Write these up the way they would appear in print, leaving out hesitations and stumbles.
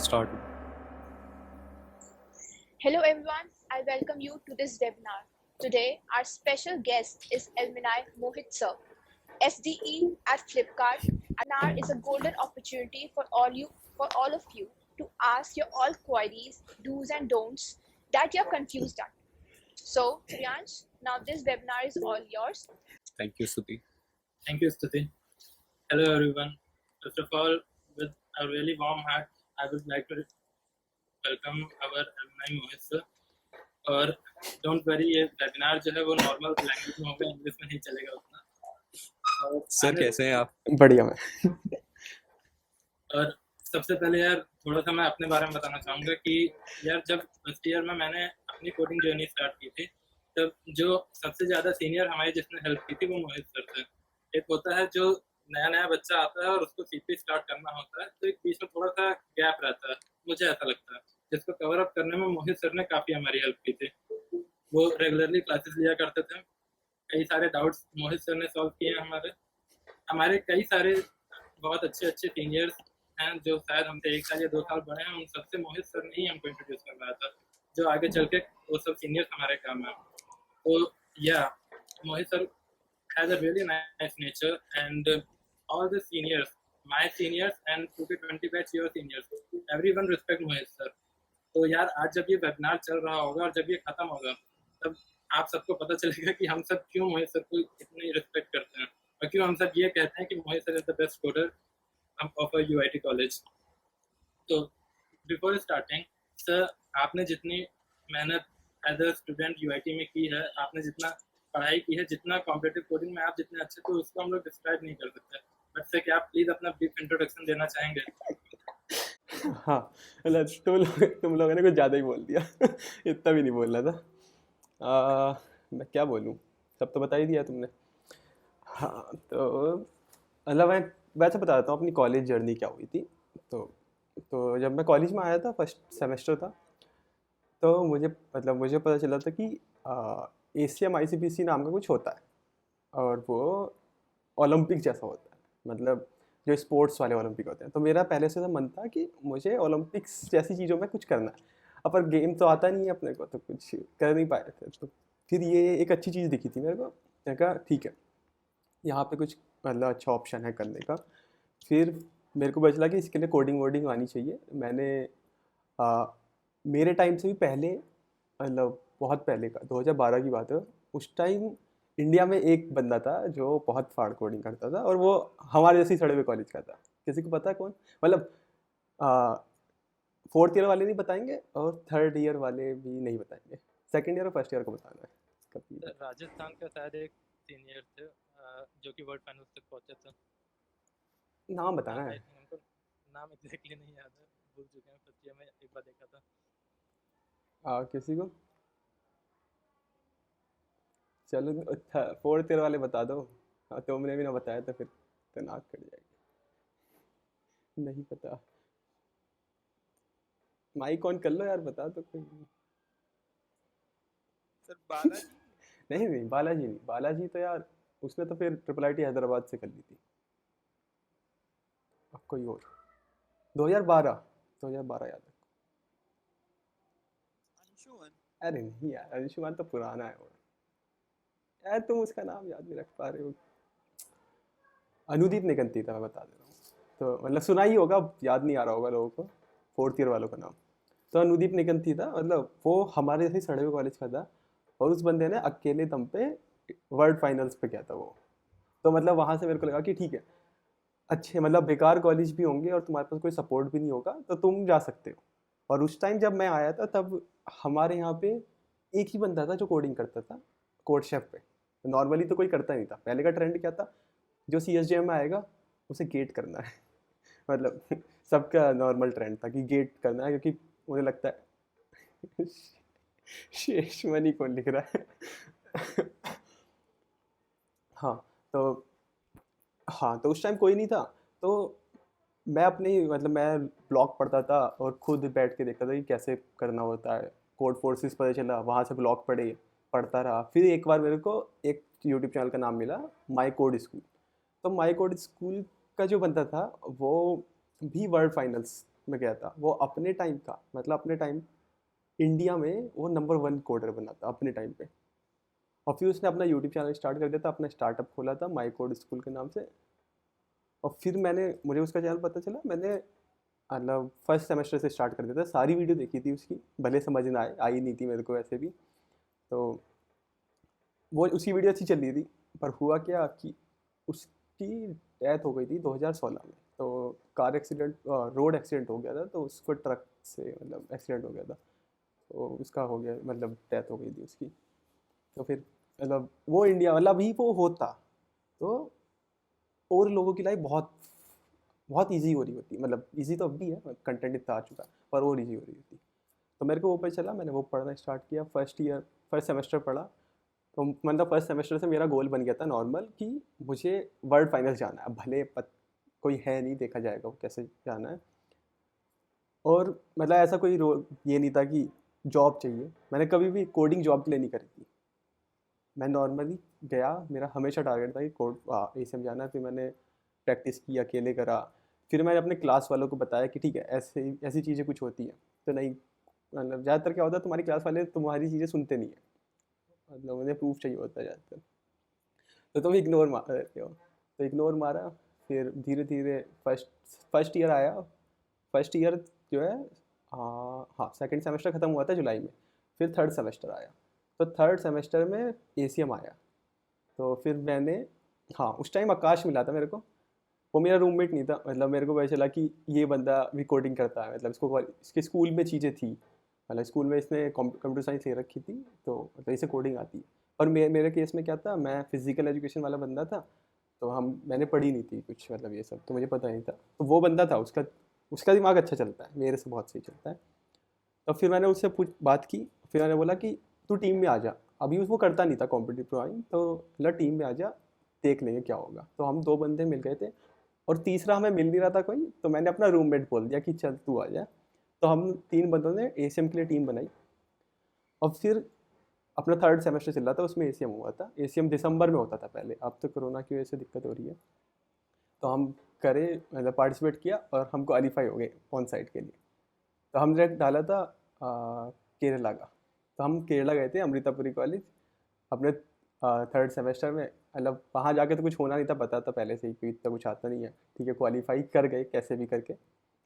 start. Hello everyone, I welcome you to this webinar. Today, our special guest is Elminai Mohit sir, SDE at Flipkart. Webinar is a golden opportunity for all of you to ask your all queries, do's and don'ts that you're confused at. So, Priyansh, now this webinar is all yours. Thank you, Suti. Thank you, Stuti. Hello, everyone. First of all, with a really warm heart, I would like to welcome our alumni Mohit sir. और don't worry, ये webinar जो है वो normal language में होगा, English में नहीं चलेगा उतना। सर कैसे हैं आप? बढ़िया मैं। और सबसे पहले यार थोड़ा सा मैं अपने बारे में बताना चाहूँगा कि यार जब फर्स्ट ईयर में मैंने अपनी कोडिंग जर्नी स्टार्ट की थी, तब जो सबसे ज़्यादा सीनियर हमारी जिसने हेल्प की थी वो मोहित सर थे। एक होता है जो नया नया बच्चा आता है और उसको सीपी स्टार्ट करना होता है, तो एक बीच में थोड़ा सा गैप रहता है, मुझे ऐसा लगता है, जिसको कवर अप करने में मोहित सर ने काफ़ी हमारी हेल्प की थी। वो रेगुलरली क्लासेस लिया करते थे, कई सारे डाउट्स मोहित सर ने सॉल्व किए हैं। हमारे कई सारे बहुत अच्छे अच्छे सीनियर्स हैं जो शायद हमसे 1 साल या 2 साल बड़े हैं, उन सबसे मोहित सर ने ही हमको इंट्रोड्यूस करवाया था, जो आगे चल के वो सब सीनियर्स हमारे काम है। तो या Mohit sir has a really nice nature and all the seniors, my seniors and 2020 batch your seniors, everyone respect Mohit sir. तो यार आज जब ये वेबिनार चल रहा होगा और जब ये खत्म होगा, तब आप सबको पता चलेगा कि हम सब क्यों मोहित सर को इतनी रिस्पेक्ट करते हैं और क्यों हम सब ये कहते हैं कि Mohit sir is the best coder of a UIT college. तो बिफोर स्टार्टिंग सर, आपने जितनी मेहनत एज अ स्टूडेंट यूआईटी में की है, आपने जितना पढ़ाई की है, जितना कॉम्पिटिटिव कोडिंग में आप जितने अच्छे थे, उसको हम लोग डिस्क्राइब नहीं कर सकते। बट सर, क्या आप प्लीज अपना ब्रीफ इंट्रोडक्शन देना चाहेंगे? हाँ, तुम लोगों ने कुछ ज़्यादा ही बोल दिया। इतना भी नहीं बोलना था। मैं क्या बोलूँ, सब तो बता ही दिया तुमने। हाँ, तो मतलब मैं वैसे बता देता हूँ अपनी कॉलेज जर्नी क्या हुई थी। तो जब मैं कॉलेज में आया था, फर्स्ट सेमेस्टर था, तो मुझे पता चला था कि एशियम आईसीपीसी नाम का कुछ होता है और वो ओलंपिक जैसा होता है, मतलब जो स्पोर्ट्स वाले ओलंपिक होते हैं। तो मेरा पहले से मन था कि मुझे ओलंपिक्स जैसी चीज़ों में कुछ करना है। अब पर गेम तो आता नहीं है अपने को, तो कुछ कर नहीं पाए थे। तो फिर ये एक अच्छी चीज़ दिखी थी मेरे को, मैंने कहा ठीक है, यहाँ पे कुछ मतलब अच्छा ऑप्शन है करने का। फिर मेरे को पता चला कि इसके लिए कोडिंग वोडिंग आनी चाहिए। मैंने मेरे टाइम से भी पहले, मतलब बहुत पहले का 2012 की बात है, उस टाइम इंडिया में एक बंदा था जो बहुत फाड़ कोडिंग करता था और वो हमारे जैसे सड़े हुए कॉलेज का था। किसी को पता है कौन? मतलब 4th ईयर वाले नहीं बताएंगे और 3rd ईयर वाले भी नहीं बताएंगे, 2nd ईयर और 1st ईयर को बताना है। राजस्थान का शायद एक सीनियर थे जो कि वर्ल्ड फाइनल्स तक पहुंचे थे। नाम बताना है। हमको नाम एग्जैक्टली नहीं याद है, भूल चुके हैं। फर्स्ट ईयर में एक बार देखा था। किसी को चलो 4th ईयर वाले बता दो। तुमने भी ना बताया तो फिर तो नाक कट जाएगी। नहीं पता, माइक ऑन कर लो यार, बता दो कोई। सर बालाजी। नहीं बालाजी नहीं, बालाजी तो यार उसने तो फिर IIIT हैदराबाद से कर ली थी। अब कोई और 2012 याद है। अंशुमन। अरे नहीं यार, अंशुमान तो पुराना है वो यार, तुम उसका नाम याद नहीं रख पा रहे हो। अनुदीप निगंती था, मैं बता दे रहा हूँ। तो मतलब सुना ही होगा, याद नहीं आ रहा होगा लोगों को 4th ईयर वालों का नाम। तो अनुदीप निगंती था, मतलब वो हमारे जैसे सड़े हुए कॉलेज का था और उस बंदे ने अकेले दम पे वर्ल्ड फाइनल्स पे किया था वो। तो मतलब वहाँ से मेरे को लगा कि ठीक है, अच्छे मतलब बेकार कॉलेज भी होंगे और तुम्हारे पास कोई सपोर्ट भी नहीं होगा तो तुम जा सकते हो। और उस टाइम जब मैं आया था तब हमारे यहाँ पे एक ही बंदा था जो कोडिंग करता था कोड शेफ पे। नॉर्मली तो कोई करता नहीं था। पहले का ट्रेंड क्या था, जो CSJM में आएगा उसे गेट करना है। मतलब सबका नॉर्मल ट्रेंड था कि गेट करना है, क्योंकि उन्हें लगता है शेष मनी कौन लिख रहा है। हाँ तो उस टाइम कोई नहीं था। तो मैं ब्लॉग पढ़ता था और खुद बैठ के देखता था कि कैसे करना होता है। कोड फोर्सेस पता चला, वहाँ से ब्लॉग पढ़ता रहा। फिर एक बार मेरे को एक यूट्यूब चैनल का नाम मिला, माई कोड स्कूल। तो माई कोड स्कूल का जो बंदा था वो भी वर्ल्ड फाइनल्स में गया था वो अपने टाइम का, मतलब अपने टाइम इंडिया में वो नंबर 1 कोडर बना था अपने टाइम पे। और फिर उसने अपना यूट्यूब चैनल स्टार्ट कर दिया था, अपना स्टार्टअप खोला था माई कोड स्कूल के नाम से। और फिर मुझे उसका चैनल पता चला, मैंने मतलब फर्स्ट सेमेस्टर से स्टार्ट कर दिया था, सारी वीडियो देखी थी उसकी, भले समझ ना आई नहीं थी मेरे को वैसे भी। तो वो उसकी वीडियो अच्छी चल रही थी, पर हुआ क्या कि उसकी डेथ हो गई थी 2016 में। तो कार एक्सीडेंट, रोड एक्सीडेंट हो गया था, तो उसको ट्रक से मतलब एक्सीडेंट हो गया था, तो उसका हो गया, मतलब डेथ हो गई थी उसकी। तो फिर मतलब वो इंडिया, मतलब अभी वो होता तो और लोगों की लाइफ बहुत बहुत ईजी हो रही होती, मतलब ईजी तो अब भी है, कंटेंट इतना आ चुका, पर और ईजी हो रही होती। तो मेरे को वो पता चला, मैंने वो पढ़ना स्टार्ट किया, फर्स्ट सेमेस्टर पढ़ा। तो मतलब फर्स्ट सेमेस्टर से मेरा गोल बन गया था नॉर्मल कि मुझे वर्ल्ड फाइनल जाना है, भले कोई है नहीं, देखा जाएगा वो कैसे जाना है। और मतलब ऐसा कोई ये नहीं था कि जॉब चाहिए, मैंने कभी भी कोडिंग जॉब के लिए नहीं करी थी। मैं नॉर्मली गया, मेरा हमेशा टारगेट था कि कोड एसीएम जाना है। फिर मैंने प्रैक्टिस की, अकेले करा। फिर मैंने अपने क्लास वालों को बताया कि ठीक है, ऐसे ऐसी चीज़ें कुछ होती हैं। तो नहीं, मतलब ज़्यादातर क्या होता है, तुम्हारी क्लास वाले तुम्हारी चीज़ें सुनते नहीं हैं, मतलब उन्हें प्रूफ चाहिए होता है ज़्यादातर, तो तुम इग्नोर मार देते हो। तो इग्नोर मारा। फिर धीरे धीरे फर्स्ट ईयर आया। फर्स्ट ईयर जो है, हाँ, सेकंड सेमेस्टर ख़त्म हुआ था जुलाई में। फिर थर्ड सेमेस्टर आया, तो थर्ड सेमेस्टर में एसीएम आया। तो फिर मैंने, हाँ, उस टाइम आकाश मिला था मेरे को। वो मेरा रूममेट नहीं था, मतलब मेरे को पता चला कि ये बंदा भी कोडिंग करता है, मतलब इसके स्कूल में चीज़ें थी, मतलब स्कूल में इसने कंप्यूटर साइंस ले रखी थी, तो मतलब इसे कोडिंग आती है। और मेरे केस में क्या था, मैं फिजिकल एजुकेशन वाला बंदा था, तो मैंने पढ़ी नहीं थी कुछ, मतलब ये सब तो मुझे पता नहीं था। तो वो बंदा था, उसका दिमाग अच्छा चलता है, मेरे से बहुत सही चलता है। तो फिर मैंने उससे बात की। फिर मैंने बोला कि तू टीम में आ जा। अभी वो करता नहीं था कॉम्पिटिटिव प्रोग्रामिंग, तो बोला टीम में आ जा, देख लेंगे क्या होगा। तो हम 2 बंदे मिल गए थे, और तीसरा हमें मिल नहीं रहा था कोई, तो मैंने अपना रूममेट बोल दिया कि चल तू आ जा। तो हम 3 बंदों ने एसीएम के लिए टीम बनाई। और फिर अपना थर्ड सेमेस्टर चल रहा था, उसमें एसीएम हुआ था। एसीएम दिसंबर में होता था पहले, अब तो कोरोना की वजह से दिक्कत हो रही है। तो हम करे, मतलब पार्टिसिपेट किया, और हम क्वालीफाई हो गए ऑन साइट के लिए। तो हमने डाला था केरला का। तो हम केरला गए थे, अमृतापुरी कॉलेज, अपने थर्ड सेमेस्टर में। मतलब वहाँ जाके तो कुछ होना नहीं था, पता था पहले से ही कि इतना कुछ आता नहीं है, ठीक है, क्वालीफाई कर गए कैसे भी करके।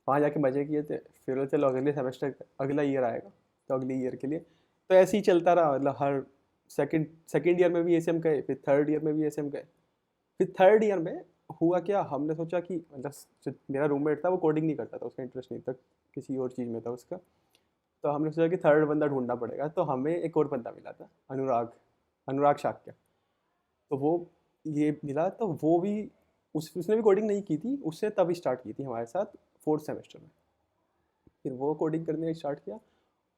वहाँ जाके मज़े किए थे। फिर चलो अगले सेमेस्टर, अगला ईयर आएगा, तो अगले ईयर के लिए तो ऐसे ही चलता रहा। मतलब हर सेकेंड ईयर में भी एसीएम गए, फिर थर्ड ईयर में भी एसीएम गए। फिर थर्ड ईयर में हुआ क्या, हमने सोचा कि मतलब जो मेरा रूममेट था वो कोडिंग नहीं करता था, उसका इंटरेस्ट नहीं था, किसी और चीज़ में था उसका। तो हमने सोचा कि थर्ड बंदा ढूंढना पड़ेगा। तो हमें एक और बंदा मिला था, अनुराग शाक्य। तो वो ये मिला, तो वो भी उसने भी कोडिंग नहीं की थी, उसने तब स्टार्ट की थी हमारे साथ फोर्थ सेमेस्टर में। फिर वो कोडिंग करने स्टार्ट किया,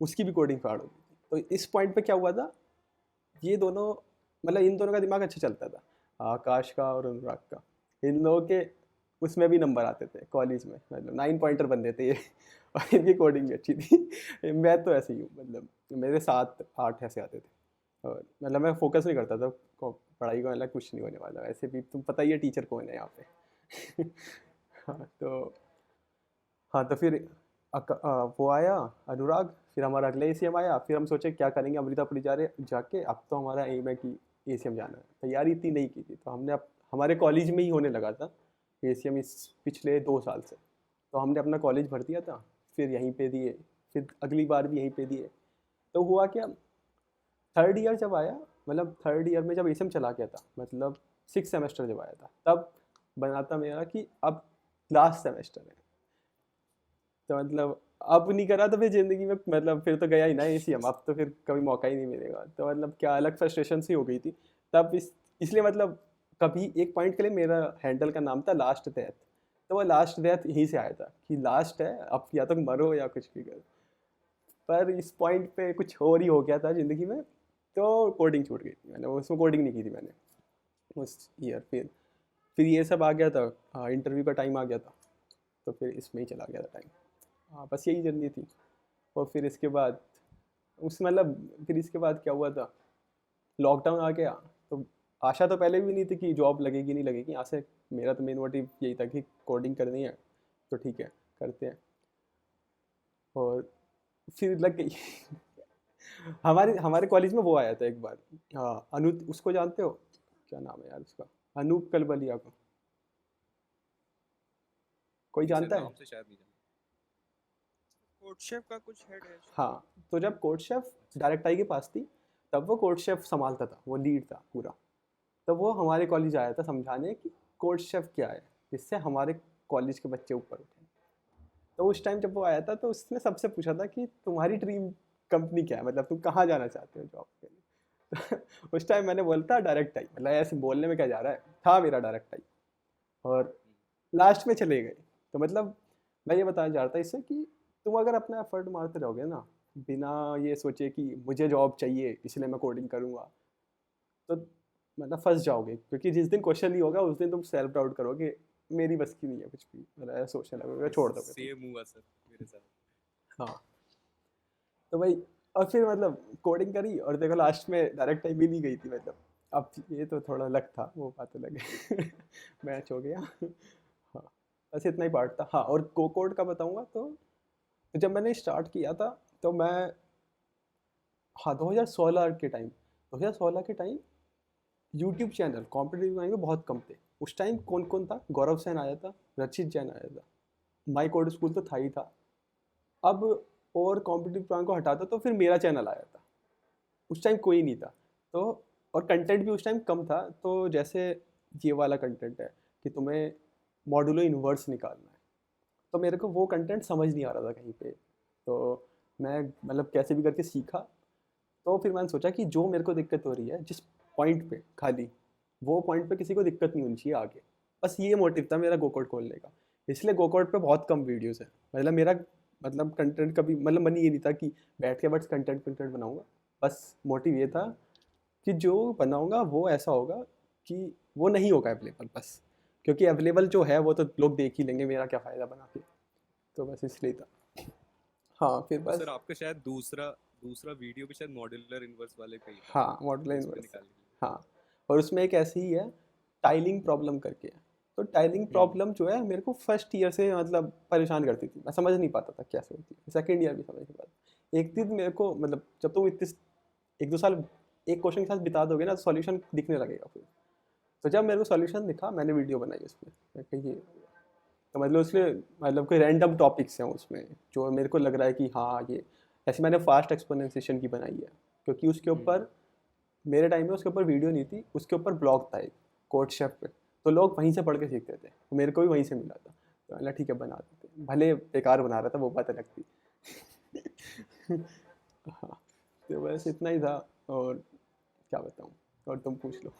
उसकी भी कोडिंग फाड़ हो गई थी। तो इस पॉइंट पे क्या हुआ था, ये दोनों, मतलब इन दोनों का दिमाग अच्छा चलता था, आकाश का और अनुराग का। इन लोगों के उसमें भी नंबर आते थे कॉलेज में, मतलब 9 पॉइंटर बनते थे ये। और इनकी कोडिंग भी अच्छी थी। मैं तो ऐसे ही हूँ, मतलब मेरे 7-8 ऐसे आते थे। और मतलब मैं फोकस नहीं करता था पढ़ाई को, मतलब कुछ नहीं होने वाला, ऐसे भी तुम पता ही है टीचर कौन है यहाँ पे। हाँ तो, हाँ तो फिर वो आया अनुराग। फिर हमारा अगला एसीएम आया। फिर हम सोचे क्या करेंगे, अमृतापुरी जाके अब तो हमारा एम है कि एसीएम जाना है। तैयारी इतनी नहीं की थी, तो हमने हमारे कॉलेज में ही होने लगा था एसीएम इस पिछले 2 साल से। तो हमने अपना कॉलेज भर दिया था, फिर यहीं पे दिए, फिर अगली बार भी यहीं पे दिए। तो हुआ क्या, थर्ड ईयर जब आया, मतलब थर्ड ईयर में जब एसीएम चला गया था, मतलब 6 सेमेस्टर जब आया था, तब बना था मेरा कि अब लास्ट सेमेस्टर है। तो मतलब अब नहीं करा तो फिर ज़िंदगी में, मतलब फिर तो गया ही ना एसीएम, अब तो फिर कभी मौका ही नहीं मिलेगा। तो मतलब क्या अलग फ्रस्ट्रेशन सी हो गई थी तब, इसलिए मतलब कभी एक पॉइंट के लिए मेरा हैंडल का नाम था लास्ट डेथ। तो वो लास्ट डेथ यहीं से आया था कि लास्ट है, अब या तो मरो या कुछ भी करो। पर इस पॉइंट पे कुछ और ही हो गया था ज़िंदगी में, तो कोडिंग छूट गई थी। मैंने उसमें कोडिंग नहीं की थी मैंने उस ईयर। फिर ये सब आ गया था, हाँ, इंटरव्यू का टाइम आ गया था, तो फिर इसमें ही चला गया था टाइम। हाँ, बस यही जर्नी थी। और फिर इसके बाद फिर इसके बाद क्या हुआ था, लॉकडाउन आ गया। तो आशा तो पहले भी नहीं थी कि जॉब लगेगी नहीं लगेगी। यहाँ से मेरा तो मेन मोटिव यही था कि कोडिंग करनी है, तो ठीक है करते हैं। और फिर लग गई। हमारे हमारे कॉलेज में वो आया था एक बार। हाँ, उसको जानते हो, क्या नाम है यार उसका, अनूप कलबलिया को, कोई नहीं सर, जानता है? नाम से शायद नहीं जानता। कोड शेफ का कुछ हेड है शायद। हाँ, तो जब कोड शेफ डायरेक्ट आई के पास थी, तब वो कोड शेफ संभालता था, वो लीड था पूरा। तब वो हमारे कॉलेज आया था समझाने कि कोड शेफ क्या है, जिससे हमारे कॉलेज के बच्चे ऊपर उठे। तो उस टाइम जब वो आया था तो उसने सबसे पूछा था कि तुम्हारी ड्रीम कंपनी क्या है, मतलब तुम कहाँ जाना चाहते हो जॉब के लिए। उस टाइम मैंने बोला था डायरेक्ट आई, मतलब ऐसे बोलने में क्या जा रहा है, था मेरा डायरेक्ट आई। और लास्ट में चले गए। तो मतलब मैं ये बताना चाह रहा था इससे कि तुम अगर अपना एफर्ट मारते रहोगे ना, बिना ये सोचे कि मुझे जॉब चाहिए इसलिए मैं कोडिंग करूँगा, तो मतलब फंस जाओगे। क्योंकि जिस दिन क्वेश्चन नहीं होगा उस दिन तुम सेल्फ डाउट करोगे, मेरी बस की नहीं है कुछ भी, मतलब ऐसा सोचने लगोगे, छोड़ दोगे तुम। सेम हुआ सर मेरे साथ। हाँ, तो भाई, और फिर मतलब कोडिंग करी और देखो लास्ट में डायरेक्ट टाइम भी नहीं गई थी। मतलब अब ये तो थोड़ा लक था, वो बात अलग है। मैच हो गया। हाँ, बस इतना ही पार्ट था। हाँ, और कोड का बताऊंगा तो जब मैंने स्टार्ट किया था तो मैं, हाँ 2016 के टाइम, 2016 के टाइम यूट्यूब चैनल कॉम्पिटिटिव में बहुत कम थे। उस टाइम कौन कौन था, गौरव सेन आया था, रचित जैन आया था, माई कोड स्कूल तो था ही था। अब और कॉम्पिटिटिव प्लान को हटा दो तो फिर मेरा चैनल आया था। उस टाइम कोई नहीं था। तो और कंटेंट भी उस टाइम कम था। तो जैसे ये वाला कंटेंट है कि तुम्हें मॉड्यूलो इन्वर्स निकालना है, तो मेरे को वो कंटेंट समझ नहीं आ रहा था कहीं पे। तो मैं मतलब कैसे भी करके सीखा। तो फिर मैंने सोचा कि जो मेरे को दिक्कत हो रही है जिस पॉइंट पे, खाली वो पॉइंट पे किसी को दिक्कत नहीं होनी चाहिए आगे। बस ये मोटिव था मेरा गोकोड खोलने का। इसलिए गोकोड पे बहुत कम वीडियोस है। मतलब मेरा मतलब कंटेंट कभी, मतलब मन ये नहीं था कि बैठ के बस कंटेंट बनाऊंगा। बस मोटिव ये था कि जो बनाऊंगा वो ऐसा होगा कि वो नहीं होगा अवेलेबल, बस क्योंकि अवेलेबल जो है वो तो लोग देख ही लेंगे, मेरा क्या फ़ायदा बना के। तो बस इसलिए था। हाँ, फिर तो बस। सर आपका शायद दूसरा दूसरा वीडियो भी शायद मॉड्यूलर इन्वर्स वाले पे ही था, हाँ, मॉडल उस पे इन्वर्स। निकालने के लिए। हाँ, और उसमें एक ऐसी ही है, टाइलिंग प्रॉब्लम करके है। तो टाइलिंग प्रॉब्लम जो है मेरे को फर्स्ट ईयर से मतलब परेशान करती थी। मैं समझ नहीं पाता था कैसे होती है, सेकेंड ईयर भी समझ नहीं पाता। एक दिन मेरे को, मतलब जब तुम इतने 1-2 साल एक क्वेश्चन के साथ बिता दोगे ना, तो सॉल्यूशन दिखने लगेगा फिर। तो जब मेरे को सॉल्यूशन दिखा, मैंने वीडियो बनाई उस पर। मैं कही तो मतलब उसमें मतलब कोई रैंडम टॉपिक्स हैं उसमें जो मेरे को लग रहा है कि हाँ ये ऐसे, मैंने फास्ट एक्सपोनेंशिएशन की बनाई है। क्योंकि उसके ऊपर मेरे टाइम में उसके ऊपर वीडियो नहीं थी, उसके ऊपर ब्लॉग था एक कोड शेफ पे। तो लोग वहीं से पढ़ के सीखते थे, तो मेरे को भी वहीं से मिला था। तो मैंने ठीक है बना देते, भले बेकार बना रहा था, वो बात अलग थी। हाँ, तो बस इतना ही था। और क्या बताऊँ, और तुम पूछ लो।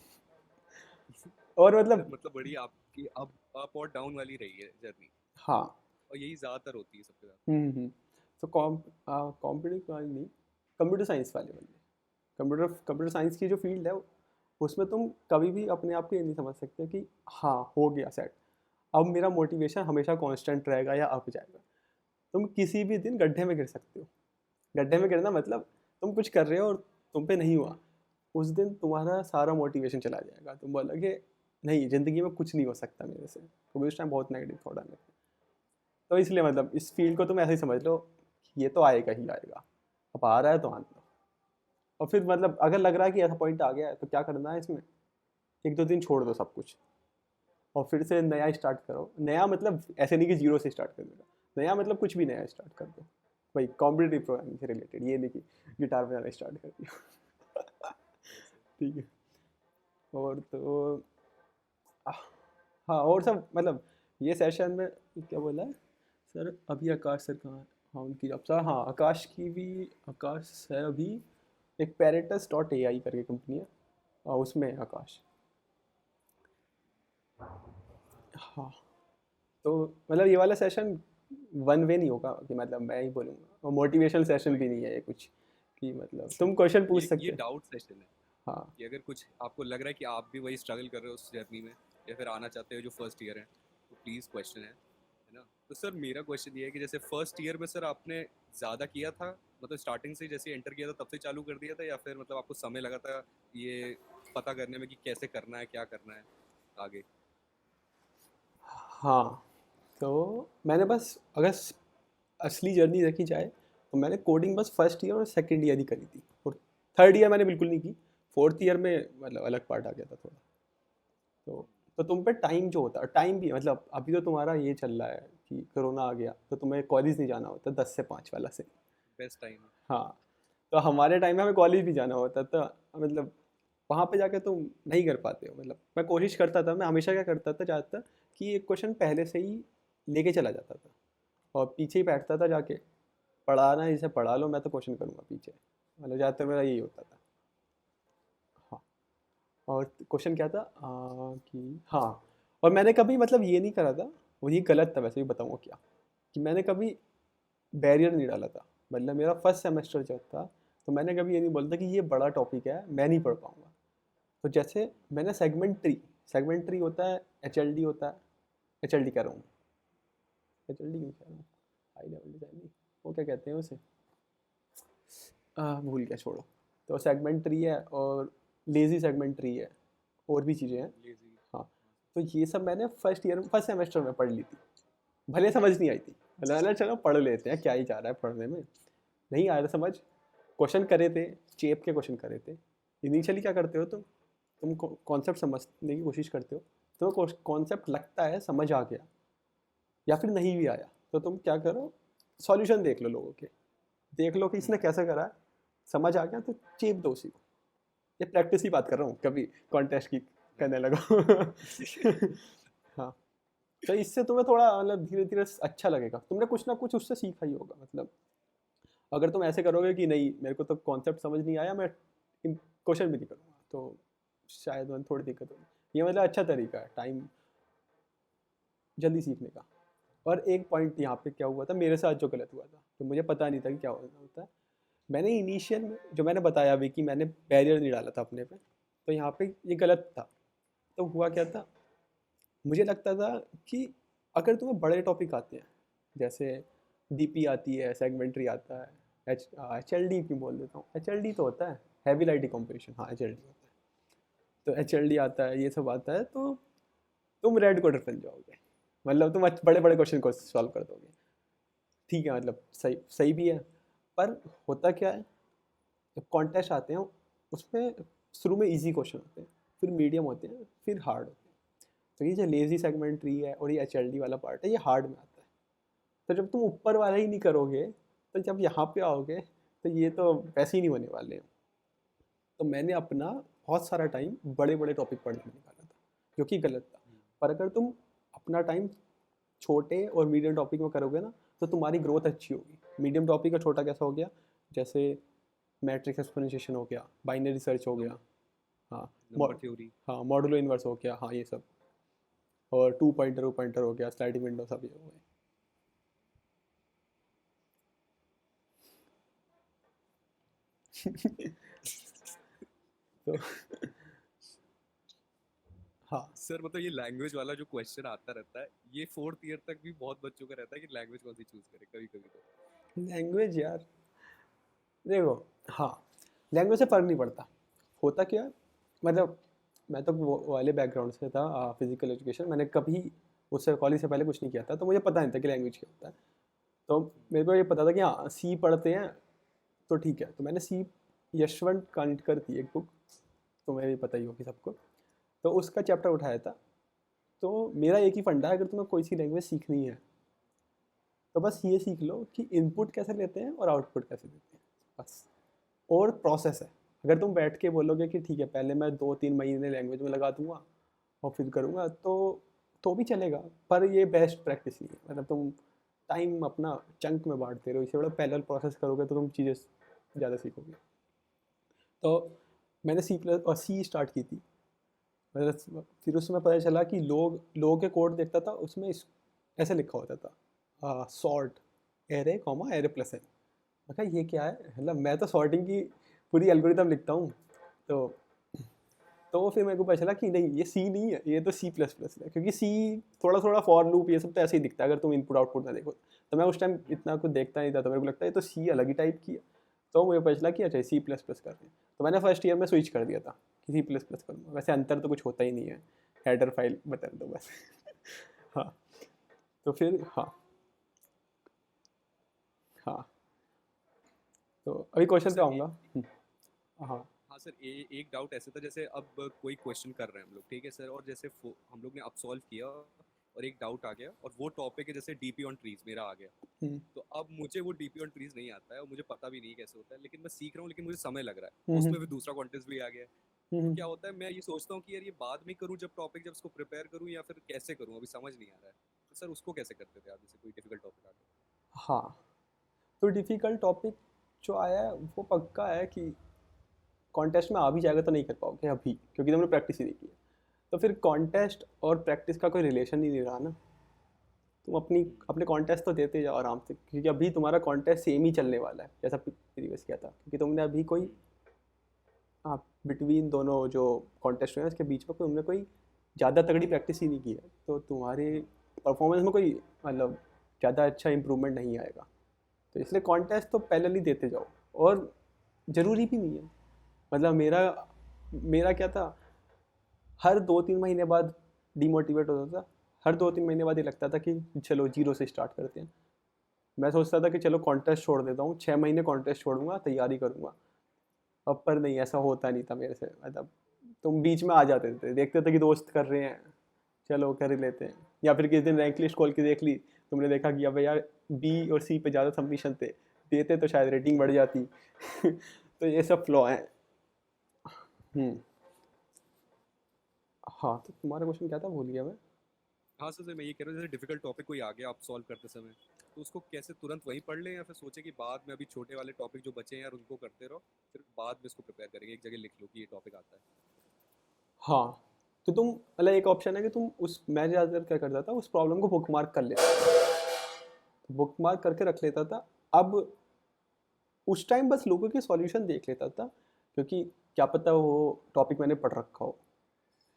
और सर मतलब मतलब बड़ी आपकी अप और डाउन वाली रही है जर्नी, हाँ। और यही ज़्यादातर होती है सबके साथ। तो कॉम्पिटिटिव वाली नहीं, कंप्यूटर साइंस वाले बंदे, कंप्यूटर साइंस की जो फील्ड है उसमें तुम कभी भी अपने आप को ये नहीं समझ सकते कि हाँ हो गया सेट, अब मेरा मोटिवेशन हमेशा कांस्टेंट रहेगा या अप जाएगा। तुम किसी भी दिन गड्ढे में गिर सकते हो। गड्ढे में गिरना मतलब तुम कुछ कर रहे हो और तुम पे नहीं हुआ, उस दिन तुम्हारा सारा मोटिवेशन चला जाएगा। तुम बोलोगे नहीं, ज़िंदगी में कुछ नहीं हो सकता मेरे से, क्योंकि उस टाइम बहुत नेगेटिव थॉट आने थे। तो इसलिए मतलब इस फील्ड को तुम ऐसे ही समझ लो, ये तो आएगा ही आएगा, अब आ रहा है तो आने दो। और फिर मतलब अगर लग रहा है कि ऐसा पॉइंट आ गया है तो क्या करना है इसमें, 1-2 दिन छोड़ दो सब कुछ और फिर से नया स्टार्ट करो। नया मतलब ऐसे नहीं कि जीरो से स्टार्ट कर देगा, नया मतलब कुछ भी नया स्टार्ट कर दो भाई, कॉम्पिटिटिव प्रोग्रामिंग से रिलेटेड। ये नहीं कि गिटार बजाना स्टार्ट कर दिया। ठीक है। और तो हाँ, और सब मतलब ये सेशन में क्या बोला है सर, अभी आकाश सर कहाँ है? हाँ उनकी जॉब सर, हाँ आकाश की भी, आकाश है अभी एक Paratus.ai करके कंपनी है, उसमें है आकाश। हाँ, तो मतलब ये वाला सेशन वन वे नहीं होगा कि मतलब मैं ही बोलूँगा, और मोटिवेशनल सेशन भी नहीं है ये कुछ कि मतलब तुम क्वेश्चन पूछ सकते ये हो। डाउट सेशन है हाँ कि अगर कुछ आपको लग रहा है कि आप भी वही स्ट्रगल कर रहे हो उस जर्नी में, या फिर आना चाहते हो जो फर्स्ट ईयर है, तो प्लीज़ क्वेश्चन है ना। तो सर मेरा क्वेश्चन ये है कि जैसे फर्स्ट ईयर में सर आपने ज़्यादा किया था, मतलब स्टार्टिंग से जैसे एंटर किया था तब से चालू कर दिया था, या फिर मतलब आपको समय लगा था ये पता करने में कि कैसे करना है, क्या करना है आगे? हाँ, तो मैंने बस अगर असली जर्नी देखी जाए तो मैंने कोडिंग बस फर्स्ट ईयर और सेकंड ईयर ही करी थी, और थर्ड ईयर मैंने बिल्कुल नहीं की। फोर्थ ईयर में मतलब अलग पार्ट आ गया था थोड़ा। तो तुम पे टाइम जो होता है, टाइम भी मतलब अभी तो तुम्हारा ये चल रहा है कि कोरोना आ गया तो तुम्हें कॉलेज नहीं जाना होता 10 से 5 वाला से। Best time. हाँ, तो हमारे टाइम में हमें कॉलेज भी जाना होता था, मतलब वहाँ पे जाके तुम नहीं कर पाते हो। मतलब मैं कोशिश करता था, मैं हमेशा क्या करता था ज़्यादातर कि एक क्वेश्चन पहले से ही लेके चला जाता था और पीछे ही बैठता था जाके, पढ़ाना है इसे पढ़ा लो, मैं तो क्वेश्चन करूँगा पीछे, मतलब ज़्यादातर मेरा यही होता था। हाँ, और क्वेश्चन क्या था कि हाँ, और मैंने कभी मतलब ये नहीं करा था, वो ये गलत था वैसे भी बताऊँगा क्या, कि मैंने कभी बैरियर नहीं डाला था। मतलब मेरा फर्स्ट सेमेस्टर जब था तो मैंने कभी ये नहीं बोला था कि ये बड़ा टॉपिक है मैं नहीं पढ़ पाऊँगा। तो जैसे मैंने सेगमेंट ट्री होता है, एच होता है, एच कह रहा हूँ, एच क्यों कह रहा हूँ, हाई लेवल डिज़ाइन, वो क्या कहते हैं उसे, भूल गया, छोड़ो। तो सेगमेंट ट्री है और लेज़ी सेगमेंट ट्री है, और भी चीज़ें हैं। लेजी। हाँ, तो ये सब मैंने फर्स्ट सेमेस्टर में पढ़ ली थी, भले समझ नहीं आई थी, मतलब चलो पढ़ लेते हैं, क्या ही जा रहा है पढ़ने में, नहीं आ रहा समझ। क्वेश्चन करे थे, चेप के क्वेश्चन करे थे। इनिशियली क्या करते हो तुम कॉन्सेप्ट समझने की कोशिश करते हो, तो कॉन्सेप्ट लगता है समझ आ गया या फिर नहीं भी आया, तो तुम क्या करो, सॉल्यूशन देख लो लोगों के, देख लो कि इसने कैसे करा है, समझ आ गया तो चेप दो उसी को। ये प्रैक्टिस की बात कर रहा हूँ, कभी कॉन्टेस्ट की करने लगा। हाँ, तो इससे तुम्हें थोड़ा मतलब धीरे धीरे अच्छा लगेगा, तुमने कुछ ना कुछ उससे सीखा ही होगा। मतलब अगर तुम ऐसे करोगे कि नहीं मेरे को तो कॉन्सेप्ट समझ नहीं आया, मैं क्वेश्चन भी नहीं करूँगा, तो शायद मतलब थोड़ी दिक्कत होगी। ये मतलब अच्छा तरीका है टाइम जल्दी सीखने का। और एक पॉइंट यहाँ पे क्या हुआ था मेरे साथ, जो गलत हुआ था, तो मुझे पता नहीं था कि क्या होता है। मैंने इनिशियल में जो मैंने बताया अभी कि मैंने बैरियर नहीं डाला था अपने पे, तो यहाँ पे ये गलत था। तो हुआ क्या था, मुझे लगता था कि अगर तुम्हें बड़े टॉपिक आते हैं, जैसे डीपी आती है, सेगमेंट्री आता है, एच एल डी क्यों बोल देता हूँ, एच एल डी तो होता है हैवी लाइट कंपोजिशन, हाँ एच एल डी होता है, तो एच एल डी आता है, ये सब आता है, तो तुम रेड कोडर बन जाओगे, मतलब तुम बड़े बड़े क्वेश्चन को सॉल्व कर दोगे। ठीक है, मतलब सही सही भी है, पर होता क्या है, जब कॉन्टेस्ट आते हैं उसमें शुरू में इजी क्वेश्चन होते हैं, फिर मीडियम होते हैं, फिर हार्ड होते हैं। तो ये जो लेजी सेगमेंट्री है और ये एच वाला पार्ट है, ये हार्ड में आता है। तो जब तुम ऊपर वाला ही नहीं करोगे, तो जब यहाँ पे आओगे तो ये तो वैसे ही नहीं होने वाले हैं। तो मैंने अपना बहुत सारा टाइम बड़े बड़े टॉपिक पढ़ने में निकाला था, जो कि गलत था। पर अगर तुम अपना टाइम छोटे और मीडियम टॉपिक में करोगे ना, तो तुम्हारी ग्रोथ अच्छी होगी। मीडियम टॉपिक का छोटा कैसा हो गया, जैसे मैट्रिक्स एक्सपोनेंशिएशन हो गया, बाइनरी सर्च हो गया, हाँ नंबर थ्योरी। हाँ मॉडुलो इन्वर्स हो गया, हाँ ये सब, और टू पॉइंटर हो गया, स्लाइडिंग विंडो, सब ये हो गए। तो हाँ, सर मतलब ये लैंग्वेज वाला जो क्वेश्चन आता रहता है, ये फोर्थ ईयर तक भी बहुत बच्चों का रहता है कि लैंग्वेज कौन सी चूज करे, कभी कभी तो। लैंग्वेज यार देखो, हाँ लैंग्वेज से फ़र्क नहीं पड़ता। होता क्या है, मतलब मैं तो वो वाले बैकग्राउंड से था, फिजिकल एजुकेशन, मैंने कभी उससे कॉलेज से पहले कुछ नहीं किया था, तो मुझे पता नहीं था कि लैंग्वेज क्या होता है। तो मेरे को ये पता था कि हाँ सी पढ़ते हैं तो ठीक है, तो मैंने सी यशवंत कानिटकर थी एक बुक, तो मेरे भी पता ही होगी सबको, तो उसका चैप्टर उठाया था। तो मेरा एक ही फंडा है, अगर तुम्हें कोई सी लैंग्वेज सीखनी है तो बस ये सीख लो कि इनपुट कैसे लेते हैं और आउटपुट कैसे देते हैं, बस। और प्रोसेस है, अगर तुम बैठ के बोलोगे कि ठीक है पहले मैं 2-3 महीने लैंग्वेज में लगा दूंगा और फिर करूँगा, तो भी चलेगा, पर ये बेस्ट प्रैक्टिस नहीं है। मतलब तुम टाइम अपना चंक में बांटते रहो, इससे बड़ा पैरेलल प्रोसेस करोगे तो तुम चीज़ें ज़्यादा सीखोगे। तो मैंने सी स्टार्ट की थी, मतलब फिर उसमें पता चला कि लोगों के कोड देखता था, उसमें ऐसे लिखा होता था sort array comma array plus n. मैं कहा ये क्या है, मतलब मैं तो सॉर्टिंग की पूरी एल्गोरिथम लिखता हूँ। तो फिर मेरे को पता चला कि नहीं ये सी नहीं है, ये तो सी प्लस प्लस है, क्योंकि सी थोड़ा थोड़ा फॉर लूप ये सब तो ऐसे ही दिखता है अगर तुम इनपुट आउटपुट ना देखो। तो मैं उस टाइम इतना कुछ देखता नहीं था, तो मेरे को लगता है ये तो सी अलग ही टाइप की है। तो मुझे पता चला कि अच्छा सी प्लस प्लस कर रहे हैं, तो मैंने फर्स्ट ईयर में स्विच कर दिया था कि सी प्लस प्लस करूँगा। वैसे अंतर तो कुछ होता ही नहीं है, हेडर फाइल बता दो बस। हाँ, तो फिर हाँ, हाँ, तो अभी क्वेश्चन पे सर आऊँगा। हाँ हाँ सर, एक डाउट ऐसा था, जैसे अब कोई क्वेश्चन कर रहे हैं हम लोग, ठीक है सर, और जैसे हम लोग ने अब सॉल्व किया और एक डाउट आ गया, और वो टॉपिक है जैसे डीपी ऑन ट्रीज मेरा आ गया, हम्म, तो अब मुझे वो डीपी ऑन ट्रीज नहीं आता है और मुझे पता भी नहीं कैसे होता है, लेकिन मैं सीख रहा हूँ, लेकिन मुझे समय लग रहा है, हम्म, उसमें भी दूसरा कॉन्टेस्ट भी आ गया है। तो हम्म, क्या होता है, मैं ये सोचता हूँ कि यार ये बाद में करूँ जब टॉपिक, जब इसको प्रिपेयर करूँ, या फिर कैसे करूँ, अभी समझ नहीं आ रहा है। तो सर उसको कैसे करते थे आप, जैसे कोई डिफिकल्ट टॉपिक आ गया? हाँ, तो डिफ़िकल्ट टॉपिक जो आया है वो पक्का है कि कॉन्टेस्ट में आ भी जाएगा तो नहीं कर पाओगे अभी, क्योंकि तुमने प्रैक्टिस ही नहीं की है। तो फिर कॉन्टेस्ट और प्रैक्टिस का कोई रिलेशन ही नहीं रहा ना। तुम अपने कॉन्टेस्ट तो देते जाओ आराम से, क्योंकि अभी तुम्हारा कॉन्टेस्ट सेम ही चलने वाला है जैसा प्रीवियस किया था, क्योंकि तुमने अभी कोई, हाँ, बिटवीन दोनों जो कॉन्टेस्ट हुए हैं उसके बीच में तुमने कोई ज़्यादा तगड़ी प्रैक्टिस ही नहीं की है, तो तुम्हारे परफॉर्मेंस में कोई मतलब ज़्यादा अच्छा इंप्रूवमेंट नहीं आएगा। तो इसलिए कॉन्टेस्ट तो पैरेलली देते जाओ, और ज़रूरी भी नहीं है। मतलब मेरा मेरा क्या था, हर 2-3 महीने बाद डीमोटिवेट होता था, हर 2-3 महीने बाद ये लगता था कि चलो जीरो से स्टार्ट करते हैं। मैं सोचता था कि चलो कॉन्टेस्ट छोड़ देता हूँ, 6 महीने कॉन्टेस्ट छोड़ूंगा, तैयारी करूँगा। अब पर नहीं, ऐसा होता नहीं था मेरे से। मतलब तुम बीच में आ जाते थे, देखते थे कि दोस्त कर रहे हैं, चलो कर ही लेते हैं, या फिर किसी दिन रैंक लिस्ट खोल के देख ली, तुमने देखा कि अब यार बी और सी पे ज़्यादा सबमिशन थे, देते तो शायद रेटिंग बढ़ जाती। तो ये सब फ्लॉ हैं। हम्म, हाँ, तो तुम्हारा क्वेश्चन क्या था, भूल गया मैं। हाँ सर, मैं ये कह रहा हूँ, जैसे डिफिकल्ट टॉपिक कोई आ गया आप सॉल्व करते समय, तो उसको कैसे तुरंत वहीं पढ़ लें, या फिर सोचे कि बाद में अभी छोटे वाले टॉपिक जो बचे हैं यार उनको करते रहो, फिर बाद में इसको प्रिपेयर करेंगे, एक जगह लिख लो कि ये टॉपिक आता है। हाँ, तो तुम मतलब एक ऑप्शन है कि तुम उस, मैं ज़्यादातर क्या करता था, उस प्रॉब्लम को बुक मार्क कर लेता, बुक मार्क करके रख लेता था। अब उस टाइम बस लोगों के सॉल्यूशन देख लेता था, क्योंकि क्या पता वो टॉपिक मैंने पढ़ रखा हो,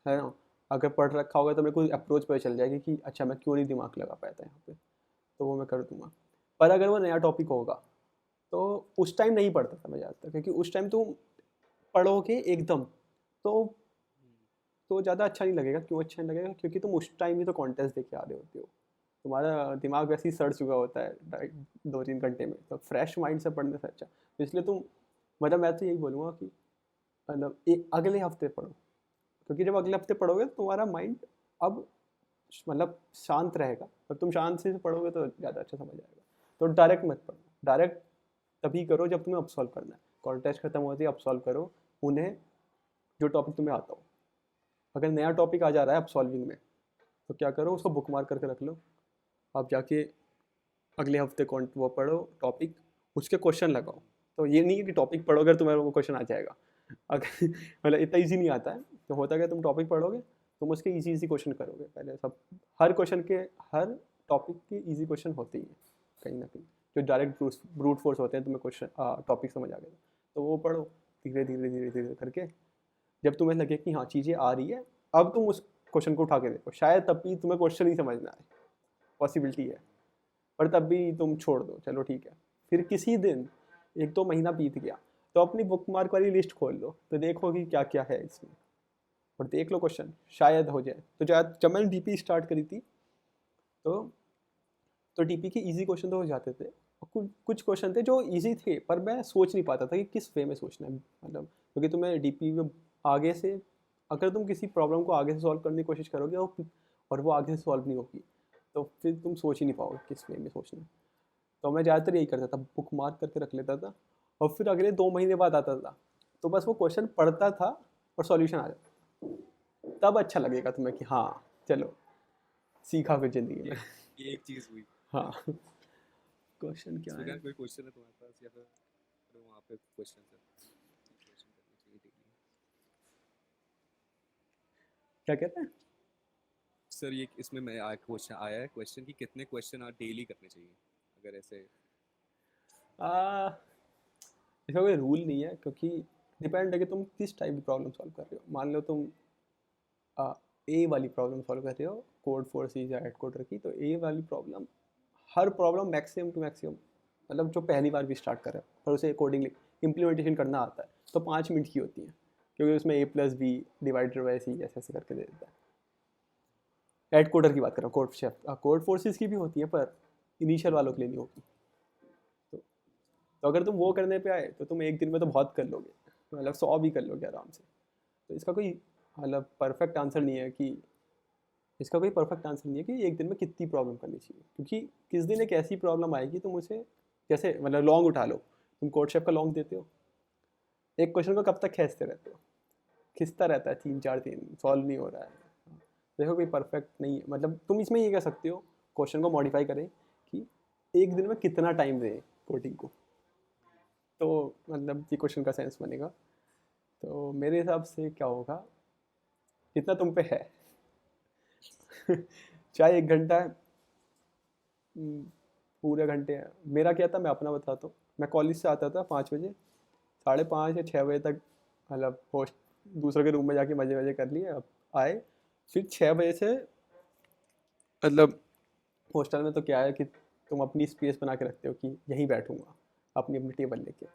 है ना। अगर पढ़ रखा होगा तो मेरे को अप्रोच पता चल जाएगी कि अच्छा मैं क्यों नहीं दिमाग लगा पाया था यहाँ पे, तो वो मैं कर दूंगा। पर अगर वो नया टॉपिक होगा तो उस टाइम नहीं पढ़ता था मैं ज़्यादातर, क्योंकि उस टाइम तुम पढ़ोगे एकदम तो ज़्यादा अच्छा नहीं लगेगा। क्यों अच्छा नहीं लगेगा, क्योंकि तुम उस टाइम ही तो कॉन्टेस्ट दे के आ रहे होते हो, तुम्हारा दिमाग वैसे ही सड़ चुका होता है 2-3 घंटे में, तो फ्रेश माइंड से पढ़ने से अच्छा। तो इसलिए तुम, मतलब मैं तो यही बोलूँगा कि मतलब अगले हफ्ते पढ़ो, क्योंकि जब अगले हफ्ते पढ़ोगे तो तुम्हारा माइंड अब मतलब शांत रहेगा, और तुम शांत से पढ़ोगे तो ज़्यादा अच्छा समझ आएगा। तो डायरेक्ट मत पढ़ो, डायरेक्ट तभी करो जब तुम्हें अब सॉल्व करना है। कॉन्टेस्ट खत्म होते ही अब सॉल्व करो उन्हें, जो टॉपिक तुम्हें आता हो। अगर नया टॉपिक आ जा रहा है अब सॉल्विंग में, तो क्या करो, उसको बुक मार्क करके रख लो। आप जाके अगले हफ्ते कौन वो पढ़ो टॉपिक, उसके क्वेश्चन लगाओ। तो ये नहीं है कि टॉपिक पढ़ोगे तो तुम्हारा वो क्वेश्चन आ जाएगा, अगर मतलब इतना इजी नहीं आता है। तो होता है कि तुम टॉपिक पढ़ोगे, तुम उसके इजी इजी क्वेश्चन करोगे पहले सब, हर क्वेश्चन के, हर टॉपिक के इजी क्वेश्चन होते ही हैं कहीं ना कहीं, जो डायरेक्ट ब्रूट फोर्स होते हैं, तुम्हें क्वेश्चन टॉपिक समझ आ गया तो वो पढ़ो धीरे धीरे धीरे धीरे करके। जब तुम्हें लगे कि हाँ चीज़ें आ रही है, अब तुम उस क्वेश्चन को उठा के देखो, शायद तब भी तुम्हें क्वेश्चन ही समझना है, पॉसिबिलिटी है। पर तब भी तुम छोड़ दो, चलो ठीक है। फिर किसी दिन 1-2 महीना बीत गया तो अपनी बुक मार्क वाली लिस्ट खोल लो, तो देखो कि क्या क्या है इसमें, और देख लो क्वेश्चन, शायद हो जाए। तो जब मैंने डीपी स्टार्ट करी थी तो डीपी के इजी क्वेश्चन तो हो जाते थे, और कुछ क्वेश्चन थे जो इजी थे, पर मैं सोच नहीं पाता था कि किस वे में सोचना है। मतलब क्योंकि तुम्हें डीपी में आगे से, अगर तुम किसी प्रॉब्लम को आगे से सॉल्व करने की कोशिश करोगे और वो आगे से सॉल्व नहीं होगी, तो फिर तुम सोच ही नहीं पाओगे किस वे में सोचना है। तो मैं ज़्यादातर यही करता था, बुक मार्क करके रख लेता था, और फिर अगले 2 महीने बाद आता था तो बस वो क्वेश्चन पढ़ता था और सॉल्यूशन आ जाता। तब अच्छा लगेगा तुम्हें कि हाँ चलो सीखा कुछ ज़िंदगी में। ये एक चीज़ हुई। हाँ, क्वेश्चन क्या है, सूर्यान, कोई क्वेश्चन है तुम्हारे पास, या फिर वहाँ पे क्वेश्चन है? क्वेश्चन करना चाहिए daily। क्या कहते हैं। सर ये इसमें मैं क्वेश्चन आया है, क्वेश्चन कि कितने क्वेश्चन आप डेली करने चाहिए, अगर ऐसे। आ, इसका कोई रूल नहीं है, क्योंकि डिपेंड है कि तुम किस टाइप की प्रॉब्लम सॉल्व कर रहे हो। मान लो तुम ए वाली प्रॉब्लम सॉल्व कर रहे हो, कोड फोर सीज या एड कोडर की, तो ए वाली प्रॉब्लम, हर प्रॉब्लम मैक्सिमम टू मैक्सिमम, मतलब जो पहली बार भी स्टार्ट कर रहे हो पर उसे अकॉर्डिंगली इम्प्लीमेंटेशन करना आता है, तो 5 मिनट की होती है, क्योंकि उसमें A+B डिवाइडर बाय सी ऐसे ऐसे करके दे देता है। एड कोडर की बात कर रहा हूँ, कोड फोर्सेस की भी होती है, पर इनिशियल वालों के लिए नहीं होती। तो तो अगर तुम वो करने पे आए तो तुम एक दिन में तो बहुत कर लोगे, मतलब 100 भी कर लोगे आराम से। तो इसका कोई मतलब परफेक्ट आंसर नहीं है कि एक दिन में कितनी प्रॉब्लम करनी चाहिए, क्योंकि किस दिन एक ऐसी प्रॉब्लम आएगी तुम उसे, जैसे मतलब लॉन्ग उठा लो, तुम कोड शेप का लॉन्ग देते हो, एक क्वेश्चन को कब तक खींचते रहते हो, खिंचता रहता है 3-4 दिन, सॉल्व नहीं हो रहा है। देखो कोई परफेक्ट नहीं है, मतलब तुम इसमें ये कह सकते हो, क्वेश्चन को मॉडिफाई करें कि एक दिन में कितना टाइम दें कोडिंग को, तो मतलब ये क्वेश्चन का सेंस बनेगा। तो मेरे हिसाब से क्या होगा, कितना तुम पे है चाहे 1 घंटा है, पूरे घंटे हैं। मेरा क्या था, मैं अपना बताता हूँ। मैं कॉलेज से आता था 5 बजे, 5:30 या 6 बजे तक मतलब होस्ट दूसरों के रूम में जाके मज़े मज़े कर लिए, अब आए फिर 6 बजे से, मतलब हॉस्टल में तो क्या है कि तुम अपनी स्पेस बना के रखते हो कि यहीं बैठूंगा अपनी अपनी टेबल लेके,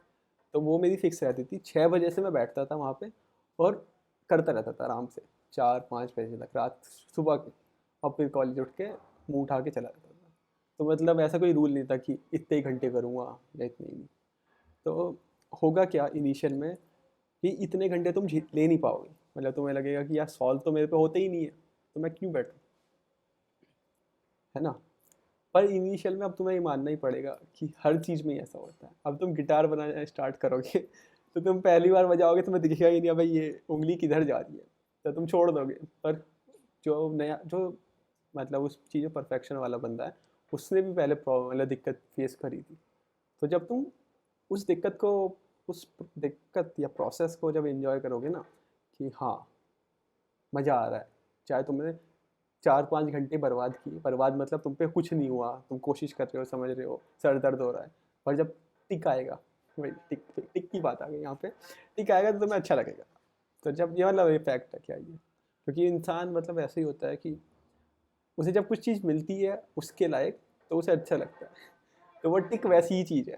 तो वो मेरी फिक्स रहती थी। 6 बजे से मैं बैठता था वहाँ पे और करता रहता था आराम से 4-5 बजे तक रात, सुबह के। और फिर कॉलेज उठ के मुँह उठा के चला जाता था। तो मतलब ऐसा कोई रूल नहीं था कि इतने ही घंटे करूँगा या इतने ही नहीं। तो होगा क्या इनिशियल में कि इतने घंटे तुम ले नहीं पाओगे, मतलब तुम्हें लगेगा कि यार सॉल्व तो मेरे पे होते ही नहीं है, तो मैं क्यों बैठूँ, है ना। पर इनिशियल में अब तुम्हें ये मानना ही पड़ेगा कि हर चीज़ में ही ऐसा होता है। अब तुम गिटार बनाना स्टार्ट करोगे तो तुम पहली बार बजाओगे तुम्हें दिखेगा ही नहीं भाई ये उंगली किधर जा रही है, तो तुम छोड़ दोगे। पर जो नया, जो मतलब उस चीज़ में परफेक्शन वाला बंदा है, उसने भी पहले मतलब दिक्कत फेस करी थी। तो जब तुम उस दिक्कत को, उस दिक्कत या प्रोसेस को जब एंजॉय करोगे ना कि हाँ मज़ा आ रहा है, चाहे तुमने 4-5 घंटे बर्बाद किए, बर्बाद मतलब तुम पे कुछ नहीं हुआ, तुम कोशिश कर रहे हो, समझ रहे हो, सर दर्द हो रहा है, और जब टिक आएगा, वही टिक टिक की बात आ गई यहाँ पे, टिक आएगा तो तुम्हें अच्छा लगेगा। तो जब ये मतलब ये फैक्ट है क्या ये, क्योंकि इंसान मतलब ऐसे ही होता है कि उसे जब कुछ चीज़ मिलती है उसके लायक तो उसे अच्छा लगता है, तो वो टिक वैसी ही चीज़ है।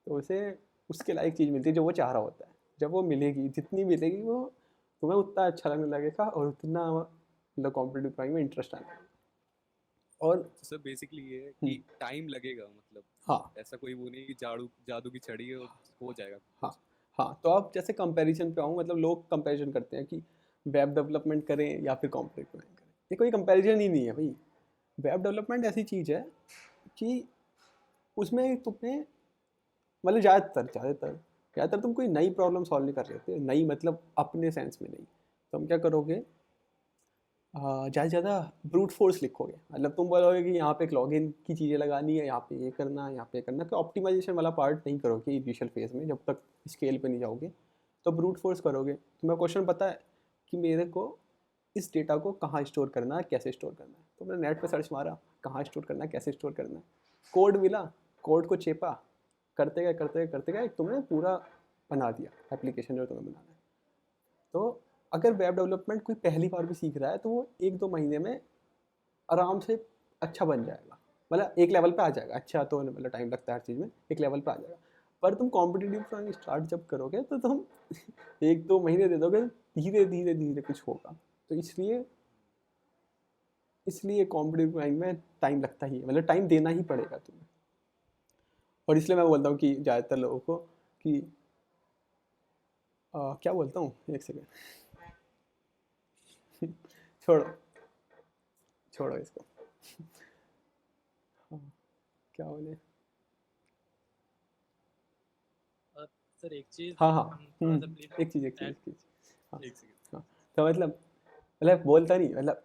तो उसे उसके लायक चीज़ मिलती है जो वो चाह रहा होता है, जब वो मिलेगी, जितनी मिलेगी वो तुम्हें उतना अच्छा लगने लगेगा और उतना मतलब कॉम्पिटिटिव ड्राइंग में इंटरेस्ट आने लगेगा। और तो सर बेसिकली ये है हम्म, कि टाइम लगेगा, मतलब हाँ ऐसा कोई वो नहीं कि जादू की छड़ी है और हो जाएगा हाँ कुछ। हाँ। तो अब जैसे कंपैरिजन पे आऊँ, मतलब लोग कंपैरिजन करते हैं कि वेब डेवलपमेंट करें या फिर कॉम्पिटिटिव ड्राइंग करें, ये कोई कंपैरिजन ही नहीं है भाई। वेब डेवलपमेंट ऐसी चीज़ है कि उसमें तुम्हें मतलब ज़्यादातर तुम कोई नई प्रॉब्लम सॉल्व नहीं कर रहे होते, नई मतलब अपने सेंस में नहीं। तो हम क्या करोगे, ज़्यादा से ज़्यादा ब्रूट फोर्स लिखोगे, मतलब तुम बोलोगे कि यहाँ पे एक लॉगिन की चीज़ें लगानी है, यहाँ पे ये करना है, यहाँ पे ये करना है, तो ऑप्टिमाइजेशन वाला पार्ट नहीं करोगे इनिशियल फेज़ में, जब तक स्केल पे नहीं जाओगे। तो ब्रूट फोर्स करोगे, तुम्हें क्वेश्चन पता है कि मेरे को इस डेटा को कहाँ स्टोर करना है, कैसे स्टोर करना है, तो मैंने नेट पे सर्च मारा कहाँ स्टोर करना है, कैसे स्टोर करना है, कोड मिला, कोड को चेपा, करते गए तुमने पूरा बना दिया एप्लीकेशन जो तुम्हें बनाना है। तो अगर वेब डेवलपमेंट कोई पहली बार भी सीख रहा है तो वो 1-2 महीने में आराम से अच्छा बन जाएगा, मतलब एक लेवल पे आ जाएगा। अच्छा तो मतलब टाइम लगता है हर चीज़ में, एक लेवल पे आ जाएगा। पर तुम कॉम्पिटिटिव ड्राइंग स्टार्ट जब करोगे तो तुम 1-2 महीने दे दोगे, धीरे धीरे धीरे कुछ होगा। तो इसलिए कॉम्पिटिटिव ड्राइंग में टाइम लगता ही है, मतलब टाइम देना ही पड़ेगा तुम्हें। और इसलिए मैं बोलता हूँ कि ज़्यादातर लोगों को कि क्या बोलता हूँ, एक सेकेंड छोड़ो छोड़ो इसको। हाँ, क्या बोले। और सर एक चीज़ हाँ हाँ, हम थोड़ा सा प्लीज एक चीज़। हाँ एक सेकंड। हाँ। तो मतलब बोलता नहीं, मतलब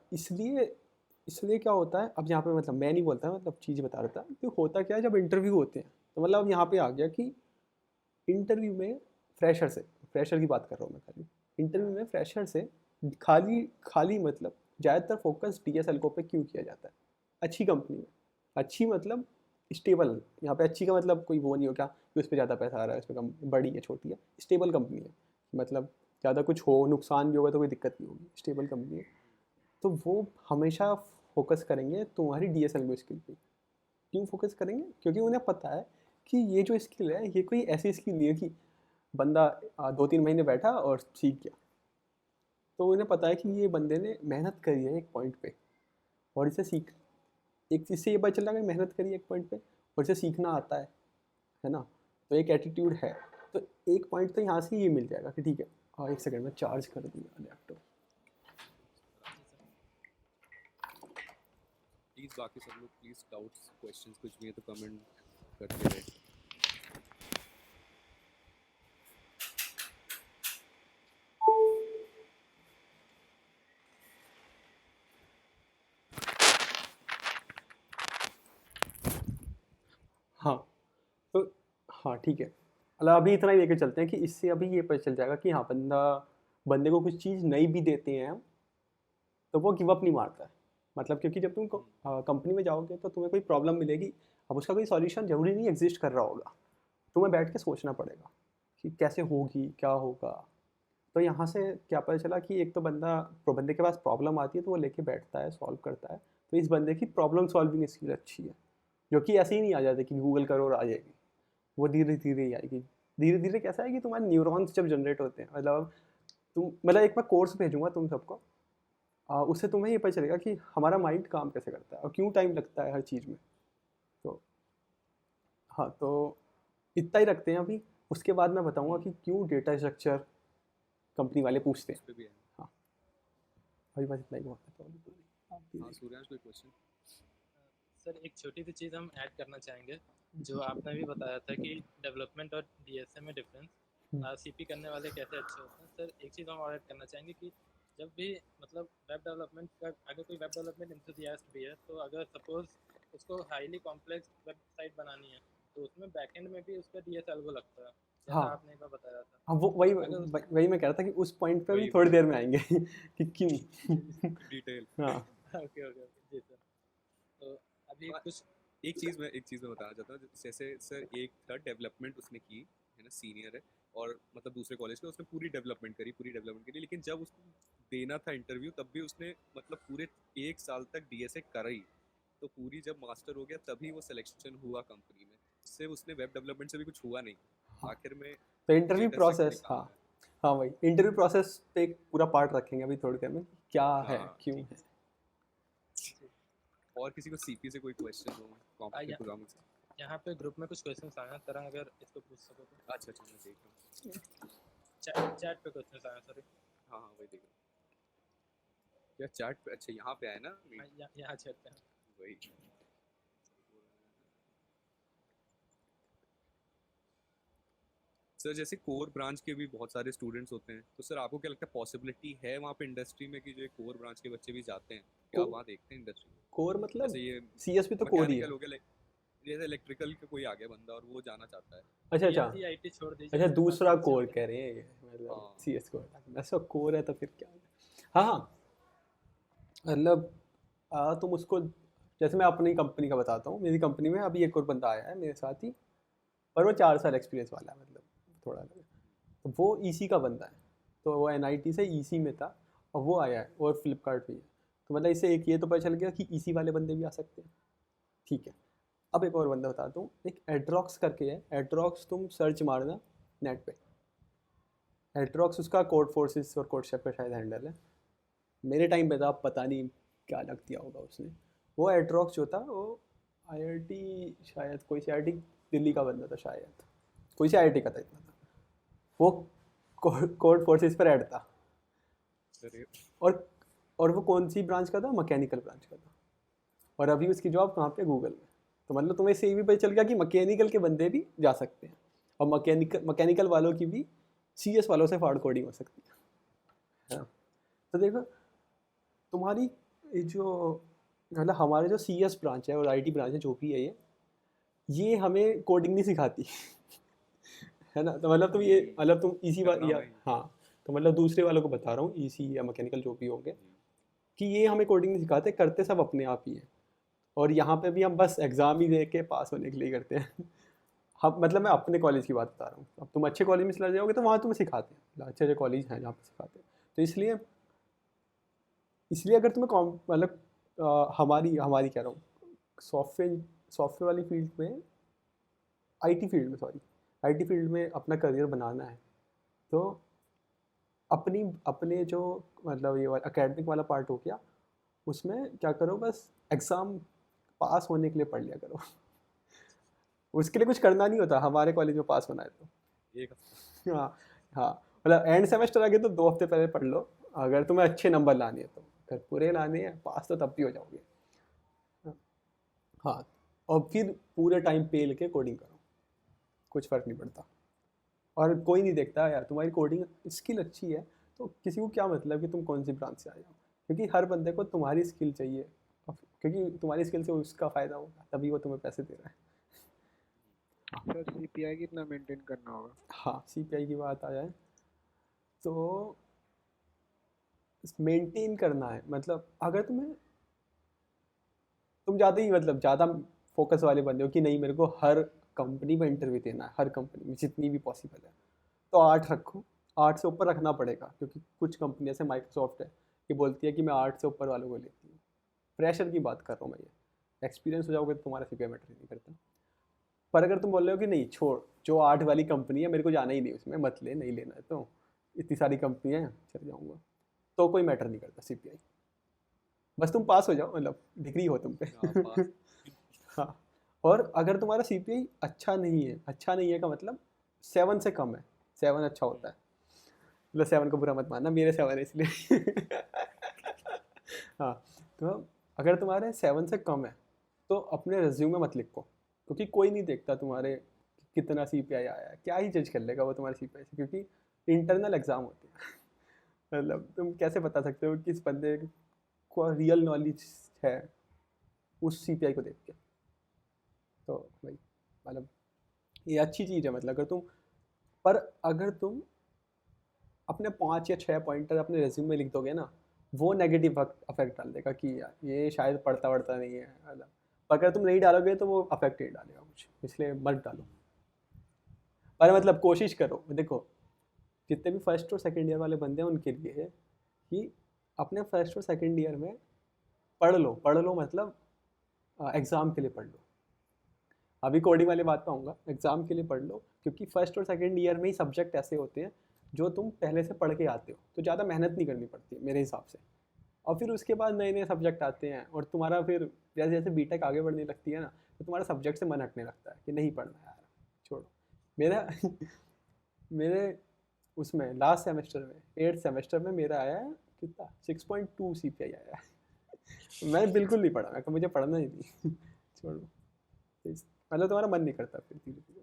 इसलिए क्या होता है अब यहाँ पे, मतलब मैं नहीं बोलता, मतलब चीज़ बता रहा था कि होता क्या है जब इंटरव्यू होते हैं। तो मतलब अब यहाँ पे आ गया कि इंटरव्यू में फ्रेशर की बात कर रहा हूँ मैं खाली। इंटरव्यू में फ्रेशर से खाली खाली मतलब ज़्यादातर फोकस DSLCO पे क्यों किया जाता है, अच्छी कंपनी में, अच्छी मतलब स्टेबल, यहाँ पे अच्छी का मतलब कोई वो नहीं हो क्या कि उस पर ज़्यादा पैसा आ रहा है, उस पर कम, बड़ी है छोटी है, स्टेबल कंपनी है, मतलब ज़्यादा कुछ हो नुकसान भी होगा तो कोई दिक्कत नहीं होगी, स्टेबल कंपनी है। तो वो हमेशा फोकस करेंगे तुम्हारी DSLCO स्किल पे। क्यों फोकस करेंगे, क्योंकि उन्हें पता है कि ये जो स्किल है ये कोई ऐसी स्किल नहीं है कि बंदा 2-3 महीने बैठा और सीख गया। तो उन्हें पता है कि ये बंदे ने मेहनत करी है एक पॉइंट पे, और इसे सीख, एक चीज़ से ये पता चल रहा है कि मेहनत करी है एक पॉइंट पे और इसे सीखना आता है ना। तो एक एटीट्यूड है। तो एक पॉइंट तो यहाँ से ये मिल जाएगा कि ठीक है, हाँ एक सेकंड में चार्ज कर दिया लैपटॉप। प्लीज़ बाकी सब लोग प्लीज़ डाउट्स क्वेश्चंस कुछ भी है तो कमेंट करते रहे। हाँ तो हाँ ठीक है, मतलब अभी इतना ही लेके चलते हैं कि इससे अभी ये पता चल जाएगा कि हाँ बंदे को कुछ चीज़ नई भी देते हैं हम, तो वो गिव अप नहीं मारता है। मतलब क्योंकि जब तुम कंपनी में जाओगे तो तुम्हें कोई प्रॉब्लम मिलेगी, अब उसका कोई सॉल्यूशन जरूरी नहीं एग्जिस्ट कर रहा होगा, तुम्हें बैठ के सोचना पड़ेगा कि कैसे होगी, क्या होगा। तो यहाँ से क्या पता चला कि एक तो बंदे के पास प्रॉब्लम आती है तो वो लेके बैठता है, सॉल्व करता है। तो इस बंदे की प्रॉब्लम सॉल्विंग स्किल अच्छी है, जो कि ऐसे ही नहीं आ जाती कि गूगल करो और आ जाएगी, वो धीरे धीरे ही आएगी। धीरे धीरे कैसा है कि तुम्हारे न्यूरॉन्स जब जनरेट होते हैं, मतलब एक मैं कोर्स भेजूंगा तुम सबको, उससे तुम्हें ये पता चलेगा कि हमारा माइंड काम कैसे करता है और क्यों टाइम लगता है हर चीज़ में। तो हाँ, तो इतना ही रखते हैं अभी, उसके बाद मैं बताऊंगा कि क्यों डेटा स्ट्रक्चर कंपनी वाले पूछते हैं। उस पे भी है। हाँ अभी बस इतना ही बहुत है। हाँ सूर्यांश कोई क्वेश्चन? सर एक छोटी सी चीज़ हम ऐड करना चाहेंगे, जो आपने भी बताया था कि डेवलपमेंट और डीएसए में डिफरेंस, सीपी करने वाले कैसे अच्छे होते हैं। सर एक चीज़ हम और ऐड करना चाहेंगे कि जब भी मतलब वेब डेवलपमेंट का अगर कोई वेब डेवलपमेंट इंथुसियास्ट भी है, तो अगर सपोज उसको हाईली कॉम्प्लेक्स वेबसाइट बनानी है तो उसमें बैकएंड में भी उसका डीएस एल्गो लगता है, जैसा हाँ आपने एक बार बताया था। हाँ, वो वही अगर उस वही मैं कह रहा था कि उस पॉइंट पे भी वही थोड़ी वही देर में आएंगे कि क्यों। डिटेल। हाँ ओके ओके ओके जी सर। तो अभी हाँ, कुछ एक चीज़ मैं बताना चाहता हूँ। जैसे सर एक था डेवलपमेंट उसने की है ना, सीनियर है और मतलब दूसरे कॉलेज का, उसने पूरी डेवलपमेंट करी, लेकिन जब उसको देना था इंटरव्यू तब भी उसने मतलब पूरे 1 साल तक डीएसए करा ही। तो पूरी जब मास्टर हो गया तभी वो सिलेक्शन हुआ कंपनी में, इससे उसने वेब डेवलपमेंट से भी कुछ हुआ नहीं। हाँ, आखिर में तो इंटरव्यू डेटा स्ट्रक्चर ही प्रोसेस, काम हाँ है। हाँ भाई इंटरव्यू प्रोसेस पे एक पूरा पार्ट रखेंगे अभी थोड़ी देर में, क्या है हाँ क्यों ठीक है। है। और किसी को सीपी से कोई क्वेश्चन हो, कॉम्पिटिटिव प्रोग्रामिंग से? यहाँ पे ग्रुप में कुछ क्वेश्चंस आए हैं, तरंग अगर इसको पूछ सको तो। अच्छा अच्छा, मैं देख रहा हूँ। चैट पे क्वेश्चंस आए हैं, सॉरी। हाँ हाँ वही देख रहा हूँ। क्या चैट पे? अच्छा यहाँ पे आया ना यहाँ चैट पे हैं। वही। सर जैसे कोर ब्रांच के भी बहुत सारे स्टूडेंट्स होते हैं, तो सर आपको क्या लगता है पॉसिबिलिटी है वहाँ पे इंडस्ट्री में कि जो कोर ब्रांच के बच्चे भी जाते हैं? क्या आप को, वहाँ देखते हैं इंडस्ट्री में? कोर मतलब जैसे ये सीएस भी तो कोर ही है। मैकेनिकल हो गया, जैसे इलेक्ट्रिकल का कोई आ गया बंदा और वो जाना चाहता है। अच्छा अच्छा PLC IT छोड़ दीजिए, अच्छा, उसके बाद दूसरा PLC कोर हो गया। कह रहे हैं ये, मतलब हाँ सीएस कोर, ऐसा कोर है तो फिर क्या है? हाँ हाँ, मतलब तुम उसको, जैसे मैं अपनी कंपनी का बताता हूँ, मेरी कंपनी में अभी एक और बंदा आया है मेरे साथ ही, और वो 4 साल एक्सपीरियंस वाला है, मतलब थोड़ा अलग है। तो वो ईसी का बंदा है, तो वो एनआईटी से ईसी में था और वो आया है, और फ्लिपकार्ट भी है। तो मतलब इससे एक ये तो पता चल गया कि ईसी वाले बंदे भी आ सकते हैं। ठीक है, अब एक और बंदा बताता हूँ, एक एड्रॉक्स करके है। एड्रॉक्स तुम सर्च मारना नेट पे, एड्रॉक्स उसका कोड फोर्सेस और कोड शेफ का शायद हैंडल है। मेरे टाइम पे था, अब पता नहीं क्या लग दिया होगा उसने। वो एड्रॉक्स जो था वो आईआईटी, शायद कोई सी आईआईटी दिल्ली का बंदा था, शायद कोई सी आईआईटी का था, इतना था वो। कोड फोर्सेस पर ऐड था, सर ये और वो कौन सी ब्रांच का था? मैकेनिकल ब्रांच का था। और अभी उसकी जॉब कहाँ पे? गूगल में। तो मतलब तुम्हें इससे ये भी पता चल गया कि मैकेनिकल के बंदे भी जा सकते हैं, और मैकेनिकल वालों की भी सीएस वालों से फाड़ कोडिंग हो सकती है ना? तो देखो, तुम्हारी ये जो, मतलब हमारे जो सीएस ब्रांच है और आईटी ब्रांच है, जो भी है ये हमें कोडिंग नहीं सिखाती है ना? तो मतलब तुम ये, मतलब तुम इसी करना या हमें हाँ, तो मतलब दूसरे वालों को बता रहा हूँ, ईसी या मैकेनिकल जो भी होंगे, जी। कि ये हमें कोडिंग नहीं सिखाते, करते सब अपने आप ही है। और यहाँ पे भी हम बस एग्ज़ाम ही दे के पास होने के लिए करते हैं हम, मतलब मैं अपने कॉलेज की बात बता रहा हूँ। अब तुम अच्छे कॉलेज में चले जाओगे तो वहाँ तुम्हें सिखाते हैं, अच्छे अच्छे कॉलेज हैं जहाँ पे सिखाते हैं। तो इसलिए इसलिए अगर तुम्हें मतलब हमारी हमारी कह रहा हूँ, सॉफ्टवेयर सॉफ्टवेयर वाली फील्ड में, आईटी फील्ड में, सॉरी, आईटी फील्ड में अपना करियर बनाना है, तो अपनी अपने जो, मतलब ये एकेडमिक वाला पार्ट हो गया, उसमें क्या करो, बस एग्ज़ाम पास होने के लिए पढ़ लिया करो उसके लिए कुछ करना नहीं होता हमारे कॉलेज में पास होना है तो। एक हफ्ता। हाँ हाँ, मतलब एंड सेमेस्टर आगे तो 2 हफ्ते पहले पढ़ लो, अगर तुम्हें अच्छे नंबर लाने हैं तो। अगर पूरे लाने हैं पास तो तब भी हो जाओगे। हाँ, और फिर पूरे टाइम पे लेके कोडिंग करो, कुछ फ़र्क नहीं पड़ता। और कोई नहीं देखता यार तुम्हारी कोडिंग स्किल अच्छी है तो किसी को क्या मतलब कि तुम कौन सी ब्रांच से आए हो, क्योंकि हर बंदे को तुम्हारी स्किल चाहिए, क्योंकि तुम्हारी स्किल से उसका फ़ायदा होगा, तभी वो तुम्हें पैसे दे रहा है। सर सीपीआई कितना मेंटेन करना होगा? हाँ, सीपीआई की बात आ जाए तो मेंटेन करना है, मतलब अगर तुम ज़्यादा ही मतलब ज़्यादा फोकस वाले बंदे हो कि नहीं मेरे को हर कंपनी में इंटरव्यू देना है, हर कंपनी में जितनी भी पॉसिबल है, तो 8 रखो। 8 से ऊपर रखना पड़ेगा, क्योंकि कुछ कंपनी जैसे माइक्रोसॉफ्ट है कि बोलती है कि मैं 8 से ऊपर वालों को लेती हूँ। प्रेशर की बात कर रहा हूँ मैं, ये एक्सपीरियंस हो जाओगे तो तुम्हारा सीपीआई मैटर नहीं करता। पर अगर तुम बोल रहे हो कि नहीं छोड़, जो 8 वाली कंपनी है मेरे को जाना ही नहीं उसमें, मत ले, नहीं लेना है तो, इतनी सारी कंपनियाँ हैं चल जाऊँगा, तो कोई मैटर नहीं करता सीपीआई। बस तुम पास हो जाओ, मतलब डिग्री हो तुम पे। हाँ, पास। हाँ, और अगर तुम्हारा सीपीआई अच्छा नहीं है, अच्छा नहीं है का मतलब 7 से कम है, 7 अच्छा होता है, मतलब 7 को बुरा मत मानना, मेरे 7 है इसलिए। हाँ, तो अगर तुम्हारे 7 से कम है तो अपने रिज्यूमे मत लिखो, क्योंकि कोई नहीं देखता तुम्हारे कितना सीपीआई आया है, क्या ही जज कर लेगा वो तुम्हारे सीपीआई से, क्योंकि इंटरनल एग्जाम होते हैं। मतलब तुम कैसे बता सकते हो किस बंदे को रियल नॉलेज है उस सीपीआई को देख के। तो भाई मतलब ये अच्छी चीज़ है, मतलब अगर तुम अपने 5 या 6 पॉइंटर अपने रेज्यूमे में लिख दोगे ना, वो नेगेटिव अफेक्ट डाल देगा कि यार ये शायद पढ़ता वढ़ता नहीं है, मतलब अगर तुम नहीं डालोगे तो वो अफेक्ट नहीं डालेगा कुछ, इसलिए मत डालो। पर मतलब कोशिश करो, देखो जितने भी फर्स्ट और सेकंड ईयर वाले बंदे हैं उनके लिए है कि अपने फर्स्ट और सेकंड ईयर में पढ़ लो मतलब एग्ज़ाम के लिए पढ़ लो। अभी कोडिंग वाली बात पे आऊँगा, एग्ज़ाम के लिए पढ़ लो, क्योंकि फर्स्ट और सेकंड ईयर में ही सब्जेक्ट ऐसे होते हैं जो तुम पहले से पढ़ के आते हो, तो ज़्यादा मेहनत नहीं करनी पड़ती मेरे हिसाब से। और फिर उसके बाद नए नए सब्जेक्ट आते हैं और तुम्हारा फिर जैसे जैसे बीटेक आगे बढ़ने लगती है ना, तो तुम्हारा सब्जेक्ट से मन हटने लगता है कि नहीं पढ़ना यार, छोड़ो। मेरा मेरे उसमें लास्ट सेमेस्टर में 8th सेमेस्टर में मेरा आया है कितना 6.2 सीपीआई आया है। मैं बिल्कुल नहीं पढ़ा, मैं कहा मुझे पढ़ना ही नहीं। छोड़ो, मतलब तुम्हारा मन नहीं करता फिर धीरे धीरे।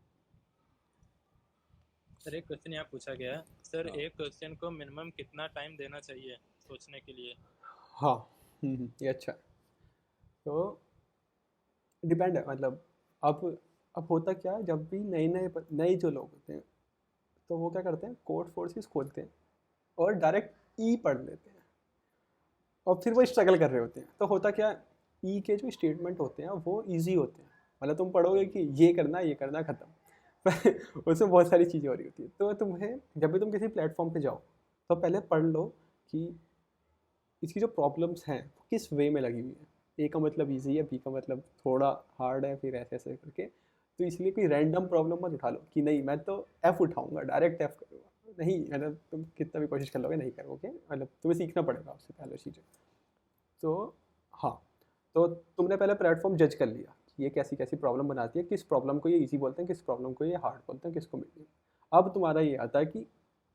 सर एक क्वेश्चन यहाँ पूछा गया है सर, हाँ। एक क्वेश्चन को मिनिमम कितना टाइम देना चाहिए सोचने के लिए? हाँ, ये अच्छा है। तो डिपेंड है, मतलब अब होता क्या है, जब भी नए जो लोग होते हैं तो वो क्या करते हैं, कोड फोर्सेस खोलते हैं और डायरेक्ट ई पढ़ लेते हैं, और फिर वो स्ट्रगल कर रहे होते हैं। तो होता क्या, ई के जो स्टेटमेंट होते हैं वो ईजी होते हैं, मतलब तुम पढ़ोगे कि ये करना ख़त्म। पर उसमें बहुत सारी चीज़ें हो रही होती है, तो तुम्हें जब भी तुम किसी प्लेटफॉर्म पे जाओ तो पहले पढ़ लो कि इसकी जो प्रॉब्लम्स हैं वो किस वे में लगी हुई है। ए का मतलब ईजी है, बी का मतलब थोड़ा हार्ड है, फिर ऐसे ऐसे करके। तो इसलिए कोई रैंडम प्रॉब्लम मत उठा लो कि नहीं मैं तो एफ़ उठाऊँगा, डायरेक्ट एफ़ करूँगा, नहीं, मतलब तुम कितना भी कोशिश कर लोगे नहीं करोगे, मतलब तुम्हें सीखना पड़ेगा उससे पहले चीज़ें। तो हाँ, तो तुमने पहले प्लेटफॉर्म जज कर लिया कि ये कैसी कैसी प्रॉब्लम बनाती है, किस प्रॉब्लम को ये ईजी बोलते हैं, किस प्रॉब्लम को ये हार्ड बोलते हैं, किसको मीडियम। अब तुम्हारा ये आता है कि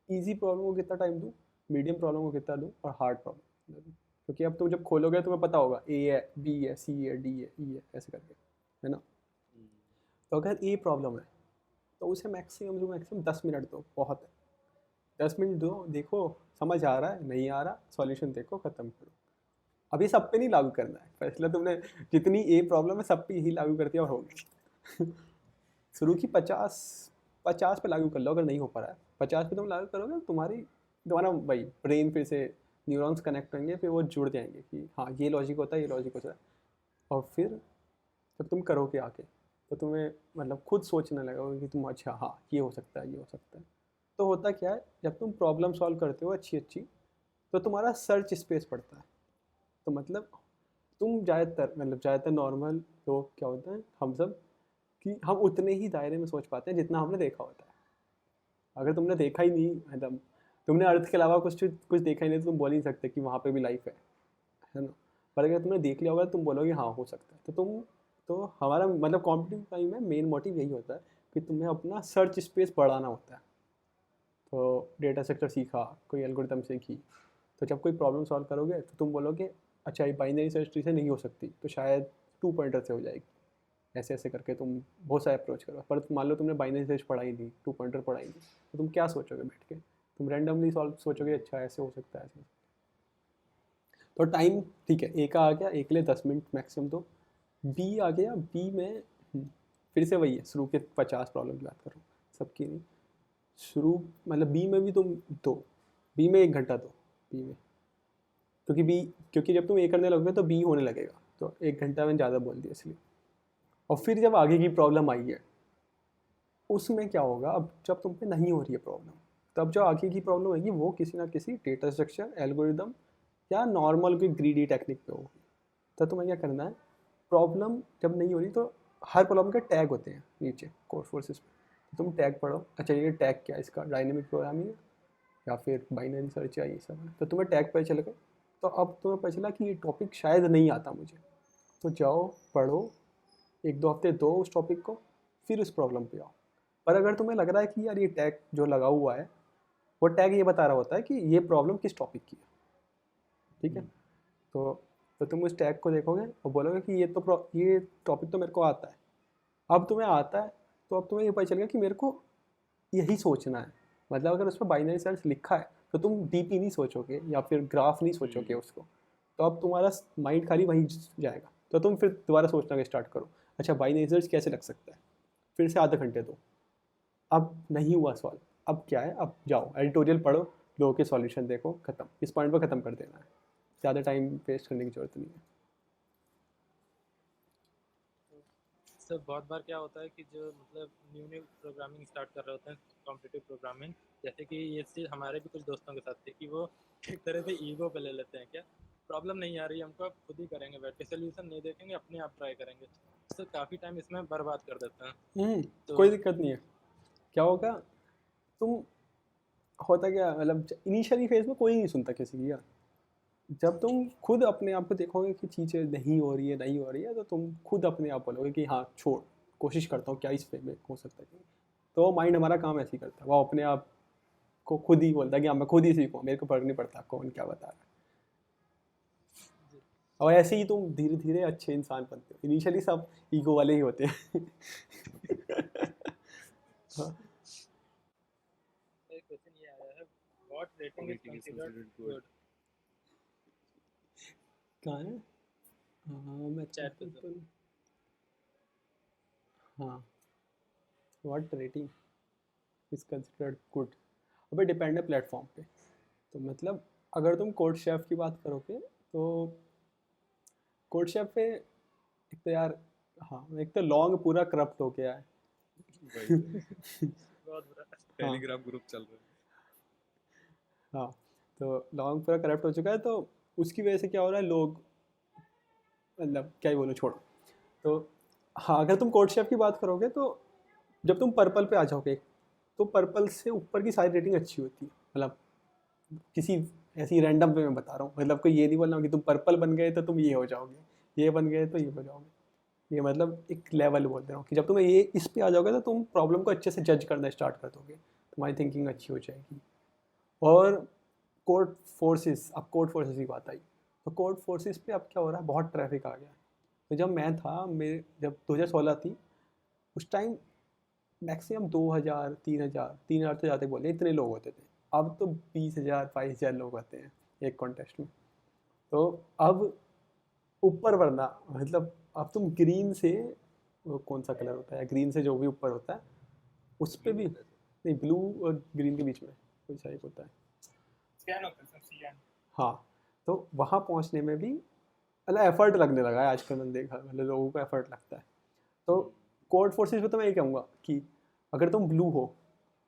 ईजी प्रॉब्लम को कितना टाइम दूँ, मीडियम प्रॉब्लम को कितना दूँ, और हार्ड प्रॉब्लम, क्योंकि अब तुम जब खोलोगे तुम्हें पता होगा ए है, बी है, सी है, डी है, ई है, ऐसे करके, है ना। तो अगर ए प्रॉब्लम है तो उसे मैक्सिमम टू मैक्सिमम 10 मिनट दो, बहुत है। 10 मिनट दो, देखो समझ आ रहा है, नहीं आ रहा, सॉल्यूशन देखो, ख़त्म करो। अब ये सब पे नहीं लागू करना है, फैसला तुमने जितनी ए प्रॉब्लम है सब पे यही लागू कर दिया और हो गया। शुरू की 50 पे लागू कर लो, अगर नहीं हो पा रहा है 50 पे तुम लागू करोगे, तुम्हारा भाई ब्रेन फिर से न्यूरॉन्स कनेक्ट होंगे, फिर वो जुड़ जाएंगे कि हाँ ये लॉजिक होता है, ये लॉजिक होता है। और फिर जब तुम करोगे आके तो तुम्हें मतलब खुद सोचने लगोगे कि तुम अच्छा हाँ ये हो सकता है, ये हो सकता है। तो होता क्या है, जब तुम प्रॉब्लम सॉल्व करते हो अच्छी अच्छी, तो तुम्हारा सर्च स्पेस बढ़ता है। तो मतलब तुम ज़्यादातर नॉर्मल लोग क्या होता है, हम सब कि हम उतने ही दायरे में सोच पाते हैं जितना हमने देखा होता है। अगर तुमने देखा ही नहीं, मतलब तुमने अर्थ के अलावा कुछ देखा ही नहीं, तो तुम बोल ही नहीं सकते कि वहाँ पे भी लाइफ है ना। पर अगर तुमने देख लिया होगा तुम बोलोगे हाँ हो सकता है। तो तुम तो हमारा मतलब कॉम्पिटिटिव टाइम में मेन मोटिव यही होता है कि तुम्हें अपना सर्च स्पेस बढ़ाना होता है। तो डेटा स्ट्रक्चर सीखा, कोई एल्गोरिथम सीखी, तो जब कोई प्रॉब्लम सॉल्व करोगे तो तुम बोलोगे अच्छा ये बाइनरी सर्च ट्री से नहीं हो सकती, तो शायद 2 पॉइंटर से हो जाएगी। ऐसे ऐसे करके तुम बहुत सारे अप्रोच करो, पर मान लो तुमने बाइनरी सर्च पढ़ा ही नहीं, 2 पॉइंटर पढ़ा ही नहीं, तो तुम क्या सोचोगे बैठ के? तुम रैंडमली सॉल्व सोचोगे, अच्छा ऐसे हो सकता है ऐसे। तो टाइम ठीक है, ए का आ गया, ए के लिए 10 मिनट मैक्सिमम। तो बी आ गया, बी में फिर से वही है, शुरू के 50 प्रॉब्लम की बात कर रहा हूँ, सबकी नहीं। शुरू मतलब बी में भी तुम दो, बी में 1 घंटा दो बी में, क्योंकि जब तुम ए करने लगोगे तो बी होने लगेगा, तो 1 घंटा मैंने ज़्यादा बोल दिया इसलिए। और फिर जब आगे की प्रॉब्लम आई है उसमें क्या होगा, अब जब तुम पे नहीं हो रही है प्रॉब्लम, तब जो आगे की प्रॉब्लम होगी वो किसी ना किसी डेटा स्ट्रक्चर, एल्गोरिदम या नॉर्मल कोई ग्रीडी टेक्निक पे होगी। तो तुम्हें क्या करना है, प्रॉब्लम जब नहीं हो रही तो हर प्रॉब्लम के टैग होते हैं नीचे कोड फोर्सेस में, तो तुम टैग पढ़ो, अच्छा ये टैग क्या है इसका, डायनेमिक प्रोग्रामिंग या फिर बाइनरी सर्च है, ये सब है। तो तुम्हें टैग पता चल गए, तो अब तुम्हें पता चला कि ये टॉपिक शायद नहीं आता मुझे, तो जाओ पढ़ो, 1-2 हफ्ते दो उस टॉपिक को, फिर उस प्रॉब्लम पे आओ। पर अगर तुम्हें लग रहा है कि यार ये टैग जो लगा हुआ है वो टैग ये बता रहा होता है कि ये प्रॉब्लम किस टॉपिक की है, ठीक है, तो तुम उस टैग को देखोगे और बोलोगे कि ये टॉपिक तो मेरे को आता है। अब तुम्हें आता है तो अब तुम्हें ये पता चलेगा कि मेरे को यही सोचना है, मतलब अगर उस पर बाइनरी सर्च लिखा है तो तुम डीपी नहीं सोचोगे या फिर ग्राफ नहीं सोचोगे उसको, तो अब तुम्हारा माइंड खाली वहीं जाएगा, तो तुम फिर दोबारा सोचना स्टार्ट करो, अच्छा बाइनरी सर्च कैसे लग सकता है, फिर से आधे घंटे दो, अब नहीं हुआ सॉल्व, अब क्या है, अब जाओ एडिटोरियल पढ़ो, लोगों के सॉल्यूशन देखो, खत्म, इस पॉइंट पर ख़त्म कर देना है, ज़्यादा टाइम वेस्ट करने की ज़रूरत नहीं है। सर बहुत बार क्या होता है कि जो मतलब न्यू प्रोग्रामिंग स्टार्ट कर रहे होते हैं, कॉम्पिटिटिव प्रोग्रामिंग, जैसे कि ये चीज़ हमारे भी कुछ दोस्तों के साथ थी कि वो एक तरह से ईगो पे ले लेते हैं, क्या प्रॉब्लम नहीं आ रही हमको, अब खुद ही करेंगे, बैठ के सोल्यूशन नहीं देखेंगे, अपने आप ट्राई करेंगे, तो काफ़ी टाइम इसमें बर्बाद कर देते हैं। तो कोई दिक्कत नहीं है, क्या होगा, तुम होता क्या मतलब इनिशियली फेज में कोई नहीं सुनता किसी की यार, जब तुम खुद अपने आप को देखोगे कि चीज़ें नहीं हो रही है तो तुम खुद अपने आप बोलोगे कि हाँ छोड़, कोशिश करता हूँ क्या इस पे में हो सकता है, तो माइंड हमारा काम ऐसे ही करता है, वो अपने आप को खुद ही बोलता है कि हाँ मैं खुद ही सीखूँ, मेरे को फर्क नहीं पड़ता कौन क्या बता रहा है। और ऐसे ही तुम धीरे धीरे अच्छे इंसान बनते हो, इनिशियली सब ईगो वाले ही होते हैं। हाँ। एक क्वेश्चन ये आया है, what rating is considered good? कहाँ है? हाँ मैं चैट पे सर। हाँ, what rating is considered good, अबे डिपेंड है प्लेटफॉर्म पे, तो मतलब अगर तुम कोड शेफ की बात करोगे तो कोड शेफ पे एक तो यार, हाँ एक तो लॉन्ग पूरा करप्ट हो गया है। बहुत बुरा। टेलीग्राम ग्रुप चल रहा है। हाँ, तो लॉन्ग पूरा करप्ट हो चुका है, तो उसकी वजह से क्या हो रहा है, लोग मतलब क्या ही बोलूँ, छोड़ो। तो हाँ, अगर तुम कोड शेफ की बात करोगे तो जब तुम पर्पल पे आ जाओगे तो पर्पल से ऊपर की सारी रेटिंग अच्छी होती है, मतलब किसी ऐसी रैंडम पे मैं बता रहा हूँ, मतलब कोई ये नहीं बोल रहा हूँ कि तुम पर्पल बन गए तो तुम ये हो जाओगे, ये बन गए तो ये हो जाओगे, ये मतलब एक लेवल बोल रहा हूँ कि जब तुम्हें ये इस पे आ जाओगे तो तुम प्रॉब्लम को अच्छे से जज करना स्टार्ट कर दोगे, तुम्हारी थिंकिंग अच्छी हो जाएगी। और कोड फोर्सेस, अब कोड फोर्सेस की बात आई, तो कोड फोर्सेस पे अब क्या हो रहा है, बहुत ट्रैफिक आ गया। तो जब मैं था, मेरे जब 2016 थी उस टाइम मैक्सिमम 2000 3000 तो ज़्यादा बोले, इतने लोग होते थे। अब तो 20,000 22,000 लोग होते हैं एक कॉन्टेस्ट में। तो अब ऊपर बढ़ना मतलब अब तुम ग्रीन से, वो कौन सा कलर होता है, ग्रीन से जो भी ऊपर होता है उस पर भी नहीं, ब्लू और ग्रीन के बीच में कोई सा एक होता है, सियान होता है, सब सियान। हाँ, तो वहाँ पहुँचने में भी मतलब एफर्ट लगने लगा है आजकल, मैंने देखा मतलब लोगों को एफर्ट लगता है। तो कोड फोर्सेस में तो मैं ये कहूँगा कि अगर तुम ब्लू हो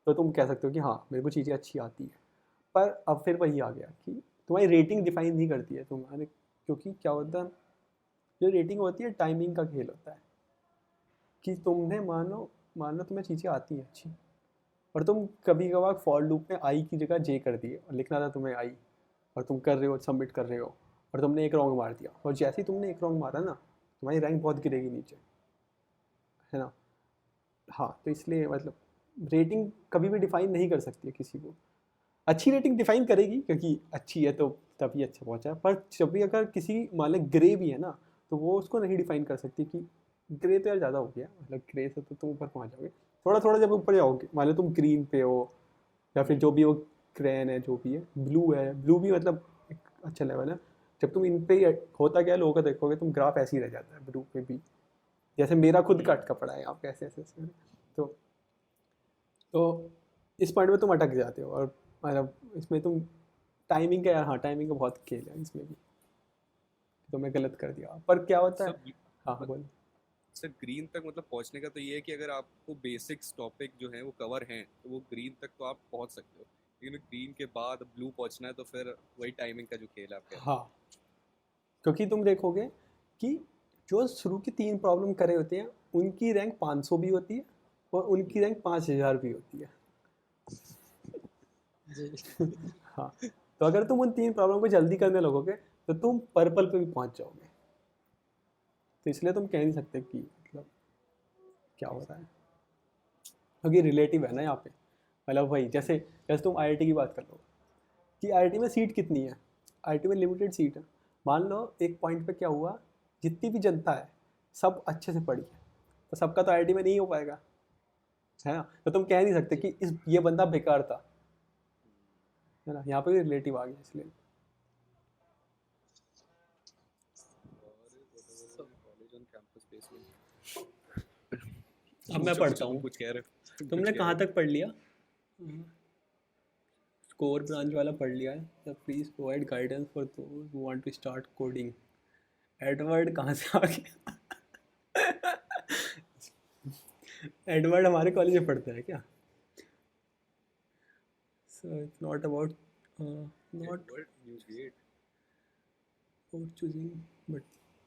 तो तुम कह सकते हो कि हाँ मेरे को चीज़ें अच्छी आती है, पर अब फिर वही आ गया कि तुम्हारी रेटिंग डिफाइन नहीं करती है तुम्हारे, क्योंकि क्या होता है, जो रेटिंग होती है टाइमिंग का खेल होता है कि तुमने मान लो तुम्हें चीज़ें आती हैं अच्छी, और तुम कभी कभार फॉर लूप में आई की जगह जे कर दिए और लिखना था तुम्हें आई, और तुम कर रहे हो सबमिट कर रहे हो और तुमने एक रॉन्ग मार दिया, और जैसे ही तुमने एक रॉन्ग मारा ना तुम्हारी रैंक बहुत गिरेगी नीचे, है ना। हाँ, तो इसलिए मतलब रेटिंग कभी भी डिफाइन नहीं कर सकती है किसी को। अच्छी रेटिंग डिफाइन करेगी क्योंकि अच्छी है तो तभी अच्छा पहुंचा, पर जब भी अगर किसी मान लो ग्रे भी है ना, तो वो उसको नहीं डिफाइन कर सकती कि ग्रे तो यार ज़्यादा हो गया, मतलब ग्रे से तो तुम ऊपर पहुंच जाओगे। थोड़ा थोड़ा जब ऊपर जाओगे, मान लो तुम ग्रीन पे हो या फिर जो भी वो ग्रेन है, जो भी है, ब्लू है, ब्लू भी मतलब एक अच्छा लेवल है। जब तुम इन पे होता क्या है, लोगों का देखोगे तुम, ग्राफ ऐसे ही रह जाता है ब्लू पे भी, जैसे मेरा खुद का अटका पड़ा है आप ऐसे ऐसे ऐसे। तो इस पॉइंट में तुम अटक जाते हो, और मतलब इसमें तुम टाइमिंग का, यार हाँ टाइमिंग का बहुत खेल है इसमें भी, तो मैं गलत कर दिया, पर क्या होता है। सर हाँ बोल। सर ग्रीन तक मतलब पहुंचने का तो ये है कि अगर आपको बेसिक्स टॉपिक जो है वो कवर हैं तो वो ग्रीन तक तो आप पहुंच सकते हो, लेकिन ग्रीन के बाद ब्लू पहुंचना है तो फिर वही टाइमिंग का जो खेल है आप कह रहे हाँ, क्योंकि तुम देखोगे कि जो शुरू की 3 प्रॉब्लम करे होते हैं उनकी रैंक 500 भी होती है और उनकी रैंक 5000 भी होती है। हाँ, तो अगर तुम उन 3 प्रॉब्लम को जल्दी करने लगोगे तो तुम पर्पल पे भी पहुंच जाओगे। तो इसलिए तुम कह नहीं सकते कि मतलब क्या हो रहा है, क्योंकि रिलेटिव है ना यहाँ पे। मतलब वही जैसे जैसे तुम आईआईटी की बात कर लो कि आईआईटी में सीट कितनी है, आईआईटी में लिमिटेड सीट है। मान लो एक पॉइंट पे क्या हुआ, जितनी भी जनता है सब अच्छे से पढ़ी है, तो सबका तो आईआईटी में नहीं हो पाएगा, है ना। तो तुम कह नहीं सकते कि इस ये बंदा बेकार था, है ना। यहाँ पे भी रिलेटिव आ गया इसलिए। College on campus placement. अब मैं पढ़ता हूँ, कुछ कह रहे हो, तुमने कहाँ तक पढ़ लिया? स्कोर ब्रांच वाला पढ़ लिया है। Please provide guidance for those who want to start coding. Edward कहाँ से आ गया? एडवर्ड हमारे कॉलेज में पढ़ता है क्या? So it's not about not about choosing but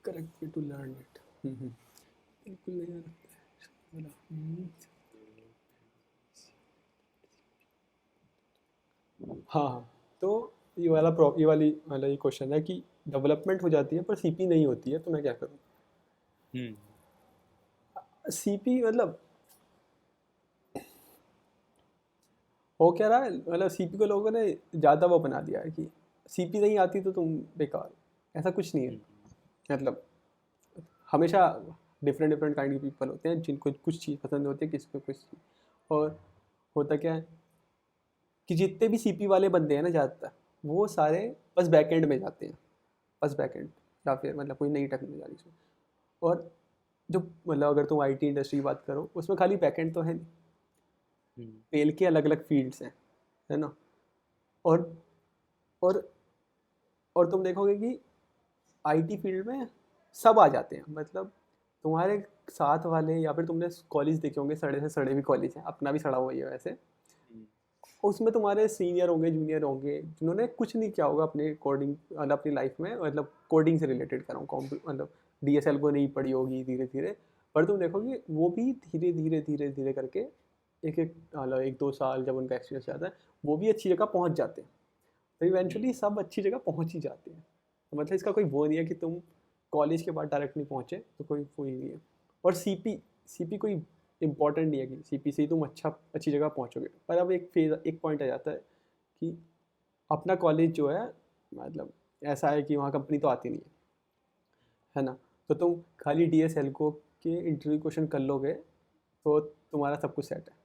correct way to learn it. बिल्कुल नहीं आ रहा है। हाँ हाँ, तो ये वाला ये क्वेश्चन है कि डेवलपमेंट हो जाती है पर सीपी नहीं होती है, तो मैं क्या करूँ? सीपी मतलब हो क्या रहा है, मतलब सीपी को लोगों ने ज़्यादा वो बना दिया है कि सीपी नहीं आती तो तुम बेकार, ऐसा कुछ नहीं है। मतलब हमेशा डिफरेंट डिफरेंट काइंड के पीपल होते हैं जिनको कुछ चीज़ पसंद होती है, किसी को कुछ चीज़। और होता क्या है कि जितने भी सीपी वाले बंदे हैं ना ज़्यादातर, वो सारे बस बैकएंड में जाते हैं, बस बैकएंड या फिर मतलब कोई नई टेक्नोलॉजी से। और जो मतलब अगर तुम आईटी इंडस्ट्री की बात करो उसमें खाली बैकएंड तो है नहीं, पेल के अलग अलग फील्ड्स हैं, है ना। और और और तुम देखोगे कि आईटी फील्ड में सब आ जाते हैं, मतलब तुम्हारे साथ वाले, या फिर तुमने कॉलेज देखे होंगे, सड़े से सड़े भी कॉलेज हैं, अपना भी सड़ा हुआ ही है वैसे। उसमें तुम्हारे सीनियर होंगे, जूनियर होंगे, जिन्होंने कुछ नहीं किया होगा अपने कोडिंग मतलब अपनी लाइफ में, मतलब कोडिंग से रिलेटेड कर रहा हूँ, मतलब डीएसएल को नहीं पढ़ी होगी धीरे धीरे, पर तुम देखोगे वो भी धीरे धीरे धीरे धीरे करके एक एक मतलब 1-2 साल जब उनका एक्सपीरियंस जाता है वो भी अच्छी जगह पहुँच जाते हैं। तो इवेंचुअली सब अच्छी जगह पहुँच ही जाते हैं। तो मतलब इसका कोई वो नहीं है कि तुम कॉलेज के बाद डायरेक्ट नहीं पहुँचे तो कोई ही नहीं है। और सीपी कोई इम्पॉर्टेंट नहीं है कि सीपी से ही तुम अच्छी जगह पहुँचोगे, पर अब एक पॉइंट आ जाता है कि अपना कॉलेज जो है मतलब ऐसा है कि वहाँ कंपनी तो आती नहीं है ना। तो तुम खाली डीएसएल को के इंटरव्यू क्वेश्चन कर लोगे तो तुम्हारा सब कुछ सेट है,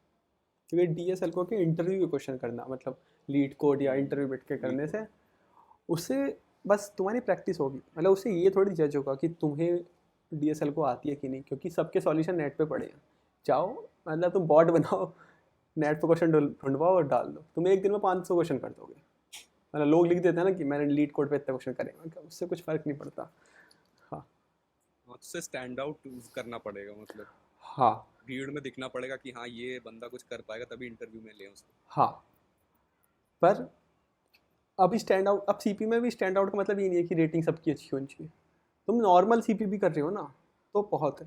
क्योंकि डीएसएल को के इंटरव्यू के क्वेश्चन करना मतलब लीड कोड या इंटरव्यू बैठ के करने से उससे बस तुम्हारी प्रैक्टिस होगी, मतलब उससे ये थोड़ी जज होगा कि तुम्हें डीएसएल को आती है कि नहीं, क्योंकि सबके सॉल्यूशन नेट पे पड़े हैं। जाओ मतलब तुम बॉट बनाओ, नेट पे क्वेश्चन ढूंढवाओ और डाल दो, तुम एक दिन में 500 क्वेश्चन कर दोगे। मतलब लोग लिख देते हैं ना कि मैंने लीड कोड पे इतना क्वेश्चन करेंगे, उससे कुछ फ़र्क नहीं पड़ता। हाँ उससे स्टैंड आउट करना पड़ेगा, मतलब हाँ भीड़ में दिखना पड़ेगा कि हाँ ये बंदा कुछ कर पाएगा, तभी इंटरव्यू में लें उसको। हाँ, पर अभी स्टैंड आउट, अब सीपी में भी स्टैंड आउट का मतलब ये नहीं है कि रेटिंग सबकी अच्छी होनी चाहिए। तुम नॉर्मल सीपी भी कर रहे हो ना तो बहुत है,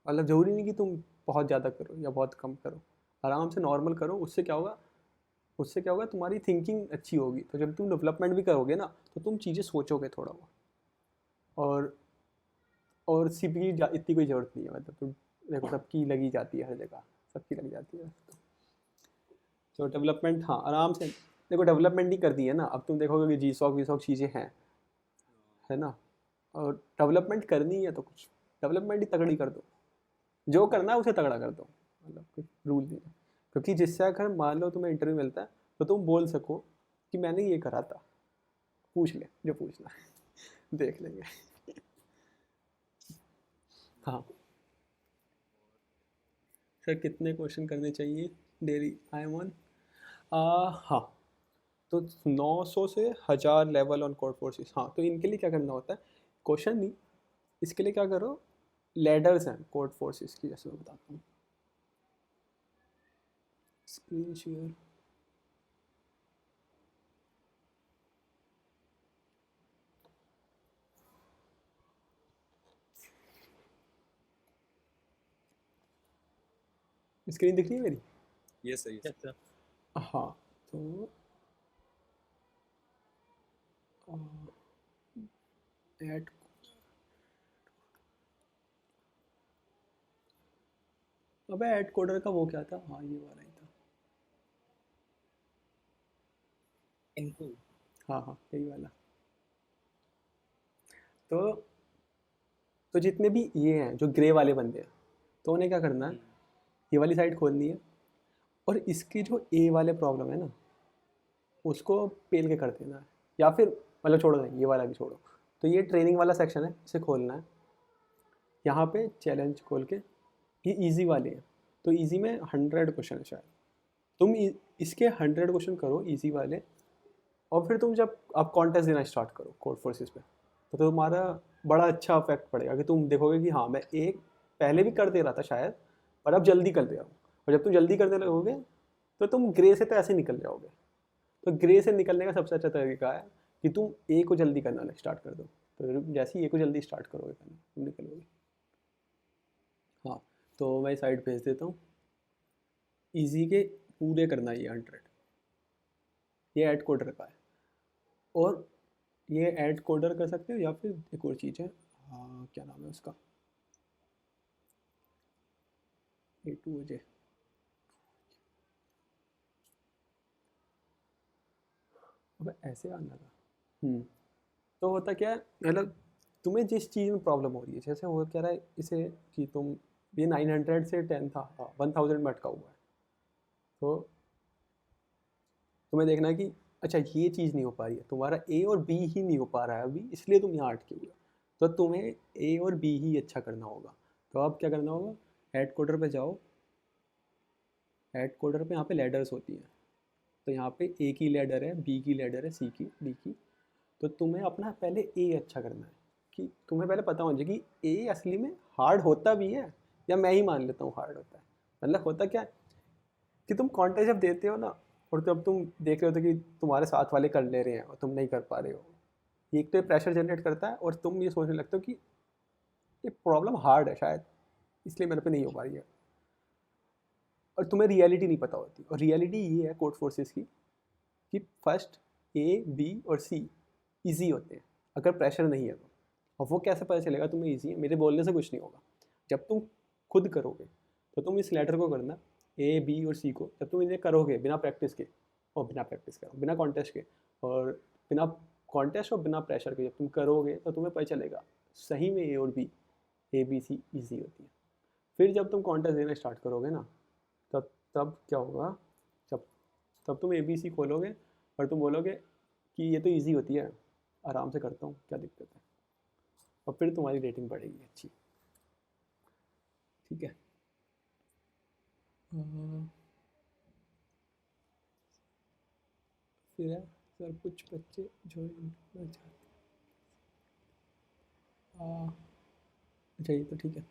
मतलब ज़रूरी नहीं कि तुम बहुत ज़्यादा करो या बहुत कम करो, आराम से नॉर्मल करो। उससे क्या होगा तुम्हारी थिंकिंग अच्छी होगी, तो जब तुम डेवलपमेंट भी करोगे ना तो तुम चीज़ें सोचोगे थोड़ा बहुत। और और सीपी की इतनी कोई ज़रूरत नहीं है, मतलब तुम देखो सबकी लगी जाती है हर जगह, सबकी लग जाती है। तो डेवलपमेंट हाँ आराम से देखो, डेवलपमेंट ही कर दी है ना। अब तुम देखोगे कि जी सॉक वी सॉक चीज़ें हैं, है ना, और डेवलपमेंट करनी है तो कुछ डेवलपमेंट ही तगड़ी कर दो, जो करना है उसे तगड़ा कर दो, मतलब कोई रूल नहीं है। क्योंकि जिससे अगर मान लो तुम्हें इंटरव्यू मिलता है तो तुम बोल सको कि मैंने ये करा था, पूछ ले जो पूछना है देख लेंगे। हाँ सर कितने क्वेश्चन करने चाहिए डेली? आई एम ऑन हाँ, तो 900 से 1000 लेवल ऑन कोड फोर्सेस। हाँ तो इनके लिए क्या करना होता है, क्वेश्चन नहीं, इसके लिए क्या करो, लैडर्स हैं कोड फोर्सेस की, जैसे मैं बताता हूँ। स्क्रीन शेयर, स्क्रीन दिख रही है मेरी? ये सही है। Yes sir. हाँ तो ऐड, अबे ऐड कोडर का वो क्या था, हाँ ये वाला ही था। इनको हाँ हाँ यही वाला। तो जितने भी ये हैं जो ग्रे वाले बंदे हैं, तो उन्हें क्या करना है, ये वाली साइड खोलनी है, और इसकी जो ए वाले प्रॉब्लम है ना उसको पेल के कर देना है, या फिर मतलब छोड़ो नहीं, ये वाला भी छोड़ो। तो ये ट्रेनिंग वाला सेक्शन है, इसे खोलना है, यहाँ पे चैलेंज खोल के, ये इजी वाले हैं, तो इजी में 100 क्वेश्चन है शायद, तुम इसके 100 क्वेश्चन करो इजी वाले, और फिर तुम जब आप कॉन्टेस्ट देना स्टार्ट करो कोड फोर्सेस पे, तो तुम्हारा बड़ा अच्छा इफेक्ट पड़ेगा कि तुम देखोगे कि हाँ मैं एक पहले भी कर दे रहा था शायद, पर अब जल्दी कर दे रहा हूँ। और जब तुम जल्दी करने लगोगे तो तुम ग्रे से तो ऐसे निकल जाओगे। तो ग्रे से निकलने का सबसे अच्छा तरीका है कि तुम ए को जल्दी करना स्टार्ट कर दो, तो जैसे ही ए को जल्दी स्टार्ट करोगे करना तुम निकलोगे। हाँ तो मैं साइड भेज देता हूँ, ईजी के पूरे करना ये 100, ये ऐड कोडर का है। और ये ऐड कोडर कर सकते हो, या फिर एक और चीज़ है, हाँ क्या नाम है उसका, A2J, अब ऐसे आना था। तो होता क्या है, मतलब तुम्हें जिस चीज़ में प्रॉब्लम हो रही है, जैसे वो कह रहा है इसे कि तुम ये 900 से 10 था, 1000 में अटका हुआ है, तो तुम्हें देखना है कि अच्छा ये चीज़ नहीं हो पा रही है, तुम्हारा ए और बी ही नहीं हो पा रहा है अभी, इसलिए तुम यहाँ अटके हुए हो। तो तुम्हें ए और बी ही अच्छा करना होगा। तो अब क्या करना होगा, ऐड कोडर पे जाओ, ऐड कोडर पे यहाँ पे लैडर्स होती हैं, तो यहाँ पे ए की लैडर है, बी की लैडर है, सी की, डी की। तो तुम्हें अपना पहले ए अच्छा करना है, कि तुम्हें पहले पता होना चाहिए कि ए असली में हार्ड होता भी है या मैं ही मान लेता हूँ हार्ड होता है। मतलब होता क्या है कि तुम कॉन्टेस्ट जब देते हो ना, और जब तुम देख रहे हो तो कि तुम्हारे साथ वाले कर ले रहे हैं और तुम नहीं कर पा रहे हो, एक तो ये प्रेशर जनरेट करता है, और तुम ये सोचने लगते हो कि ये प्रॉब्लम हार्ड है शायद, इसलिए मेरे पे नहीं हो पा रही है, और तुम्हें रियलिटी नहीं पता होती। और रियलिटी ये है कोड फोर्सेस की कि फर्स्ट ए बी और सी ईजी होते हैं अगर प्रेशर नहीं है तो। और वो कैसे पता चलेगा तुम्हें ईजी है, मेरे बोलने से कुछ नहीं होगा। जब तुम खुद करोगे तो तुम इस लेटर को करना, ए बी और सी को, जब तुम इन्हें करोगे बिना प्रैक्टिस के, और बिना प्रैक्टिस करो बिना कॉन्टेस्ट के, और बिना कॉन्टेस्ट और बिना प्रेशर के जब तुम करोगे तो तुम्हें पता चलेगा सही में ए और B, A B C easy होती है। फिर जब तुम कॉन्टेस्ट देना स्टार्ट करोगे ना, तब क्या होगा, जब तब तुम ए बी सी खोलोगे और तुम बोलोगे कि ये तो इजी होती है, आराम से करता हूँ, क्या दिक्कत है, और फिर तुम्हारी रेटिंग बढ़ेगी अच्छी। ठीक है। फिर है सर कुछ बच्चे ज्वाइन करना चाहते, अच्छा ये तो ठीक है।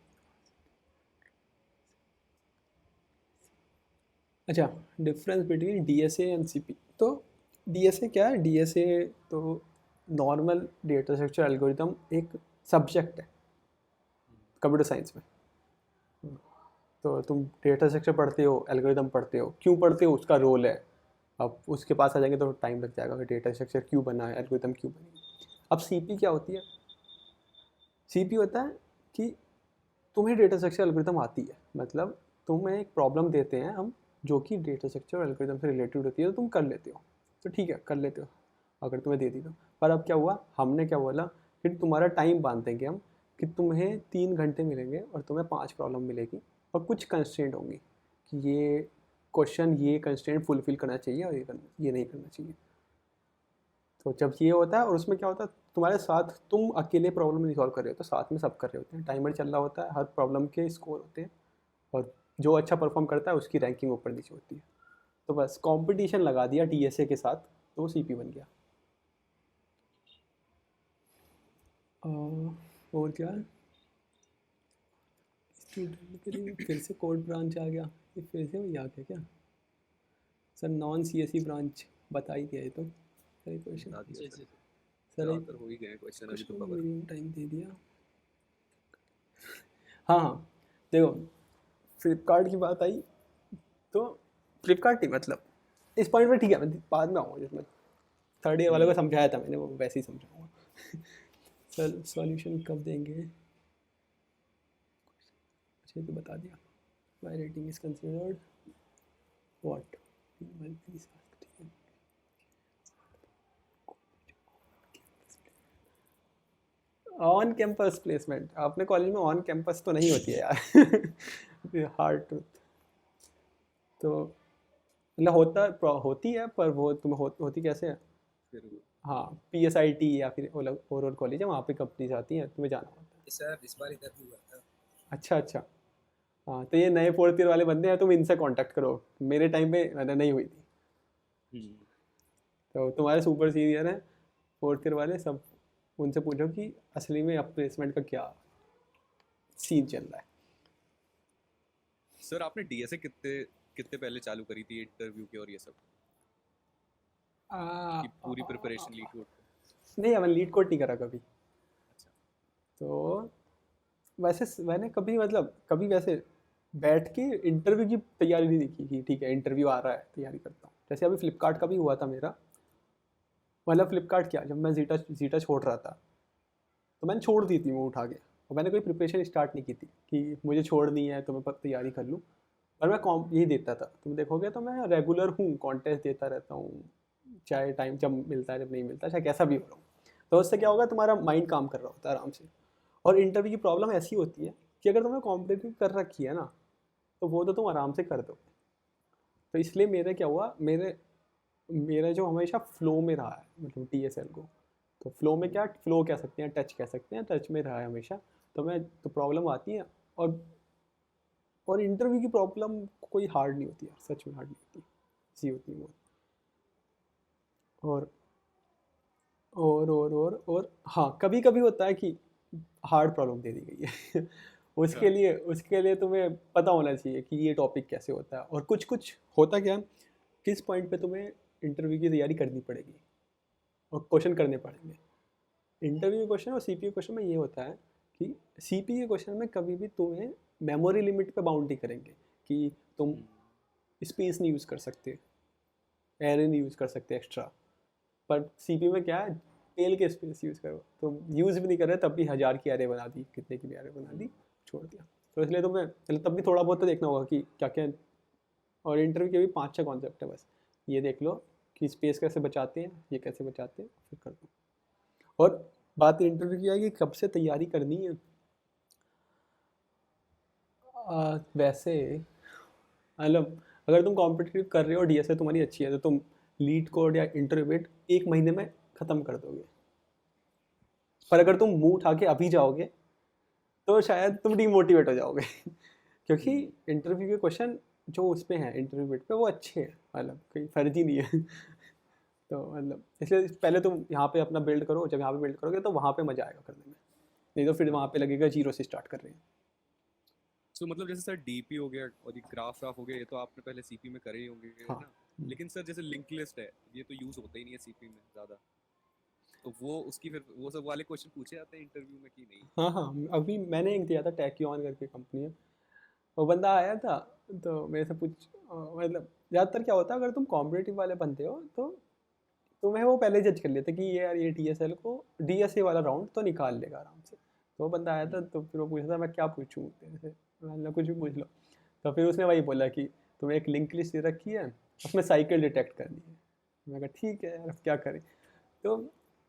अच्छा difference between DSA and CP. तो डीएसए क्या है, डीएसए तो नॉर्मल डेटा स्ट्रक्चर एल्गोरिथम एक सब्जेक्ट है कंप्यूटर साइंस में। तो तुम डेटा स्ट्रक्चर पढ़ते हो, एल्गोरिथम पढ़ते हो, क्यों पढ़ते हो उसका रोल है। अब उसके पास आ जाएंगे तो टाइम लग जाएगा कि डेटा स्ट्रक्चर क्यों बना है, एल्गोरिथम क्यों बनी। अब सीपी क्या होती है, सीपी होता है कि तुम्हें डेटा स्ट्रक्चर एल्गोरिथम आती है, मतलब तुम्हें एक प्रॉब्लम देते हैं हम जो कि डेटा स्ट्रक्चर और एल्गोरिथम से रिलेटेड होती है, तो तुम कर लेते हो, तो ठीक है कर लेते हो अगर तुम्हें दे दी तो। पर अब क्या हुआ, हमने क्या बोला कि तुम्हारा टाइम बांध देंगे हम कि तुम्हें 3 घंटे मिलेंगे और तुम्हें 5 प्रॉब्लम मिलेगी और कुछ कंस्ट्रेंट होंगी कि ये क्वेश्चन ये कंस्ट्रेंट फुलफिल करना चाहिए और ये नहीं करना चाहिए। तो जब ये होता है और उसमें क्या होता है, तुम्हारे साथ तुम अकेले प्रॉब्लम नहीं सॉल्व कर रहे हो, तो साथ में सब कर रहे होते हैं, टाइमर चल रहा होता है, हर प्रॉब्लम के स्कोर होते हैं और जो अच्छा परफॉर्म करता है उसकी रैंकिंग ऊपर नीचे होती है। तो बस कंपटीशन लगा दिया टीएसए के साथ, तो वो सीपी बन गया। और क्या स्टूडेंट के लिए फिर से कोड ब्रांच आ गया, ये फिर से वही आ गया क्या सर? नॉन सीएसई ब्रांच बता ही दिया ये तो सही क्वेश्चन बता दिया सर, सर। ज़्यादातर हो ही गए क्वेश्चन अभी तो कवर। टाइम दे दिया। हाँ देखो, फ्लिपकार्ट की बात आई तो फ्लिपकार्ट नहीं, मतलब इस पॉइंट पे ठीक है, मैं बाद में आऊँगा, जिसमें थर्ड ईयर वाले को समझाया था मैंने, वो वैसे ही समझाऊंगा। सर सॉल्यूशन कब देंगे? अच्छा तो बता दिया। माई rating is considered what? On campus placement अपने कॉलेज में ऑन कैंपस तो नहीं होती है यार। हार्ड ट्रूथ तो मतलब होती है, पर वो तुम्हें होती कैसे है? फिर हाँ PSIT या फिर और कॉलेज है, वहाँ पे कंपनीज आती हैं, तुम्हें जाना होता है। सर इस बार इधर भी हुआ था। अच्छा अच्छा, हाँ तो ये नए 4th ईयर वाले बंदे हैं, तुम इनसे कांटेक्ट करो, मेरे टाइम पे मैंने नहीं हुई थी। तो तुम्हारे सुपर सीनियर हैं 4th ईयर वाले सब, उनसे पूछो कि असली में अब प्लेसमेंट का क्या सीन चल रहा है। सर आपने डीएसए कितने कितने पहले चालू करी थी इंटरव्यू के और ये सब की पूरी प्रिपरेशन लीड कोड? नहीं मैंने लीड कोड नहीं करा कभी। तो वैसे मैंने कभी मतलब कभी वैसे बैठ के इंटरव्यू की तैयारी नहीं देखी कि ठीक है इंटरव्यू आ रहा है तैयारी करता हूँ। जैसे अभी फ्लिपकार्ट का भी हुआ था मेरा, मतलब फ्लिपकार्ट क्या, जब मैं जीटा छोड़ रहा था तो मैंने छोड़ दी थी वो उठा के, और मैंने कोई प्रिपरेशन स्टार्ट नहीं की थी कि मुझे छोड़नी है तो मैं तैयारी कर लूँ, पर मैं यही देता था। तुम देखोगे तो मैं रेगुलर हूँ, कॉन्टेस्ट देता रहता हूँ, चाहे टाइम जब मिलता है जब नहीं मिलता, चाहे कैसा भी हो रहा हूँ। तो उससे क्या होगा, तुम्हारा माइंड काम कर रहा होता है आराम से। और इंटरव्यू की प्रॉब्लम ऐसी होती है कि अगर तुमने कॉम्पिटिटिव कर रखी है ना, तो वो तो तुम आराम से कर दोगे। तो इसलिए मेरे क्या हुआ, मेरा जो हमेशा फ्लो में रहा है, मतलब TSL को, तो फ्लो में क्या, फ्लो कह सकते हैं, टच कह सकते हैं, टच में रहा है हमेशा। तो मैं तो प्रॉब्लम आती है, और इंटरव्यू की प्रॉब्लम कोई हार्ड नहीं होती है, सच में हार्ड नहीं होती, इसी होती है वो। और हाँ कभी कभी होता है कि हार्ड प्रॉब्लम दे दी गई है उसके लिए तुम्हें पता होना चाहिए कि ये टॉपिक कैसे होता है, और कुछ होता क्या, किस पॉइंट पे तुम्हें इंटरव्यू की तैयारी करनी पड़ेगी और क्वेश्चन करने पड़ेंगे। इंटरव्यू क्वेश्चन और सीपीयू क्वेश्चन में ये होता है कि सीपीयू क्वेश्चन में कभी भी तुम्हें मेमोरी लिमिट पे बाउंड्री करेंगे कि तुम स्पेस नहीं यूज़ कर सकते, एरे नहीं यूज़ कर सकते एक्स्ट्रा। पर सीपीयू में क्या है, टेल के स्पेस यूज़ करो, तो यूज़ भी नहीं कर रहे तब भी 1000 की एरे बना दी, कितने की भी एरे बना दी, छोड़ दिया। तो इसलिए तुम्हें तब भी थोड़ा बहुत तो देखना होगा कि क्या क्या। और इंटरव्यू के भी 5-6 कॉन्सेप्ट है, बस ये देख लो कि स्पेस कैसे बचाते हैं, ये कैसे बचाते हैं, फिर कर दो। और बात इंटरव्यू की आएगी कब से तैयारी करनी है। वैसे मतलब अगर तुम कॉम्पिटिटिव कर रहे हो, डीएसए तुम्हारी अच्छी है, तो तुम लीड कोड या इंटरव्यू 1 महीने में ख़त्म कर दोगे। पर अगर तुम मुंह उठा के अभी जाओगे तो शायद तुम डीमोटिवेट हो जाओगे क्योंकि इंटरव्यू के क्वेश्चन जो उस पर हैं इंटरव्यू बिट पे वो अच्छे हैं, मतलब कोई फर्जी नहीं है। तो मतलब इसलिए पहले तुम यहाँ पे अपना बिल्ड करो, जब यहाँ पे बिल्ड करोगे तो वहाँ पे मज़ा आएगा करने में, नहीं तो फिर वहाँ पे लगेगा जीरो से स्टार्ट कर रहे हैं। तो मतलब जैसे सर डीपी हो गया और ये ग्राफ हो गया, ये तो आपने पहले सीपी में करे ही होंगे, हाँ। है ना? लेकिन सर जैसे लिंक लिस्ट है, ये तो यूज़ होता ही नहीं है सीपी में ज़्यादा, तो वो उसकी फिर वो सब वाले क्वेश्चन पूछे जाते हैं इंटरव्यू में कि नहीं? हाँ अभी मैंने एक दिया था, टैक्यूऑन करके कंपनी है, वो बंदा आया था तो मेरे से मतलब ज़्यादातर क्या होता है, अगर तुम कॉम्पिटिटिव वाले बनते हो तो तुम्हें वो पहले जज कर लेते कि ये यार ये TSL को DSA वाला राउंड तो निकाल लेगा आराम से, तो वो बंदा आया था, तो फिर वो पूछा था मैं क्या पूछूं तेरे से, मैंने कुछ भी पूछ लो। तो फिर उसने वही बोला कि तुम्हें एक लिंक लिस्ट दे रखी है, उसमें साइकिल डिटेक्ट करनी है। मैं कहा ठीक है यार, अब क्या करें। तो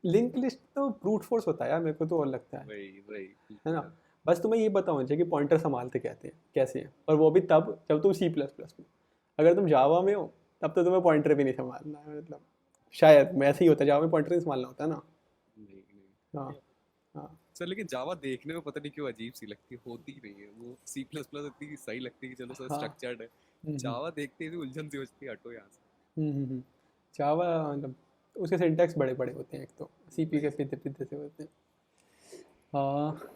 लिंक लिस्ट तो ब्रूट फोर्स होता है यार, मेरे को तो और लगता है वही है ना। बिल्कुल। बस तुम्हें ये पता होना चाहिए कि पॉइंटर संभालते कहते हैं कैसे हैं, और वो भी तब जब तुम C++ में। अगर तुम जावा में हो तब तो तुम्हें पॉइंटर भी नहीं संभालना है, मतलब शायद मैं ऐसे ही होता है, जावा में पॉइंटर नहीं संभालना होता है ना। नहीं नहीं हाँ हाँ। सर, लेकिन जावा देखने में पता नहीं क्यों अजीब सी लगती है, होती ही नहीं है वो। सी प्लस प्लस इतनी सही लगती है कि चलो सर हाँ। स्ट्रक्चर्ड है। हम्म जावा देखते ही उलझन सी होती है, हटो यहाँ से। हम्म। जावा मतलब उसके सिंटैक्स बड़े बड़े होते हैं, एक तो सीपी के पीते पीते से होते हैं। हाँ,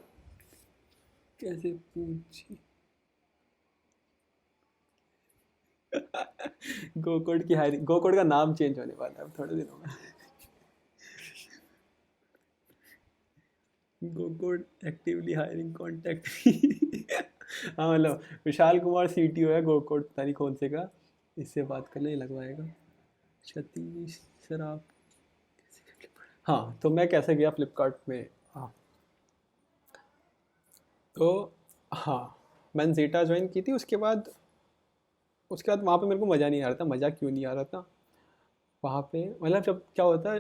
कैसे पूछी। गोकोड की हायरिंग, गोकोड का नाम चेंज होने वाला है अब थोड़े दिनों में। गोकोड एक्टिवली हायरिंग कॉन्टैक्ट। हाँ मतलब विशाल कुमार CTO है गोकोड, पता नहीं कौन से का, इससे बात करने ही लगवाएगा। सतीश सर आप। हाँ तो मैं कैसे गया फ्लिपकार्ट में। हाँ तो हाँ, मैंने जेटा ज्वाइन की थी, उसके बाद वहाँ पे मेरे को मज़ा नहीं आ रहा था। मज़ा क्यों नहीं आ रहा था वहाँ पे, मतलब जब क्या होता है,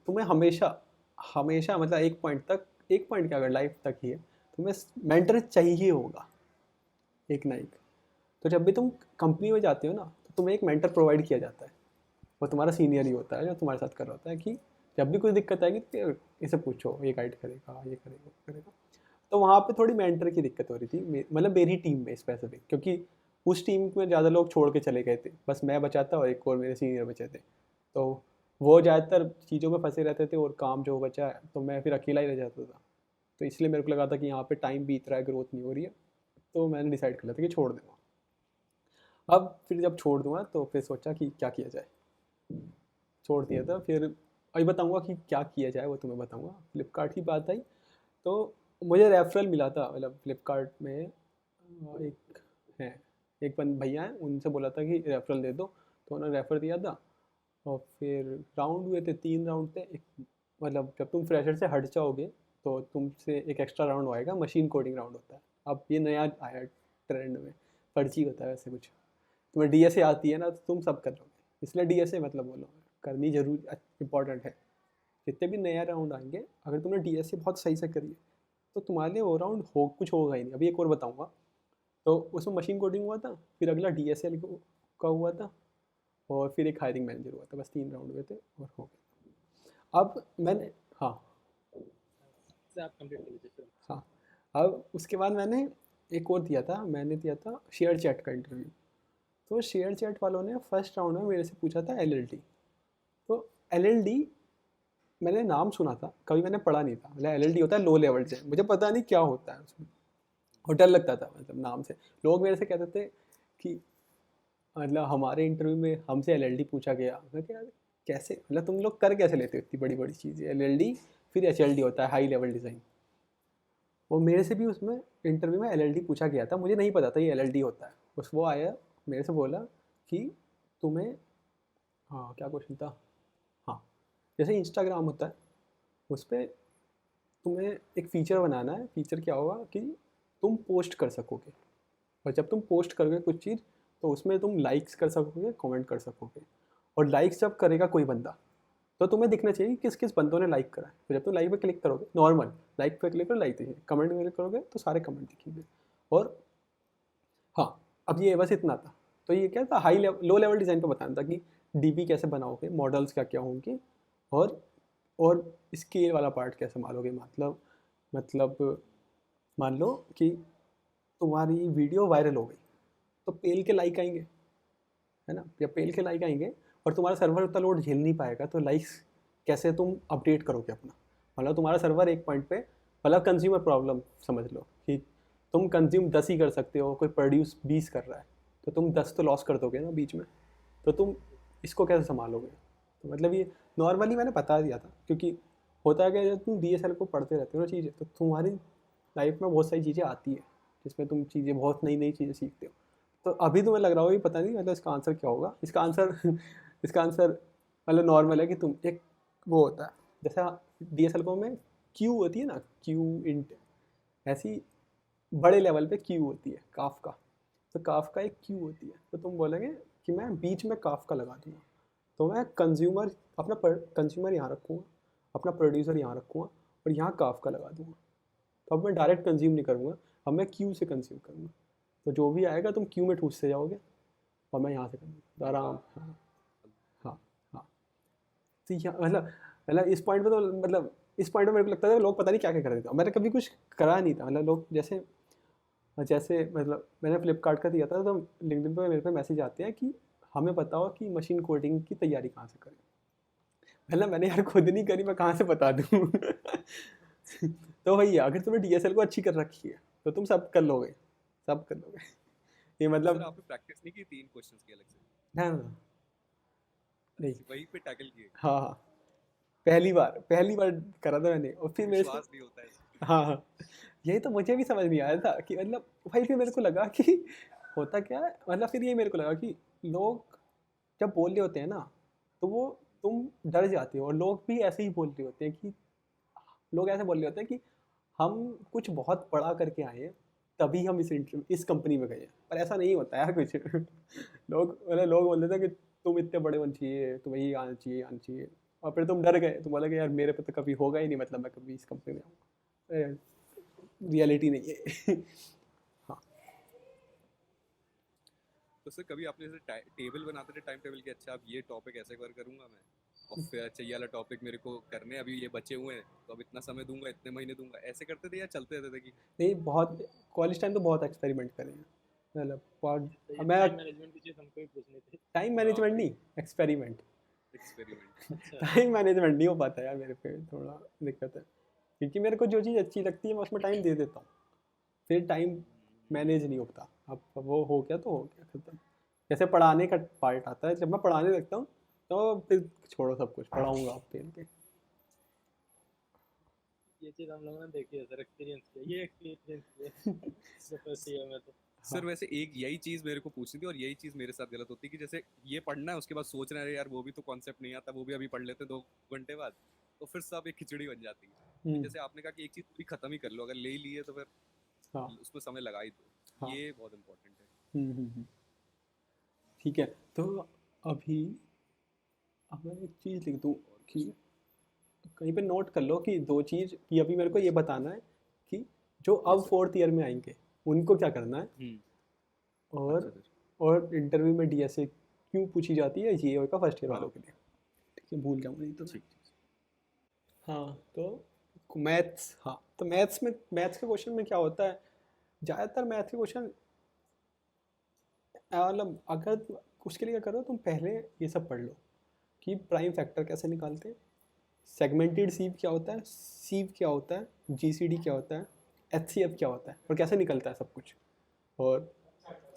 तुम्हें हमेशा हमेशा मतलब एक पॉइंट तक, एक पॉइंट क्या, अगर लाइफ तक ही है, तुम्हें मेंटर चाहिए होगा एक ना एक। तो जब भी तुम कंपनी में जाते हो ना, तो तुम्हें एक मेंटर प्रोवाइड किया जाता है, वो तुम्हारा सीनियर ही होता है जो तुम्हारे साथ कर रहा होता है कि जब भी कुछ दिक्कत आएगी तो इसे पूछो, ये गाइड करेगा, ये करेगा, वो करेगा। तो वहाँ पे थोड़ी मेंटर की दिक्कत हो रही थी, मतलब मेरी टीम में स्पेसिफिक, क्योंकि उस टीम में ज़्यादा लोग छोड़ के चले गए थे, बस मैं बचा था और एक और मेरे सीनियर बचे थे। तो वो ज़्यादातर चीज़ों में फंसे रहते थे और काम जो बचा है तो मैं फिर अकेला ही रह जाता था। तो इसलिए मेरे को लगा था कि यहाँ पे टाइम बीत रहा है, ग्रोथ नहीं हो रही है, तो मैंने डिसाइड कर लिया था कि छोड़ दूँगा। अब फिर जब छोड़ दूँगा तो फिर सोचा कि क्या किया जाए, छोड़ दिया था। फिर अभी बताऊँगा कि क्या किया जाए, वो तुम्हें बताऊँगा। फ्लिपकार्ट की बात आई तो मुझे रेफरल मिला था, मतलब फ्लिपकार्ट में एक है, एक भैया हैं, उनसे बोला था कि रेफरल दे दो, तो उन्होंने रेफ़र दिया था। और फिर राउंड हुए थे, 3 राउंड थे। एक मतलब जब तुम फ्रेशर से हट जाओगे तो तुमसे एक एक्स्ट्रा राउंड आएगा, मशीन कोडिंग राउंड होता है। अब ये नया आया ट्रेंड में, फर्जी होता है वैसे कुछ। तुम्हें DSA आती है ना तो तुम सब कर लोगे, इसलिए DSA मतलब बोलो, करनी जरूर इम्पॉर्टेंट है। जितने भी नया राउंड आएंगे, अगर तुमने DSA बहुत सही से करी है तो तुम्हारे लिए वो राउंड कुछ होगा ही नहीं। अभी एक और बताऊँगा। तो उसमें मशीन कोडिंग हुआ था, फिर अगला DSA का हुआ था, और फिर एक हायरिंग मैनेजर हुआ था। बस 3 राउंड हुए थे और हो गया। अब मैंने, हाँ से आप कंप्लीट कर लीजिए। हाँ, अब उसके बाद मैंने एक और दिया था, मैंने दिया था शेयर चैट का इंटरव्यू। तो शेयर चैट वालों ने फर्स्ट राउंड में मेरे से पूछा था LLD। तो LLD मैंने नाम सुना था, कभी मैंने पढ़ा नहीं था। मतलब LLD होता है लो लेवल से, मुझे पता नहीं क्या होता है उसमें, और डर लगता था मतलब नाम से। लोग मेरे से कहते थे कि मतलब हमारे इंटरव्यू में हमसे LLD पूछा गया। मैं क्या, कैसे, मतलब तुम लोग कर कैसे लेते हो इतनी बड़ी बड़ी चीज़ें, LLD फिर HLD होता है हाई लेवल डिज़ाइन। और मेरे से भी उसमें इंटरव्यू में LLD पूछा गया था, मुझे नहीं पता था ये LLD होता है। बस वो आया मेरे से बोला कि तुम्हें, हाँ क्या क्वेश्चन था, हाँ जैसे इंस्टाग्राम होता है उस पर तुम्हें एक फ़ीचर बनाना है। फ़ीचर क्या होगा कि तुम पोस्ट कर सकोगे, और जब तुम पोस्ट करोगे कुछ चीज़ तो उसमें तुम लाइक्स कर सकोगे, कमेंट कर सकोगे। और लाइक्स जब करेगा कोई बंदा तो तुम्हें दिखना चाहिए किस किस बंदों ने लाइक करा है। तो जब तुम लाइक पे क्लिक करोगे, नॉर्मल लाइक पे क्लिक करो, लाइक दिखेगा, कमेंट पे क्लिक करोगे तो सारे कमेंट दिखेंगे। और हाँ, अब ये बस इतना था। तो ये क्या था, high level low level design पे बताना था कि DB कैसे बनाओगे, मॉडल्स क्या क्या होंगे, और स्केल वाला पार्ट कैसे संभालोगे। मतलब मान लो कि तुम्हारी वीडियो वायरल हो गई तो पेल के लाइक आएंगे, है ना, या पेल के लाइक आएंगे, और तुम्हारा सर्वर उतना लोड झेल नहीं पाएगा, तो लाइक्स कैसे तुम अपडेट करोगे अपना। मतलब तुम्हारा सर्वर एक पॉइंट पे, मतलब कंज्यूमर प्रॉब्लम समझ लो कि तुम कंज्यूम 10 ही कर सकते हो, कोई प्रोड्यूस 20 कर रहा है, तो तुम 10 तो लॉस कर दोगे ना बीच में। तो तुम इसको कैसे संभालोगे। तो मतलब ये नॉर्मली मैंने बता दिया था, क्योंकि होता है कि जब तुम DSL को पढ़ते रहते हो ना चीज़ें, तो तुम्हारी लाइफ में बहुत सारी चीज़ें आती है जिसमें तुम चीज़ें, बहुत नई नई चीज़ें सीखते हो। तो अभी तुम्हें लग रहा होगा कि पता नहीं मतलब इसका आंसर क्या होगा। इसका आंसर इसका आंसर मतलब नॉर्मल है कि तुम एक, वो होता है जैसा DSL को में क्यू होती है ना, क्यू इंट, ऐसी बड़े लेवल पे क्यू होती है काफका। तो काफका एक क्यू होती है, तो तुम बोलोगे कि मैं बीच में काफका लगा दूंगा, तो मैं कंज्यूमर अपना कंज्यूमर यहाँ रखूँगा, अपना प्रोड्यूसर यहाँ रखूँगा और यहाँ काफका लगा दूंगा। तो अब मैं डायरेक्ट कंज्यूम नहीं करूँगा, अब मैं क्यू से कंज्यूम करूँगा। तो जो भी आएगा तुम क्यू में ठूसते जाओगे और मैं यहाँ से करूँगा तो आराम। हाँ हाँ हाँ। तो मतलब इस पॉइंट पे तो मतलब इस पॉइंट पे मेरे को लगता था लोग पता नहीं क्या क्या कर देते हैं। मैंने कभी कुछ करा नहीं था, मतलब लोग जैसे जैसे मतलब मैंने फ्लिपकार्ट का दिया था, तो लिंक्डइन पे मेरे पे मैसेज आते हैं कि हमें बताओ कि मशीन कोडिंग की तैयारी कहाँ से करें। मतलब मैंने यार खुद नहीं करी, मैं कहाँ से बता दूँ। तो वही है, अगर तुमने डीएसएल को अच्छी कर रखी है तो तुम सब कर लोगे, सब कर लोगे। ये सर मतलब आपने प्रैक्टिस नहीं की 3 क्वेश्चंस की अलग से? ना ना नहीं। वहीं पे टैकल किए? हाँ हाँ, पहली बार करा था मैंने और फिर मेरे से विश्वास नहीं होता है। हाँ हाँ, यही तो मुझे भी समझ नहीं आया था कि मतलब भाई फिर मेरे को लगा कि होता क्या है, मतलब फिर ये मेरे को लगा कि लोग जब बोल रहे होते हैं ना तो वो तुम डर जाते हो, और लोग भी ऐसे ही बोल रहे होते हैं कि लोग ऐसे बोल रहे होते हैं कि हम कुछ बहुत बड़ा करके आए हैं तभी हम इस कंपनी में गए हैं, पर ऐसा नहीं होता यार कुछ। लोग बोल देते हैं कि तुम इतने बड़े होने चाहिए, तुम्हें ये आना चाहिए आना चाहिए, और फिर तुम डर गए, तुम बोले कि यार मेरे पे तो कभी होगा ही नहीं, मतलब मैं कभी इस कंपनी में आऊँगा। रियलिटी नहीं है। हाँ तो सर कभी आपने जैसे टेबल बनाते थे, टाइम टेबल के, अच्छा अब ये टॉपिक ऐसे कवर करूंगा मैं, और फिर अच्छा ये वाला टॉपिक मेरे को करने हैं, अभी ये बचे हुए हैं तो अब इतना समय दूंगा, इतने महीने दूंगा, ऐसे करते थे या चलते रहते थे कि नहीं, बहुत कॉलेज टाइम तो बहुत एक्सपेरिमेंट करे हैं, मतलब तो ये मैं टाइम मैनेजमेंट की चीज़ हमको ही पूछनी थी। टाइम मैनेजमेंट नहीं, एक्सपेरिमेंट। एक्सपेरिमेंट? अच्छा। टाइम मैनेजमेंट नहीं हो पाता यार मेरे पे, थोड़ा दिक्कत है, क्योंकि मेरे को जो चीज़ अच्छी लगती है मैं उसमें टाइम दे देता हूँ, फिर टाइम मैनेज नहीं होता। अब वो हो गया तो हो गया, खत्म। जैसे पढ़ाने का पार्ट आता है, जब मैं पढ़ाने लगता हूँ तो फिर छोड़ो सब कुछ, पढ़ाऊँगा आप फेल के। ये चीज़ हम लोगों ने देखी है सर, एक्सपीरियंस किया, ये एक्सपीरियंस किया फर्स्ट ईयर में तो। सर वैसे एक यही चीज़ मेरे को पूछनी थी, और यही चीज़ मेरे साथ गलत होती है कि जैसे ये पढ़ना है उसके बाद सोच रहे हैं यार वो भी तो कॉन्सेप्ट नहीं आता, वो भी अभी पढ़ लेते हैं 2 घंटे बाद, तो फिर सब एक खिचड़ी बन जाती है। कि हम्म, जैसे आपने कहा कि एक चीज़ पूरी खत्म ही कर लो, अगर ले ही ली है तो फिर हाँ उसमें समय लगा ही दो, हाँ। ये बहुत इंपॉर्टेंट है। ठीक है, तो अभी अब मैं एक चीज़ लिख दूँ और कि कुछ? कहीं पे नोट कर लो कि दो चीज़ कि अभी मेरे को ये बताना है कि जो अब यस सर। फोर्थ ईयर में आएंगे उनको क्या करना है, हम्म। अच्छा और सर। और इंटरव्यू में डीएसए क्यों पूछी जाती है, ये होगा फर्स्ट ईयर हाँ। वालों के लिए। ठीक है, भूल जाऊँगा नहीं तो मैं। ठीक। हाँ तो मैथ्स, हाँ तो मैथ्स के क्वेश्चन में क्या होता है, ज़्यादातर मैथ्स के क्वेश्चन मतलब अगर उसके लिए क्या करो, तुम पहले ये सब पढ़ लो कि प्राइम फैक्टर कैसे निकालते हैं, सेगमेंटेड सीव क्या होता है, सीव क्या होता है, जीसीडी क्या होता है, एचसीएफ क्या होता है और कैसे निकलता है सब कुछ, और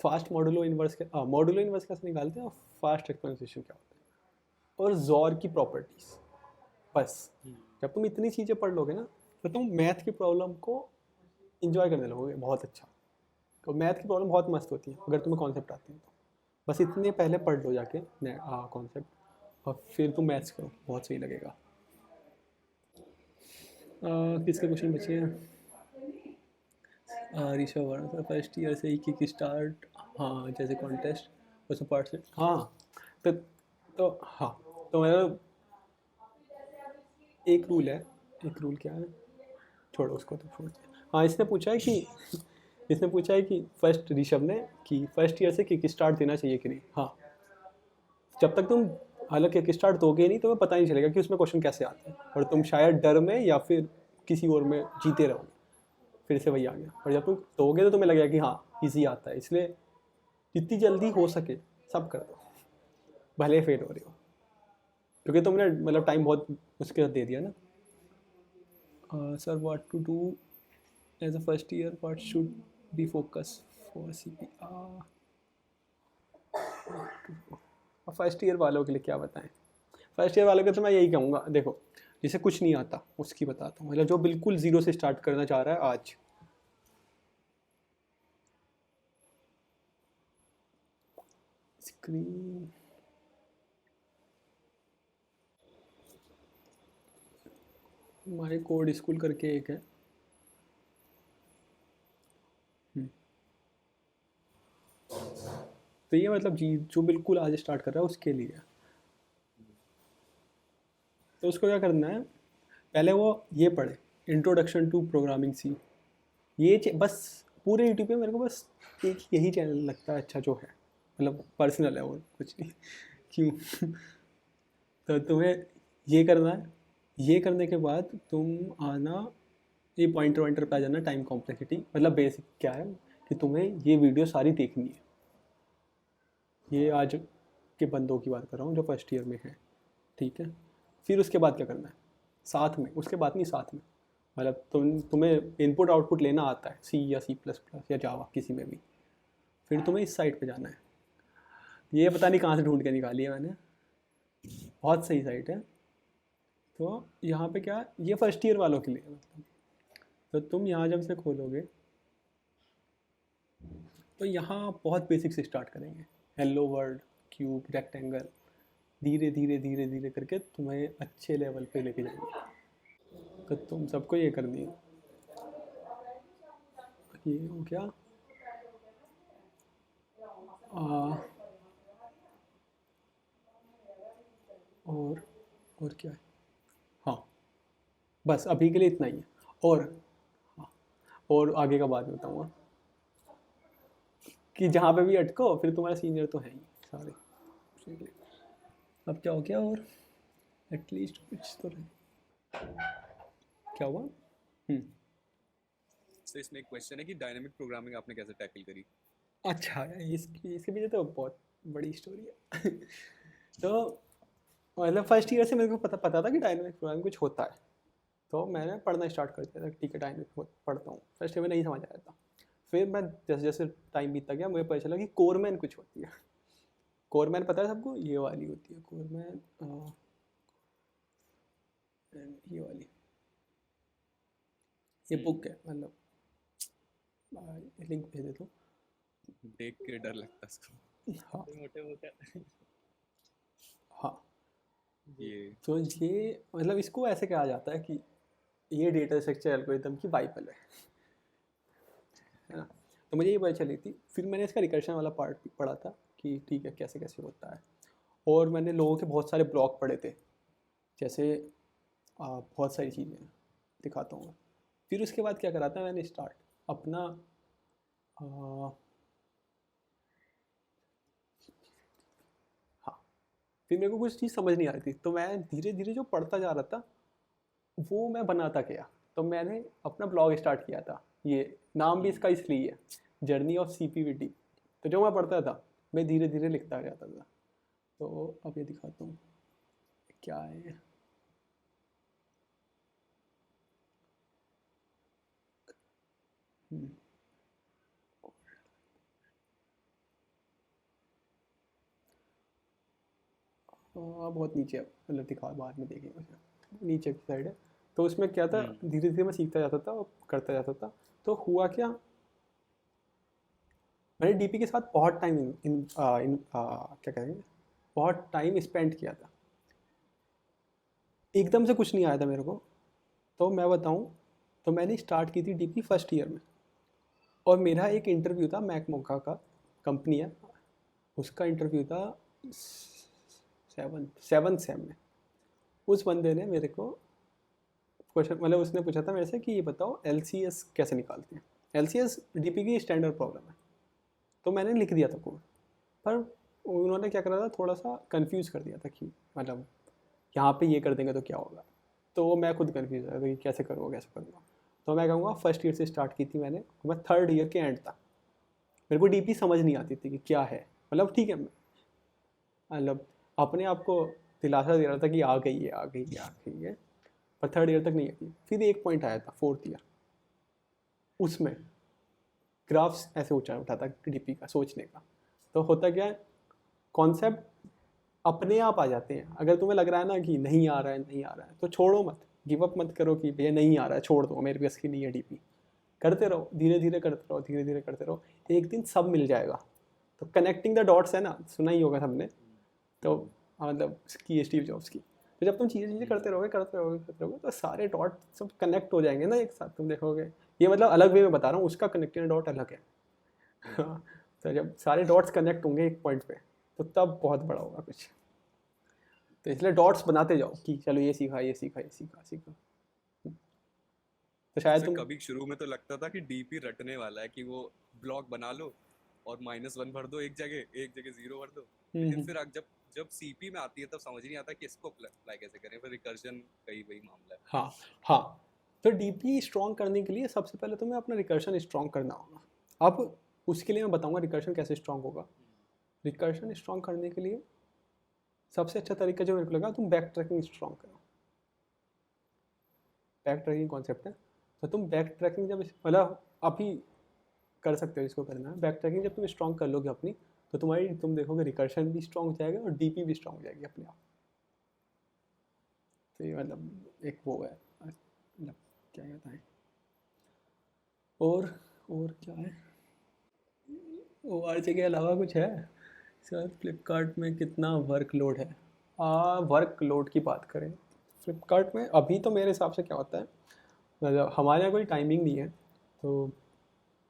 फास्ट मॉडुलो इन्वर्स कैसे निकालते हैं, और फास्ट एक्सपोनेंशियल क्या होता है, और जॉर की प्रॉपर्टीज़। बस जब तुम इतनी चीज़ें पढ़ लोगे ना तो तुम मैथ की प्रॉब्लम को इंजॉय करने लगोगे बहुत अच्छा। तो मैथ की प्रॉब्लम बहुत मस्त होती है अगर तुम्हें कॉन्सेप्ट आते हैं तो। बस इतने पहले पढ़ लो जाके कॉन्सेप्ट, और फिर तुम मैथ्स करो, बहुत सही लगेगा। किसके क्वेश्चन बचे हैं, Rishabh Verma sir first year से ही किक स्टार्ट, हाँ जैसे कॉन्टेस्ट उसमें पार्टिसिपेट, हाँ तो हाँ तो मेरा एक रूल है, एक रूल क्या है, छोड़ो उसको तो छोड़। हाँ इसने पूछा है कि फर्स्ट ऋषभ ने कि फर्स्ट ईयर से किक स्टार्ट देना चाहिए कि नहीं। हाँ, जब तक तुम हालांकि किक स्टार्ट दोगे नहीं तुम्हें पता नहीं चलेगा कि उसमें क्वेश्चन कैसे आते हैं, और तुम शायद डर में या फिर किसी और में जीते रहोगे, फिर से वही आ गया। और जब तुम दोगे तो तुम्हें लगेगा कि हाँ इजी आता है, इसलिए जितनी जल्दी हो सके सब कर दो, भले फेल हो रही हो, क्योंकि तुमने मतलब टाइम बहुत उसके साथ दे दिया ना। Sir what to do as a first year, what should be focus for CPR। First year वालों के लिए क्या बताएं, फर्स्ट ईयर वालों के तो मैं यही कहूँगा, देखो जिसे कुछ नहीं आता उसकी बताता हूँ, मतलब जो बिल्कुल ज़ीरो से स्टार्ट करना चाह रहा है आज, स्क्रीन माई कोड स्कूल करके एक है, तो ये मतलब जी जो बिल्कुल आज स्टार्ट कर रहा है उसके लिए। तो उसको क्या करना है, पहले वो ये पढ़े इंट्रोडक्शन टू प्रोग्रामिंग सी। ये बस पूरे यूट्यूब पे मेरे को बस एक यही चैनल लगता है अच्छा जो है, मतलब पर्सनल है और कुछ नहीं। क्यों? तो तुम्हें ये करना है, ये करने के बाद तुम आना ये पॉइंटर वॉइंटर पे आ जाना, टाइम कॉम्प्लेक्सिटी मतलब बेसिक क्या है कि तुम्हें ये वीडियो सारी देखनी है। ये आज के बंदों की बात कर रहा हूँ जो फर्स्ट ईयर में है, ठीक है। फिर उसके बाद क्या करना है, साथ में, उसके बाद नहीं साथ में, मतलब तुम्हें इनपुट आउटपुट लेना आता है सी या C++ या जावा किसी में भी, फिर तुम्हें इस साइट पे जाना है। ये पता नहीं कहाँ से ढूंढ के निकाली है मैंने, बहुत सही साइट है। तो यहाँ पे क्या, ये फर्स्ट ईयर वालों के लिए मतलब, तो तुम यहाँ जब से खोलोगे तो यहाँ बहुत बेसिक से स्टार्ट करेंगे, हेलो वर्ल्ड, क्यूब, रेक्टेंगल, धीरे धीरे धीरे धीरे करके तुम्हें अच्छे लेवल पे लेके जाएंगे। तो तुम सबको ये करनी है, ये हो क्या और क्या है, हाँ बस अभी के लिए इतना ही है। और हाँ, और आगे का बाद में बताऊँगा कि जहाँ पे भी अटको फिर तुम्हारा सीनियर तो है ही सारे। अब क्या हो गया, और एटलीस्ट कुछ तो रहे। क्या हुआ? तो इसमें एक क्वेश्चन है कि डायनामिक प्रोग्रामिंग आपने कैसे टैकल करी? अच्छा, इसके पीछे तो बहुत बड़ी स्टोरी है। तो मतलब फर्स्ट ईयर से मेरे को पता था कि डायनामिक प्रोग्रामिंग कुछ होता है, तो मैंने पढ़ना स्टार्ट कर दिया था, ठीक है डायनामिक पढ़ता हूँ। फर्स्ट ईयर में नहीं समझ आया था, फिर मैं जैसे जैसे टाइम बीतता गया मुझे पता चला कि कोरमैन कुछ होती है। कोरमैन पता है सबको, ये वाली होती है कोरमैन, ये वाली, ये बुक है, मतलब लिंक भेज देता हूँ। देख के डर लगता है इसको। हाँ मोटे मोटे हाँ, ये तो ये मतलब इसको ऐसे कहा जाता है कि ये डेटा स्ट्रक्चर एल्गोरिथम की बाइबल है ना। तो मुझे ये पता चली थी, फिर मैंने इसका रिकर्शन वाला पार्ट भी पढ़ा था कि ठीक है कैसे कैसे होता है, और मैंने लोगों के बहुत सारे ब्लॉग पढ़े थे, जैसे बहुत सारी चीज़ें दिखाता हूँ। फिर उसके बाद क्या करा था मैंने, स्टार्ट अपना हाँ, फिर मेरे को कुछ चीज़ समझ नहीं आ रही थी, तो मैं धीरे धीरे जो पढ़ता जा रहा था वो मैं बनाता गया। तो मैंने अपना ब्लॉग स्टार्ट किया था, ये नाम भी इसका इसलिए है, जर्नी ऑफ CPVT। तो जो मैं पढ़ता था मैं धीरे धीरे लिखता जाता था। तो अब ये दिखाता हूँ क्या है। बहुत नीचे है, मतलब दिखा बाद में देखेंगे उसे, नीचे की साइड है। तो उसमें क्या था, धीरे धीरे मैं सीखता जाता था और करता जाता था। तो हुआ क्या, मैंने DP के साथ बहुत टाइम क्या कहेंगे, बहुत टाइम स्पेंड किया था। एकदम से कुछ नहीं आया था मेरे को। तो मैं बताऊं, तो मैंने स्टार्ट की थी DP फर्स्ट ईयर में, और मेरा एक इंटरव्यू था मैकमोका का, कंपनी है, उसका इंटरव्यू था 7th सेम में। उस बंदे ने मेरे को क्वेश्चन, मतलब उसने पूछा था मेरे से कि ये बताओ LCS कैसे निकालते हैं। LCS DP की स्टैंडर्ड प्रॉब्लम है। तो मैंने लिख दिया था कोड, पर उन्होंने क्या करा था, थोड़ा सा कंफ्यूज कर दिया था कि मतलब यहाँ पे ये कर देंगे तो क्या होगा। तो मैं खुद कंफ्यूज हो गया था कि कैसे करूँगा कैसे करूँगा। तो मैं कहूँगा फर्स्ट ईयर से स्टार्ट की थी मैंने, मैं थर्ड ईयर के एंड तक मेरे को DP समझ नहीं आती थी कि क्या है। मतलब ठीक है, मतलब अपने आप को दिलासा दे रहा था कि आ गई है आ गई है आ गई है, पर थर्ड ईयर तक नहीं आई। फिर एक पॉइंट आया था फोर्थ ईयर, उसमें ग्राफ्स ऐसे ऊंचा उठा था DP का सोचने का। तो होता क्या है, कॉन्सेप्ट अपने आप आ जाते हैं। अगर तुम्हें लग रहा है ना कि नहीं आ रहा है नहीं आ रहा है, तो छोड़ो मत, गिव अप मत करो कि भैया नहीं आ रहा है छोड़ दो, मेरे पास की नहीं है DP। करते रहो, धीरे धीरे करते रहो, धीरे धीरे करते रहो, एक दिन सब मिल जाएगा। तो कनेक्टिंग द डॉट्स है ना, सुना ही होगा सबने, तो मतलब की स्टीव जॉब्स की। तो जब तुम चीज़ें करते रहोगे तो सारे डॉट सब कनेक्ट हो जाएंगे ना एक साथ, तुम देखोगे। ये मतलब अलग वे में बता रहा हूँ, उसका कनेक्टिंग डॉट अलग है। तो जब सारे डॉट्स कनेक्ट होंगे एक पॉइंट पे तो तब बहुत बड़ा होगा कुछ। तो इसलिए डॉट्स बनाते जाओ कि चलो ये सीखा ये सीखा ये सीखा सीखा। तो शायद जैसे तुम कभी शुरू में तो लगता था कि डीपी रटने वाला है, कि वो ब्लॉक बना लो और -1 भर दो एक जगह 0 भर दो, लेकिन फिर जब जब सीपी में आती है तब समझ नहीं आता कि इसको अप्लाई कैसे करें, फिर रिकर्जन का ही वही मामला है। हाँ हाँ। तो डीपी स्ट्रॉन्ग करने के लिए सबसे पहले तुम्हें अपना रिकर्शन स्ट्रॉन्ग करना होगा। अब उसके लिए मैं बताऊंगा रिकर्शन कैसे स्ट्रॉन्ग होगा। रिकर्शन स्ट्रॉन्ग करने के लिए सबसे अच्छा तरीका जो मेरे को लगा, तुम बैक ट्रैकिंग स्ट्रॉन्ग करो। बैक ट्रैकिंग कॉन्सेप्ट है, तो तुम बैक ट्रैकिंग जब मतलब अभी कर सकते हो, इसको करना है। बैक ट्रैकिंग जब तुम स्ट्रॉन्ग कर लोगे अपनी, तो तुम देखोगे रिकर्शन भी स्ट्रॉन्ग हो जाएगा और डीपी भी स्ट्रॉन्ग हो जाएगी अपने आप। तो ये मतलब एक वो है, मतलब क्या कहता है, और क्या है, ORC के अलावा कुछ है सर? फ्लिपकार्ट में कितना वर्कलोड है? वर्कलोड की बात करें फ्लिपकार्ट में अभी तो मेरे हिसाब से क्या होता है, मतलब हमारे यहाँ कोई टाइमिंग नहीं है, तो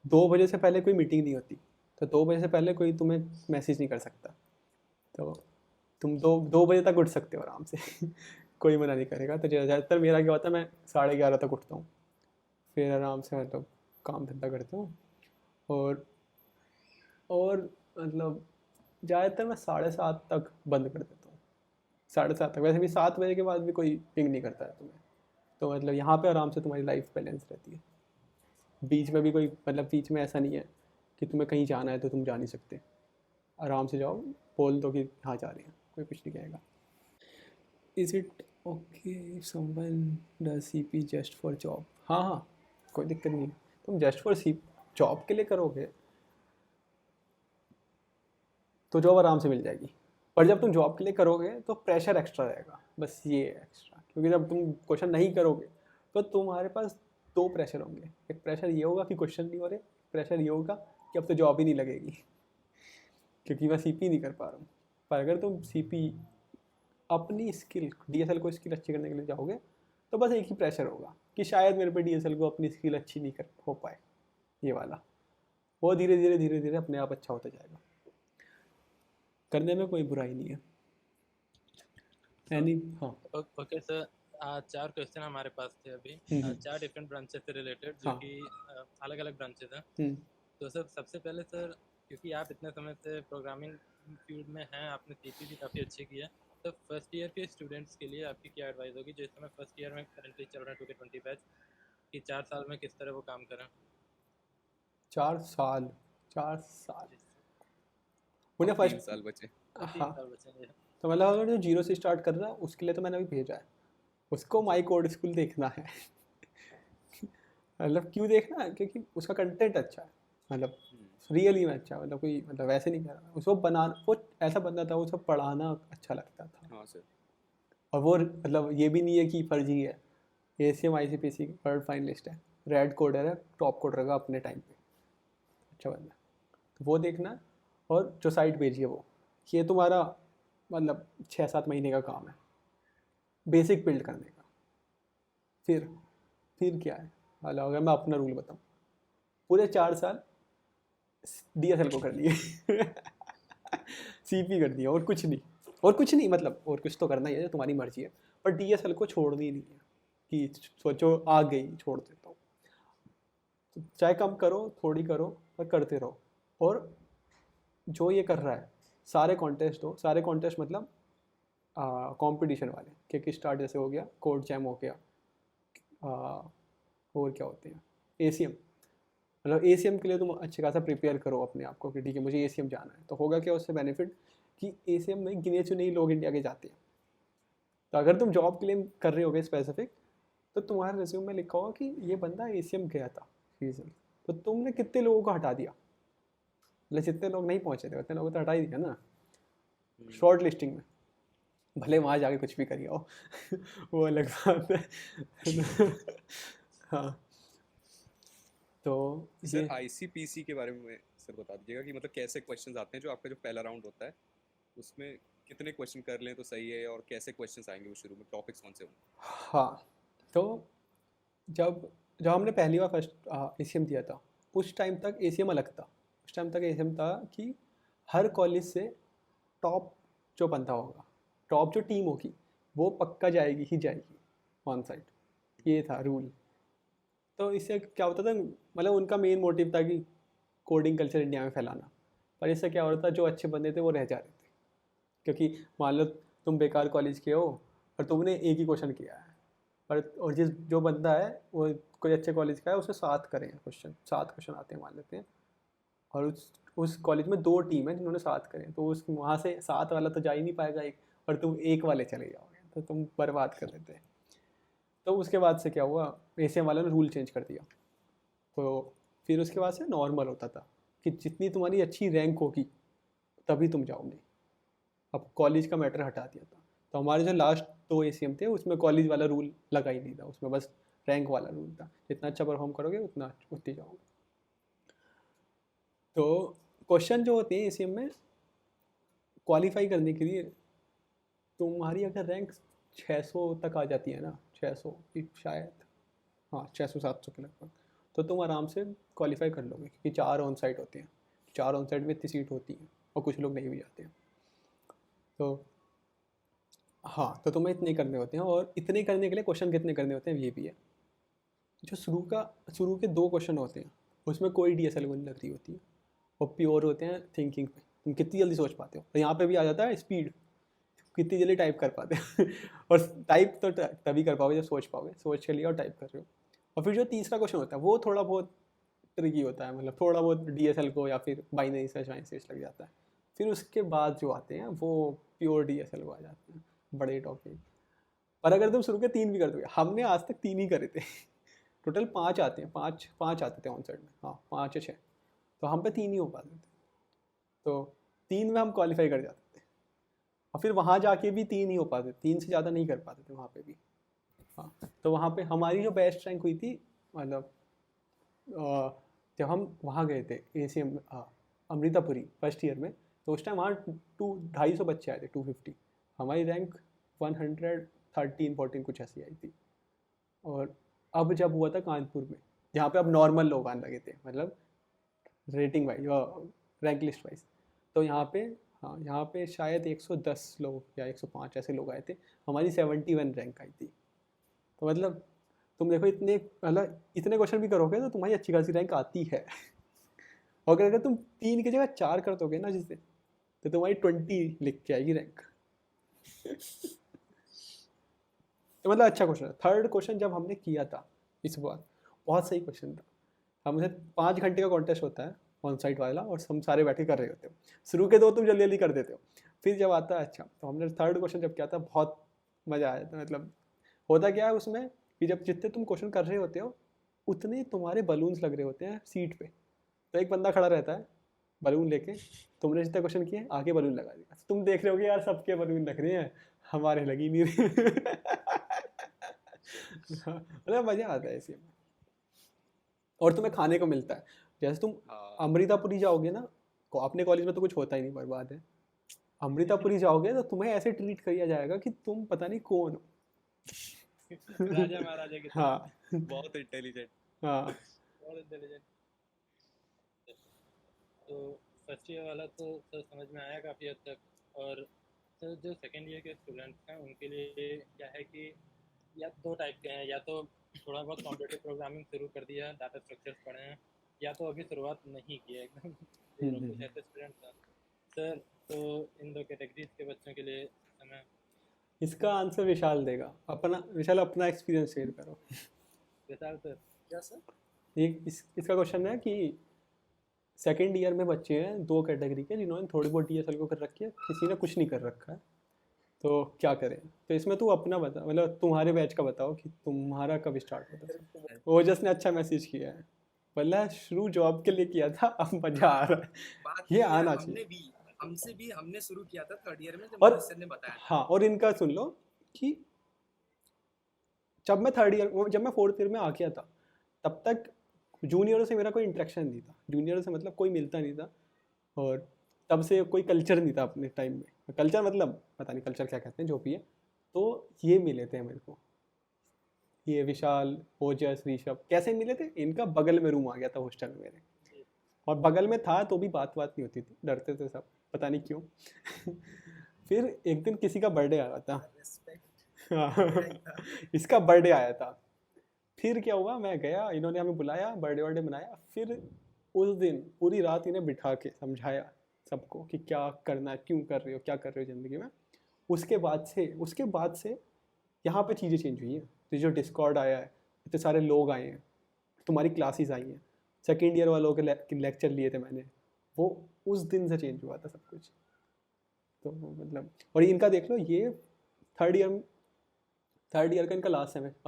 2 बजे से पहले कोई मीटिंग नहीं होती, तो 2 बजे से पहले कोई तुम्हें मैसेज नहीं कर सकता, तो तुम 2 बजे तक उठ सकते हो आराम से कोई मना नहीं करेगा। तो ज़्यादातर मेरा क्या होता है, मैं 11:30 तक उठता हूँ, फिर आराम से मतलब काम धंधा करता हूँ, और मतलब ज़्यादातर मैं 7:30 तक बंद कर देता हूँ। 7:30 तक, वैसे भी 7 बजे के बाद भी कोई पिंग नहीं करता है तुम्हें, तो मतलब यहाँ पे आराम से तुम्हारी लाइफ बैलेंस रहती है। बीच में भी कोई मतलब बीच में ऐसा नहीं है कि तुम्हें कहीं जाना है तो तुम जा नहीं सकते, आराम से जाओ, बोल दो कि हाँ जा रहे हैं, कोई कुछ नहीं कहेगा। Is it okay if someone does CP just for job? हाँ हाँ, कोई दिक्कत नहीं। तुम जस्ट फॉर जॉब के लिए करोगे तो जॉब आराम से मिल जाएगी, पर जब तुम जॉब के लिए करोगे तो प्रेशर एक्स्ट्रा रहेगा, बस ये एक्स्ट्रा। क्योंकि जब तुम क्वेश्चन नहीं करोगे तो तुम्हारे पास 2 प्रेशर होंगे। एक प्रेशर ये होगा कि क्वेश्चन नहीं हो रहे, प्रेशर ये होगा कि अब तो जॉब ही नहीं लगेगी क्योंकि मैं CP नहीं कर पा रहा हूँ। पर अगर तुम CP अपनी स्किल DSL को स्किल अच्छी करने के लिए जाओगे तो बस एक ही प्रेशर होगा कि शायद मेरे पे DSL को अपनी स्किल अच्छी नहीं कर हो पाए, ये वाला। वो धीरे धीरे अपने आप अच्छा होता जाएगा, करने में कोई बुराई नहीं है। हाँ ओके सर, 4 क्वेश्चन हमारे पास थे अभी, 4 डिफरेंट ब्रांचेस से रिलेटेड, जो हाँ। कि अलग अलग ब्रांचेस हैं। तो सर सबसे पहले सर, क्योंकि आप इतने समय से प्रोग्रामिंग फील्ड में हैं, आपने CP भी काफ़ी अच्छे किया, तो फर्स्ट ईयर के स्टूडेंट्स के लिए आपकी क्या एडवाइस होगी, जो इस समय फर्स्ट ईयर में करंटली चल रहा है 2K20 बैच, कि 4 साल में किस तरह वो काम करें? 4 साल उन्हें 3 फर्स्ट साल बचे। 3 हाँ, साल बचेंगे। तो मतलब अगर जो 0 से स्टार्ट कर रहा है उसके लिए तो मैंने अभी भेजा है, उसको माई कोड स्कूल देखना है मतलब क्यों देखना है, क्योंकि उसका कंटेंट अच्छा है, मतलब रियली में अच्छा है, मतलब कोई मतलब वैसे नहीं कह रहा, उसको बनाना वो ऐसा बनना था, उसको पढ़ाना अच्छा लगता था। हाँ सर। और वो मतलब ये भी नहीं है कि फर्जी है, ACM ICPC वर्ल्ड फाइनलिस्ट है, रेड कोडर है, टॉप कोडर का अपने टाइम पे, अच्छा बंदा, तो वो देखना। और जो साइट भेजी है वो, ये तुम्हारा मतलब 6-7 महीने का काम है बेसिक बिल्ड करने का। फिर क्या है, मतलब अगर मैं अपना रूल बताऊँ, पूरे 4 साल DSL को कर लिए CP कर दिया, और कुछ नहीं, मतलब और कुछ तो करना ही है, तुम्हारी मर्जी है, पर DSL को छोड़नी नहीं है कि सोचो आ गई छोड़ देता हूँ। तो चाहे कम करो, थोड़ी करो, पर करते रहो। और जो ये कर रहा है सारे कॉन्टेस्ट मतलब कंपटीशन वाले, किक स्टार्ट जैसे हो गया, कोड जैम हो गया, और क्या होते हैं, ACM, मतलब ACM के लिए तुम अच्छे खासा प्रिपेयर करो अपने आप को कि ठीक है मुझे ACM जाना है। तो होगा क्या उससे बेनिफिट कि ACM में गिने चुने ही लोग इंडिया के जाते हैं। तो अगर तुम जॉब के लिए कर रहे होगे स्पेसिफिक, तो तुम्हारे रिज्यूम में लिखा होगा कि ये बंदा ACM गया था रीजन, तो तुमने कितने लोगों को हटा दिया, मतलब जितने लोग नहीं पहुँचे थे उतने लोगों तो हटा ही दिया ना शॉर्ट लिस्टिंग में, भले वहाँ जाके कुछ भी करिए हो वो अलग बात है हाँ। तो सर ICPC के बारे में सर बता दीजिएगा कि मतलब कैसे क्वेश्चंस आते हैं, जो आपका जो पहला राउंड होता है उसमें कितने क्वेश्चन कर लें तो सही है, और कैसे क्वेश्चंस आएंगे वो शुरू में, टॉपिक्स कौन से होंगे? हाँ, तो जब हमने पहली बार फर्स्ट ACM दिया था, उस टाइम तक ACM अलग था, उस टाइम तक एम था कि हर कॉलेज से टॉप जो बंदा होगा, टॉप जो टीम होगी, वो पक्का जाएगी ही जाएगी ऑन साइट, ये था रूल। तो इससे क्या होता था, मतलब उनका मेन मोटिव था कि कोडिंग कल्चर इंडिया में फैलाना। पर इससे क्या होता था, जो अच्छे बंदे थे वो रह जा रहे थे, क्योंकि मान लो तुम बेकार कॉलेज के हो और तुमने एक ही क्वेश्चन किया है, पर और जो बंदा है वो कोई अच्छे कॉलेज का है, उसने 7 करे हैं क्वेश्चन, 7 क्वेश्चन आते हैं मान लेते हैं, और उस कॉलेज में 2 टीम है जिन्होंने 7 करे, तो उस वहाँ से 7 वाला तो जा ही नहीं पाएगा एक, और तुम एक वाले चले जाओगे तो तुम बर्बाद कर देते हैं। तो उसके बाद से क्या हुआ, एसीएम वालों ने रूल चेंज कर दिया। तो फिर उसके बाद से नॉर्मल होता था कि जितनी तुम्हारी अच्छी रैंक होगी तभी तुम जाओगे। अब कॉलेज का मैटर हटा दिया था। तो हमारे जो लास्ट 2 एसीएम थे उसमें कॉलेज वाला रूल लगा ही नहीं था, उसमें बस रैंक वाला रूल था, जितना अच्छा परफॉर्म करोगे उतनी जाओगे। तो क्वेश्चन जो होते हैं एसीएम में क्वालिफाई करने के लिए, तुम्हारी अगर रैंक 600 तक आ जाती है ना, 600 शायद, हाँ 600-700 के लगभग, तो तुम आराम से क्वालिफाई कर लोगे, क्योंकि 4 ऑन साइट होते हैं, 4 ऑन साइट में इतनी सीट होती हैं और कुछ लोग नहीं भी जाते हैं। तो हाँ, तो तुम्हें इतने करने होते हैं, और इतने करने के लिए क्वेश्चन कितने करने होते हैं ये भी है। जो शुरू के 2 क्वेश्चन होते हैं उसमें कोई DSL को नहीं लग रही होती है, और प्योर होते हैं थिंकिंग पे, तुम कितनी जल्दी सोच पाते हो। तो यहाँ पे भी आ जाता है स्पीड, कितनी जल्दी टाइप कर पाते हो और टाइप तो तभी कर पाओगे जब सोच पाओगे, सोच के लिए और टाइप कर रहे हो। और फिर जो तीसरा क्वेश्चन होता है वो थोड़ा बहुत ट्रिकी होता है, मतलब थोड़ा बहुत DSL को या फिर बाइनरी सर्च लग जाता है। फिर उसके बाद जो आते हैं वो प्योर DSL को आ जाते हैं, बड़े टॉपिक। पर अगर तुम शुरू के 3 भी कर दोगे, हमने आज तक 3 ही करे थे टोटल 5 आते हैं, 5 आते थे ऑन साइड में, हाँ 5 या 6, तो हम पे 3 ही हो पाते थे। तो 3 में हम क्वालिफाई कर जाते थे, और फिर वहाँ जाके भी 3 ही हो पाते, 3 से ज़्यादा नहीं कर पाते थे वहाँ पे भी। हाँ, तो वहाँ पे हमारी जो बेस्ट रैंक हुई थी, मतलब जब हम वहाँ गए थे एसीएम अमृतापुरी फर्स्ट ईयर में, तो उस टाइम वहाँ 250 बच्चे आए थे, 250, हमारी रैंक 113-14 कुछ ऐसी आई थी। और अब जब हुआ था कानपुर में, जहाँ पे अब नॉर्मल लोग आने लगे थे, मतलब rating wise, rank list wise, तो यहाँ पे शायद 110 लोग या 105 ऐसे लोग आए थे, हमारी 71 रैंक आई थी। तो मतलब तुम देखो, इतने क्वेश्चन भी करोगे तो तुम्हारी अच्छी खासी रैंक आती है और अगर तुम 3 की जगह 4 कर दोगे ना जिससे, तो तुम्हारी 20 लिख के आएगी रैंक तो मतलब अच्छा क्वेश्चन है। थर्ड क्वेश्चन जब हमने किया था इस बार, बहुत सही क्वेश्चन था। हमसे 5 घंटे का कॉन्टेस्ट होता है ऑन साइट वाला, और हम सारे बैठ के कर रहे होते हो। शुरू के 2 तुम जल्दी जल्दी कर देते हो, फिर जब आता है अच्छा, तो हमने थर्ड क्वेश्चन जब किया था बहुत मज़ा आया था। मतलब होता क्या है उसमें कि जब जितने तुम क्वेश्चन कर रहे होते हो उतने तुम्हारे बलून्स लग रहे होते हैं सीट पे, तो एक बंदा खड़ा रहता है बलून लेके, तुमने जितने क्वेश्चन किए आगे बलून लगा दिया, तुम देख रहे हो कि यार सबके बलून लग रहे हैं, हमारे लगी नहीं रहे मतलब मज़ा आता है इसमें। और तुम्हें खाने को मिलता है, जैसे तुम अमृतापुरी जाओगे ना, अपने कॉलेज में तो कुछ होता ही नहीं, बर्बाद है। अमृतापुरी जाओगे तो तुम्हें ऐसे ट्रीट किया जाएगा कि तुम पता नहीं कौन हो राजा महाराजा की हाँ बहुत इंटेलिजेंट। हाँ बहुत इंटेलिजेंट। तो फर्स्ट ईयर वाला तो सर समझ में आया काफ़ी हद तक, और सर जो सेकेंड ईयर के स्टूडेंट्स हैं उनके लिए क्या है कि या 2 टाइप के हैं, या तो थोड़ा बहुत कॉम्पिटिटिव प्रोग्रामिंग शुरू कर दिया, डाटा स्ट्रक्चर्स पढ़े हैं, या तो अभी शुरुआत नहीं की है एकदम कुछ ऐसे स्टूडेंट्स हैं सर। तो इन 2 कैटेगरीज के बच्चों के लिए समय इसका आंसर विशाल देगा। विशाल अपना एक्सपीरियंस शेयर करो। विशाल सर। क्या सर? इसका क्वेश्चन है कि सेकेंड ईयर में बच्चे हैं 2 कैटेगरी के, जिन्होंने थोड़ी बहुत DSL को कर रखी है, किसी ने कुछ नहीं कर रखा है, तो क्या करें। तो इसमें तू अपना बता, मतलब तुम्हारे बैच का बताओ कि तुम्हारा कब स्टार्ट होता है। ओजस ने अच्छा मैसेज किया है, पहला शुरू जॉब के लिए किया था, अब मजा आ रहा है, बात ये है, आना चाहिए। हमसे भी हमने शुरू किया था 3rd ईयर में, जब और मोहित सर ने बताया। हाँ, और इनका सुन लो कि जब मैं 4th ईयर में आ गया था, तब तक जूनियरों से मेरा कोई इंटरेक्शन नहीं था, जूनियरों से मतलब कोई मिलता नहीं था, और तब से कोई कल्चर नहीं था अपने टाइम में। कल्चर मतलब पता नहीं कल्चर क्या कहते हैं, जो भी है। तो ये मिले थे मेरे को, ये विशाल, ओजस, ऋषभ कैसे मिले थे, इनका बगल में रूम आ गया था हॉस्टल में मेरे, और बगल में था तो भी बात नहीं होती थी, डरते थे सब, पता नहीं क्यों। फिर एक दिन किसी का बर्थडे आया था। हाँ, इसका बर्थडे आया था। फिर क्या हुआ, मैं गया, इन्होंने हमें बुलाया, बर्थडे मनाया। फिर उस दिन पूरी रात इन्हें बिठा के समझाया सबको कि क्या करना है, क्यों कर रहे हो, क्या कर रहे हो ज़िंदगी में। उसके बाद से यहाँ पे चीज़ें चेंज हुई हैं। तो जो डिस्कॉर्ड आया है, इतने सारे लोग आए हैं, तुम्हारी क्लासेस आई हैं, सेकेंड ईयर वालों के लेक्चर लिए थे मैंने, वो उस दिन से चेंज हुआ था सब कुछ। तो मतलब, और इनका देख लो, ये थर्ड ईयर का इनका लास्ट सेमेस्टर,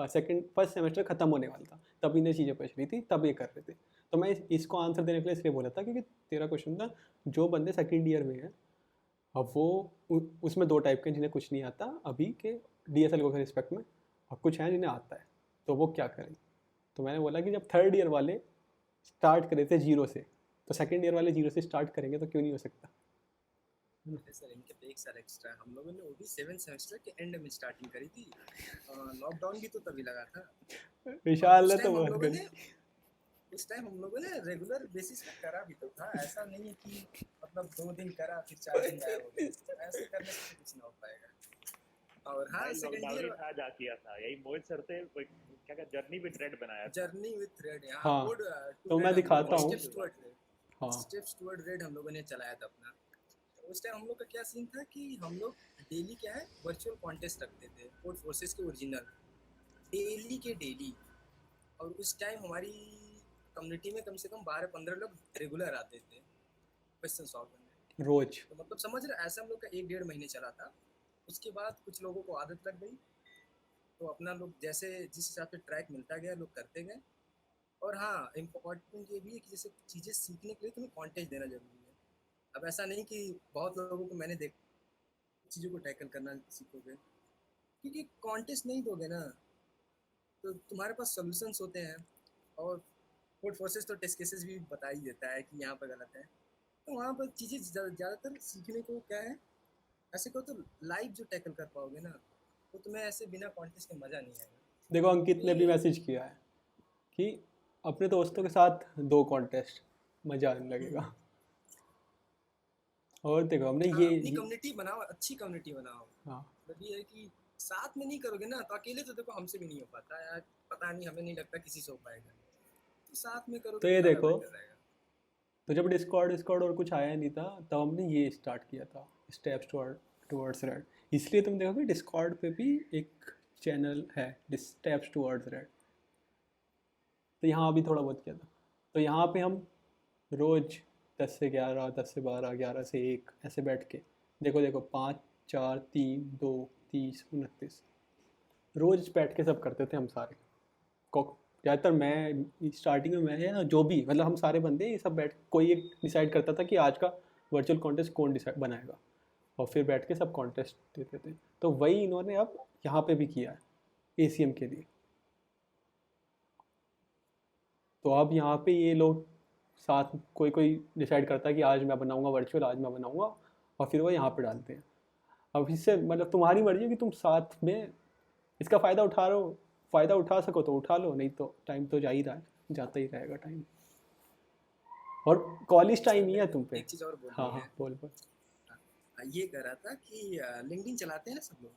फर्स्ट सेमेस्टर खत्म होने वाला था, तब इन्हें चीज़ें पूछ रही थी, तब ये कर रहे थे। तो मैं इसको आंसर देने के लिए इसलिए बोला था क्योंकि तेरा क्वेश्चन था, जो बंदे सेकेंड ईयर में हैं, अब वो उसमें दो टाइप के हैं, जिन्हें कुछ नहीं आता अभी के DSL के रिस्पेक्ट में, और कुछ हैं जिन्हें आता है, तो वो क्या करें। तो मैंने बोला कि जब थर्ड ईयर वाले स्टार्ट करे थे जीरो से, तो सेकेंड ईयर वाले जीरो से स्टार्ट करेंगे तो क्यों नहीं हो सकता। सर इनके पे एक साल एक्स्ट्रा, हम लोगों ने वो भी 7 सेमेस्टर के एंड में स्टार्टिंग करी थी। लॉकडाउन भी तो तभी लगा था। विशाल ने उस तो टाइम हम बहुत लोगों करी। ने उस टाइम हम लोगों ने रेगुलर बेसिस पे करा भी तो था। ऐसा नहीं है कि मतलब 2 दिन करा फिर 4 दिन गायब हो गए। ऐसे करने से कुछ ना हो पाएगा। और हाँ, सेकंड लॉकडाउन ही ईयर था जा किया था, यही मोहित सर थे, क्या क्या जर्नी विद रेड बनाया था। जर्नी विद थ्रेड, हाँ, कोड तो मैं दिखाता हूँ। स्टेप्स टुवर्ड रेड, हाँ, स्टेप्स टुवर्ड रेड हम लोगों ने चलाया था अपना। उस टाइम हम लोग का क्या सीन था कि हम लोग डेली क्या है वर्चुअल कॉन्टेस्ट रखते थे, कोड फोर्सेस के ओरिजिनल डेली के डेली। और उस टाइम हमारी कम्युनिटी में कम से कम 12-15 लोग रेगुलर आते थे क्वेश्चन सॉल्व करने। रोज। तो मतलब समझ रहे, ऐसा हम लोग का 1-1.5 महीने चला था। उसके बाद कुछ लोगों को आदत लग गई, तो अपना लोग जैसे जिस हिसाब से ट्रैक मिलता गया लोग करते गए। और हाँ, इम्पोर्टेंट ये भी है कि जैसे चीज़ें सीखने के लिए तुम्हें कॉन्टेस्ट देना जरूरी है। अब ऐसा नहीं कि बहुत लोगों को मैंने देख चीज़ों को टैकल करना सीखोगे, क्योंकि कॉन्टेस्ट नहीं दोगे ना तो तुम्हारे पास सॉल्यूशंस होते हैं। और कोड फोर्सेस तो टेस्ट केसेस भी बता ही देता है कि यहाँ पर गलत है। तो वहाँ पर चीज़ें ज़्यादातर सीखने को क्या है, ऐसे को तो लाइव जो टैकल कर पाओगे ना, तो तुम्हें ऐसे बिना कॉन्टेस्ट के मज़ा नहीं आएगा। देखो अंकित ने भी मैसेज किया है कि अपने दोस्तों के साथ 2 कॉन्टेस्ट, मज़ा आने लगेगा। और देखो हमने हाँ, ये अपनी कम्युनिटी बनाओ, अच्छी कम्युनिटी बनाओ। हाँ, मतलब ये है कि साथ में नहीं करोगे ना तो अकेले तो देखो हमसे भी नहीं हो पाता यार, पता नहीं, हमें नहीं लगता किसी से हो पाएगा। तो साथ में करो तो ये ज़्यादा देखो, बेटर रहेगा। तो जब डिस्कॉर्ड और कुछ आया नहीं था, तब हमने ये स्टार्ट किया था, स्टेप्स टुवर्ड्स रेड। इसलिए तुम देखोगे डिस्कॉर्ड पे भी एक चैनल है, स्टेप्स टुवर्ड्स रेड। तो यहाँ भी थोड़ा बहुत किया था। तो यहाँ पे हम रोज़ 10 से 11, 10 से 12, 11 से 1 ऐसे बैठ के देखो 5, 4, 3, 2, 30, 29 रोज़ बैठ के सब करते थे हम सारे। ज़्यादातर मैं स्टार्टिंग में, मैं या जो भी, मतलब हम सारे बंदे ये सब बैठ, कोई एक डिसाइड करता था कि आज का वर्चुअल कॉन्टेस्ट कौन डिसाइड बनाएगा, और फिर बैठ के सब कॉन्टेस्ट देते थे। तो वही इन्होंने अब यहाँ पे भी किया है ACM के लिए। तो अब यहाँ पे ये लोग साथ, कोई डिसाइड करता है कि आज मैं बनाऊंगा वर्चुअल, आज मैं बनाऊंगा, और फिर वो यहाँ पे डालते हैं। अब इससे मतलब तुम्हारी मर्जी है कि तुम साथ में इसका फ़ायदा उठा रहे हो, फ़ायदा उठा सको तो उठा लो, नहीं तो टाइम तो जा ही रहा है, जाता ही रहेगा टाइम, और कॉलेज टाइम ही है तुम पे। एक चीज़ और बोलनी हाँ है। हाँ, बोल। ये कह रहा था कि लिंक्डइन चलाते हैं ना सब लोग,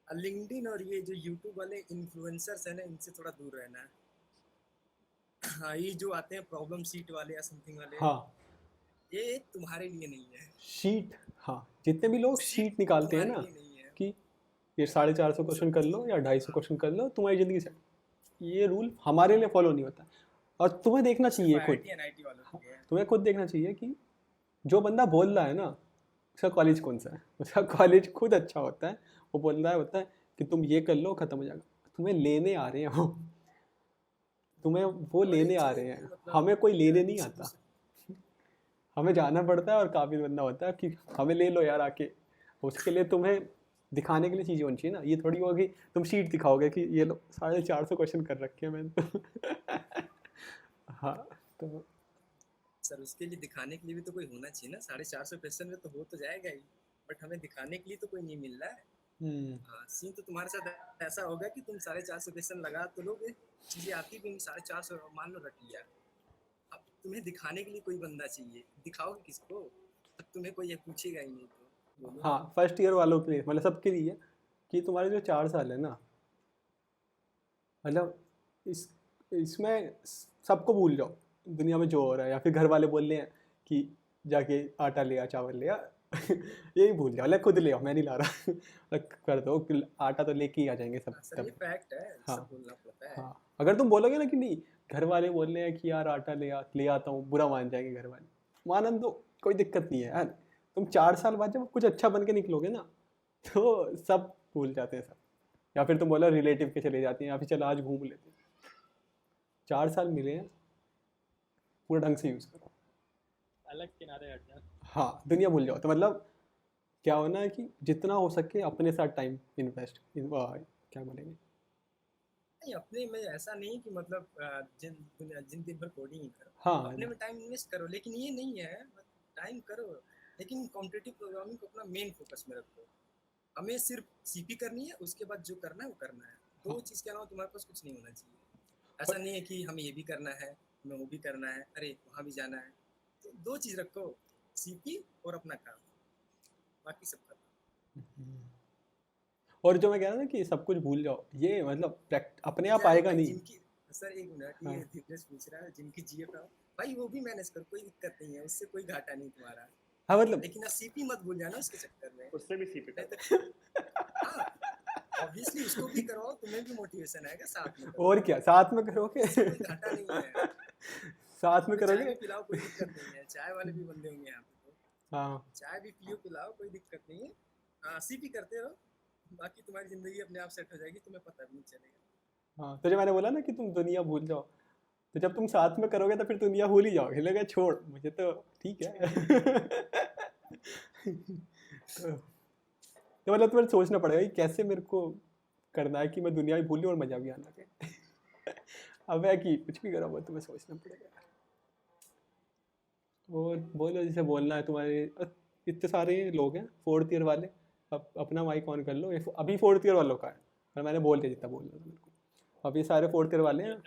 लिंक्डइन और ये जो यूट्यूब वाले इन्फ्लुएंसर्स हैं ना, इनसे थोड़ा दूर रहना है। हाँ, ये जो आते हैं प्रॉब्लम सीट वाले या समथिंग वाले, हाँ, ये तुम्हारे लिए नहीं है। शीट, हाँ, जितने भी लोग शीट निकालते हैं तुम्हारे ना लिए नहीं है। कि ये 450 क्वेश्चन कर लो या 250 क्वेश्चन कर लो, तुम्हारी ज़िंदगी से, ये रूल हमारे लिए फॉलो नहीं होता। और तुम्हें देखना चाहिए खुद, IIT NIT वालों के लिए है। तुम्हें खुद देखना चाहिए कि जो बंदा बोल रहा है ना, उसका कॉलेज कौन सा है, उसका कॉलेज खुद अच्छा होता है। वो बोल रहा है होता है कि तुम ये कर लो, ख़त्म हो जाएगा। तुम्हें लेने आ रहे हैं वो, तुम्हें वो और लेने एक आ चीज़ रहे है हैं, कि मतलब हमें कोई लेने नहीं दूसरे- आता। हमें जाना पड़ता है और काबिल बनना होता है कि हमें ले लो यार आके। उसके लिए तुम्हें दिखाने के लिए चीज़ें होनी चाहिए ना, ये थोड़ी होगी तुम शीट दिखाओगे कि ये लो 450 क्वेश्चन कर रखे हैं मैंने तो हाँ, तो सर उसके लिए दिखाने के लिए भी तो कोई होना चाहिए ना। 450 क्वेश्चन में तो हो तो जाएगा ही, बट हमें दिखाने के लिए तो कोई नहीं मिल रहा है। हाँ, सीन तो तुम्हारे साथ ऐसा होगा कि तुम 450 क्वेश्चन लगा तो लोगे, चीज़ें आती भी नहीं, 450 मान लो रख लिया। अब तुम्हें दिखाने के लिए कोई बंदा चाहिए, दिखाओगे किसको? अब तुम्हें कोई ये पूछेगा ही नहीं तो बोलो। हाँ फर्स्ट ईयर वालों के लिए मतलब सबके लिए कि तुम्हारे जो 4 साल है ना, मतलब इसमें सबको भूल जाओ दुनिया में जो हो रहा है, या फिर घर वाले बोल रहे हैं कि जाके आटा ले आ, चावल ले आ यही भूल जाओ, खुद ले आओ, मैं नहीं ला रहा कर दो कि आटा तो लेके ही आ जाएंगे सब सर ये तब। फैक्ट है, हाँ सब बोलना पड़ता है। हाँ, अगर तुम बोलोगे ना कि नहीं घर वाले बोल रहे हैं कि यार आटा ले आता हूँ, बुरा मान जाएंगे घर वाले, मानन दो कोई दिक्कत नहीं है यार। तुम 4 साल बाद जब कुछ अच्छा बन के निकलोगे ना तो सब भूल जाते हैं सब, या फिर तुम बोलो रिलेटिव के चले जाते हैं, या फिर चलो आज घूम लेते हैं। 4 साल मिले हैं, पूरा ढंग से यूज़ करो। अलग किनारे हट जा। हाँ दुनिया भूल जाओ, तो मतलब क्या होना है कि जितना हो सके अपने साथ टाइम इन्वेस्ट क्या बोलेंगे, नहीं अपने में ऐसा नहीं कि मतलब जिन दिन भर कोडिंग ही करो, हाँ अपने में टाइम इन्वेस्ट करो, लेकिन ये नहीं है टाइम करो लेकिन कॉम्पिटिटिव प्रोग्रामिंग को अपना मेन फोकस में रखो। हमें सिर्फ सीपी करनी है, उसके बाद जो करना है वो करना है। दो हाँ। चीज़ के अलावा तुम्हारे पास कुछ नहीं होना चाहिए। ऐसा नहीं है कि हमें ये भी करना है, हमें वो भी करना है, अरे वहाँ भी जाना है। तो 2 चीज़ रखो, सीपी और अपना काम, बाकी सब करना। और जो मैं कह रहा था ना कि सब कुछ भूल जाओ, ये मतलब अपने आप क्या है आएगा भाई नहीं। जिनकी, सर एक मिनट, हाँ। ये धीरज पूछ रहा है जिनकी जीएफ है भाई वो भी मैनेज कर, कोई दिक्कत नहीं है, उससे कोई घाटा नहीं तुम्हारा। हाँ मतलब लेकिन सीपी मत भूल जाना उसके चक्कर में। उससे भी सीपी नहीं कर। तो हाँ ऑब्वियसली उसको भी करवाओ, तुम्हें भी मोटिवेशन आएगा, साथ में करो, और क्या साथ में करोगे उससे कोई घाटा नहीं है। साथ में चाय करोगे। भी पिलाओ, कोई दिक्कत नहीं है, चाय वाले भी बंदे होंगे यहाँ पे, तो हाँ चाय भी पियो पिलाओ, कोई दिक्कत नहीं है। हाँ सीपी करते रहो, बाकी तुम्हारी जिंदगी अपने आप सेट हो जाएगी, तुम्हें पता भी नहीं चलेगा। हाँ, तो जो मैंने बोला ना कि तुम दुनिया भूल जाओ, तो जब तुम साथ में करोगे तो फिर दुनिया भूल ही जाओगे, लगा छोड़ मुझे तो ठीक है तो मतलब तुम्हें सोचना पड़ेगा कि कैसे मेरे को करना है कि मैं दुनिया भी भूल लूँ और मजा भी आना चाहिए अब है कि कुछ भी करो वो तुम्हें सोचना पड़ेगा। और बोलो जैसे बोलना है तुम्हारे, इतने सारे लोग हैं 4th ईयर वाले, अब अपना माइक ऑन कर लो, अभी 4th ईयर वालों का है, और मैंने बोल दिया जितना बोलना था मेरे को। अब ये सारे 4th ईयर वाले हैं,